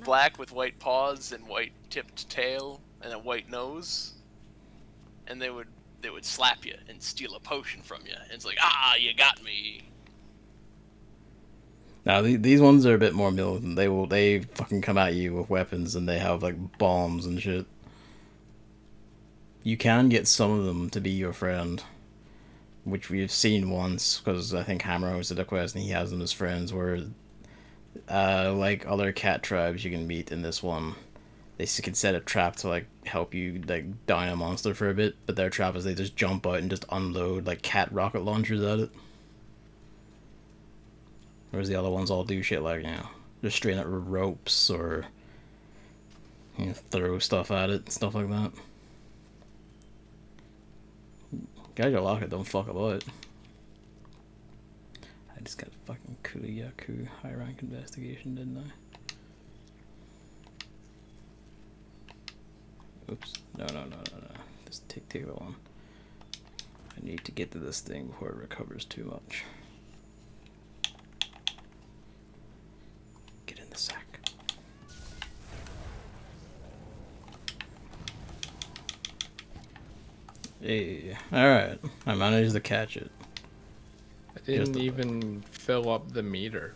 black with white paws and white tipped tail and a white nose, and they would slap you and steal a potion from you. And it's like, ah, you got me. Now these ones are a bit more militant. They fucking come at you with weapons and they have like bombs and shit. You can get some of them to be your friend, which we've seen once because I think Hammer hosted a quest and he has them as friends. Where like other cat tribes you can meet in this one, they can set a trap to like help you like down a monster for a bit, but their trap is they just jump out and just unload like cat rocket launchers at it. Whereas the other ones all do shit like, you know, just straight at ropes or, you know, throw stuff at it, stuff like that. Guys are locked, don't fuck about. I just got fucking Kuriyaku high rank investigation, didn't I? Oops. No. Just take the one. I need to get to this thing before it recovers too much. Get in the sack. Hey, alright. I managed to catch it. I didn't even fill up the meter.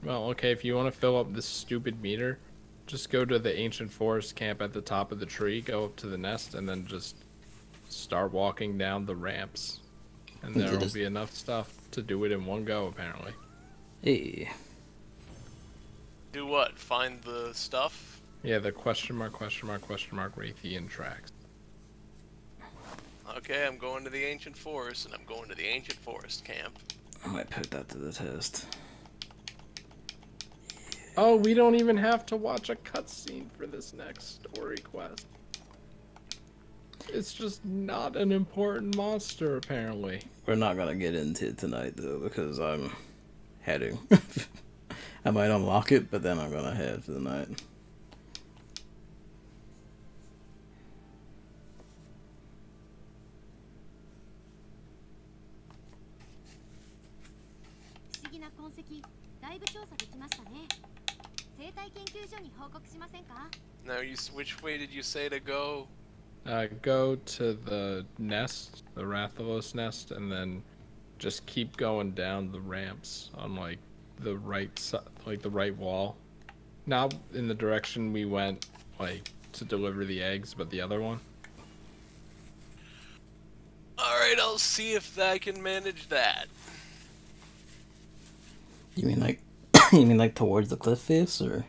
Well, okay, if you want to fill up this stupid meter, just go to the ancient forest camp at the top of the tree, go up to the nest, and then just start walking down the ramps. And there will be enough stuff to do it in one go, apparently. Hey. Do what? Find the stuff? Yeah, the question mark Raytheon tracks. Okay, I'm going to the ancient forest, and I'm going to the ancient forest camp. I might put that to the test. Oh, we don't even have to watch a cutscene for this next story quest. It's just not an important monster, apparently. We're not gonna get into it tonight, though, because I'm heading. I might unlock it, but then I'm gonna head for the night. 生態研究所に報告しませんか？ Now, which way did you say to go? Go to the nest, the Rathalos nest, and then just keep going down the ramps on like the right side, like the right wall. Not in the direction we went, like to deliver the eggs, but the other one. Alright, I'll see if I can manage that. You mean like, you mean like towards the cliff face, or?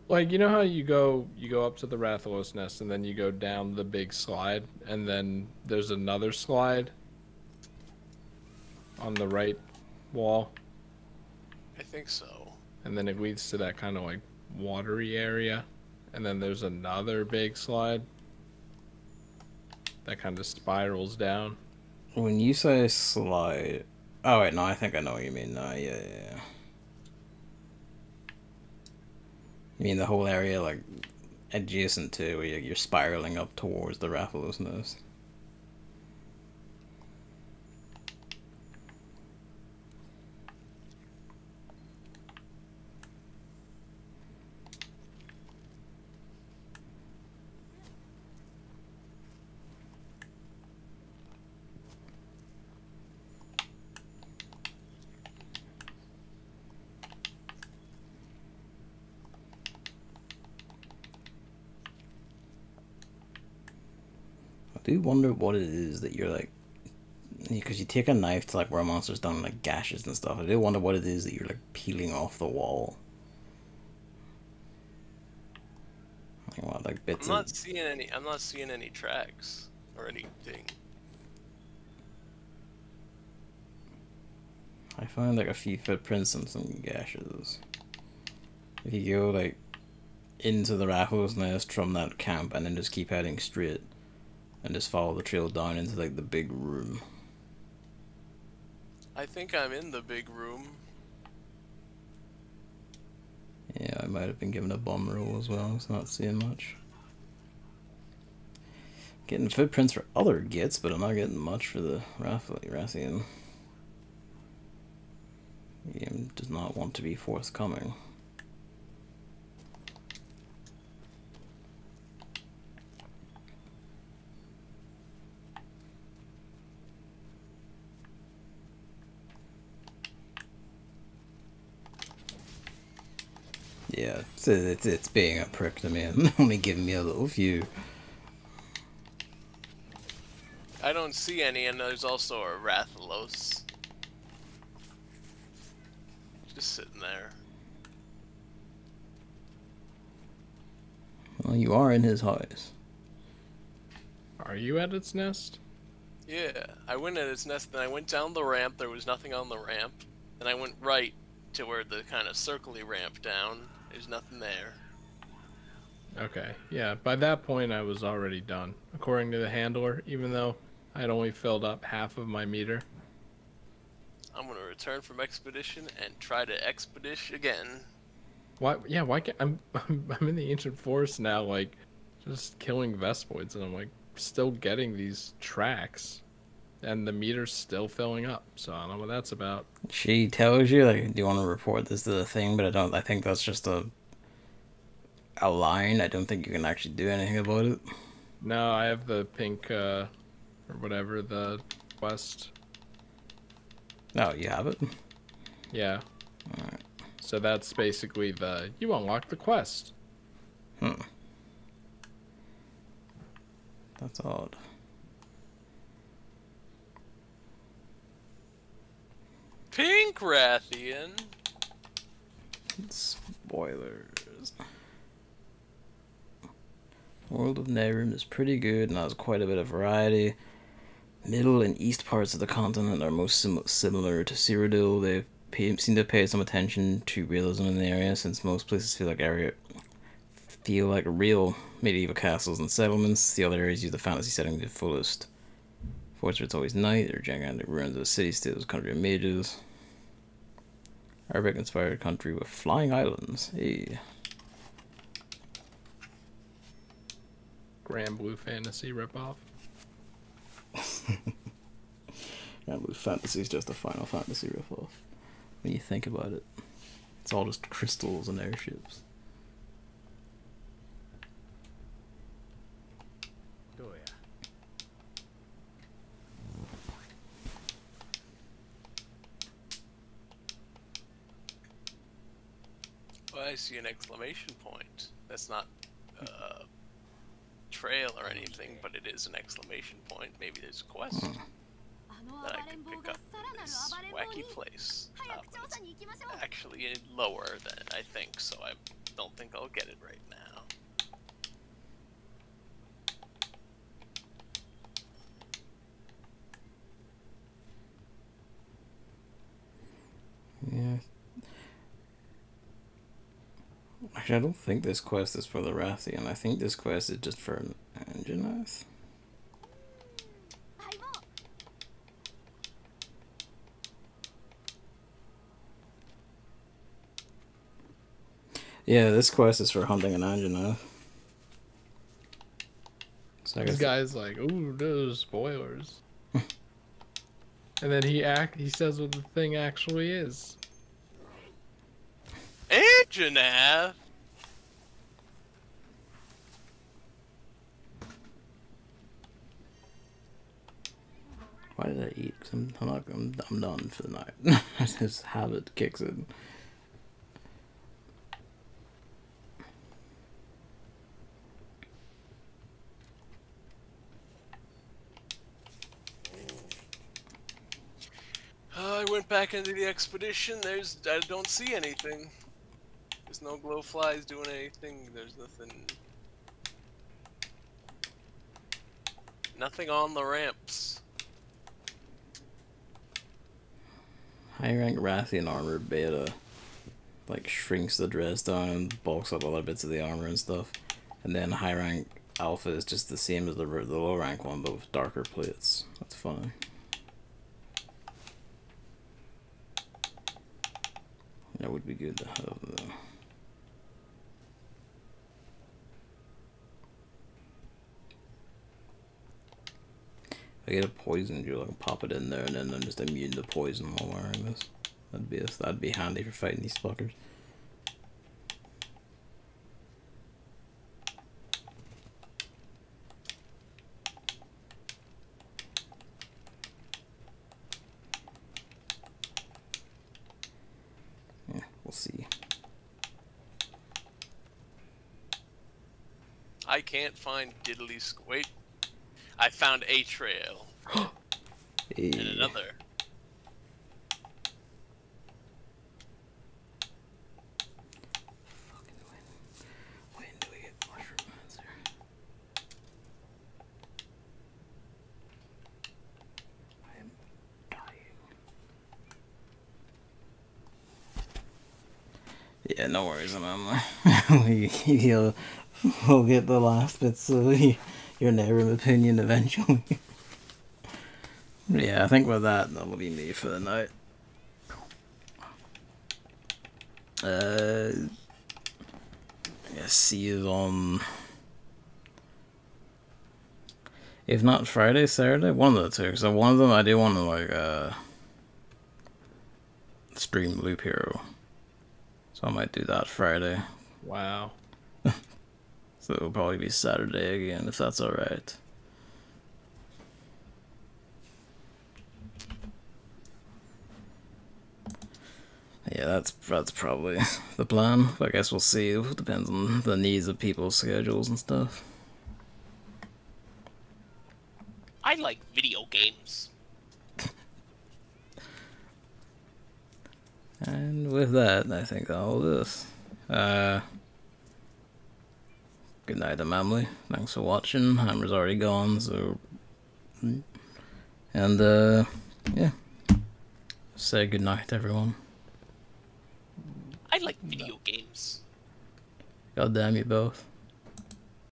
Like, you know how you go up to the Rathalos nest and then you go down the big slide, and then there's another slide on the right wall, I think so. and then it leads to that kind of like watery area, and then there's another big slide that kind of spirals down. When you say slide, oh wait, no, I think I know what you mean. No, yeah. You mean the whole area, like, adjacent to where you're spiraling up towards the Rathalos nest? I do wonder what it is that you're like, because you take a knife to like where a monster's done like gashes and stuff. I do wonder what it is that you're like peeling off the wall. Like, what, like bits I'm not seeing any tracks or anything. I find like a few footprints and some gashes. If you go like into the Rathalos nest from that camp and then just keep heading straight and just follow the trail down into like the big room. I think I'm in the big room. Yeah, I might have been given a bum roll as well, so not seeing much. Getting footprints for other gits, but I'm not getting much for the Rathian. The game does not want to be forthcoming. Yeah, it's being a prick to me and only giving me a little view. I don't see any, and there's also a Rathalos. Just sitting there. Well, you are in his house. Are you at its nest? Yeah, I went at its nest, then I went down the ramp, there was nothing on the ramp. Then I went right to where the kind of circly ramp down. There's nothing there. Okay, yeah, by that point I was already done, according to the handler, even though I had only filled up half of my meter. I'm gonna return from expedition and try to expedition again. Why? Yeah, why can't I'm in the ancient forest now, like just killing Vespoids, and I'm like still getting these tracks, and the meter's still filling up. So I don't know what that's about. She tells you, like, do you want to report this to the thing? But I think that's just a line. I don't think you can actually do anything about it. No, I have the pink, or whatever, the quest. Oh, you have it? Yeah. Alright. So that's basically you unlock the quest. That's odd. Pink Rathian. Spoilers. World of Nehrim is pretty good and has quite a bit of variety. Middle and east parts of the continent are most similar to Cyrodiil. They seem to pay some attention to realism in the area, since most places feel like real medieval castles and settlements. The other areas use the fantasy setting to the fullest. Forts where it's always night, or gigantic ruins of city-states, country of mages. Arabic-inspired country with flying islands. Hey. Grand Blue Fantasy ripoff. Grand Blue Fantasy is just a Final Fantasy ripoff when you think about it. It's all just crystals and airships. Well, I see an exclamation point. That's not a trail or anything, but it is an exclamation point. Maybe there's a quest that I can pick up in this wacky place. But it's actually lower than I think, so I don't think I'll get it right now. Yeah. Actually, I don't think this quest is for the Rathian. I think this quest is just for Anjanath. Yeah, this quest is for hunting an Anjanath. So this guy's like, ooh, those spoilers. And then he says what the thing actually is. Anjanath! Why did I eat? Because I'm done for the night. This habit kicks in. I went back into the expedition. I don't see anything. There's no glowflies doing anything. There's nothing. Nothing on the ramps. High rank Rathian armor beta like shrinks the dress down and bulks up other bits of the armor and stuff. And then high rank alpha is just the same as the low rank one but with darker plates. That's funny. That would be good to have though. If I get a poison jewel, I can pop it in there and then I'm just immune to poison while wearing this. That'd be handy for fighting these fuckers. Yeah, we'll see. I can't find diddly wait. I found a trail. Hey. And another. When do we get mushroom answer? I am dying. Yeah, no worries, we'll get the last bits of your Nehrim opinion eventually. Yeah, I think with that'll be me for the night. I guess see you on, if not Friday, Saturday, one of the two. So one of them I do want to like stream Loop Hero, so I might do that Friday. Wow. So it'll probably be Saturday again, if that's alright. Yeah, that's probably the plan. I guess we'll see. It depends on the needs of people's schedules and stuff. I like video games. And with that, I think that'll do this. Good night, Emily. Thanks for watching. Hammer's already gone, so... And, yeah. Say good night, everyone. I like video games. God damn you both.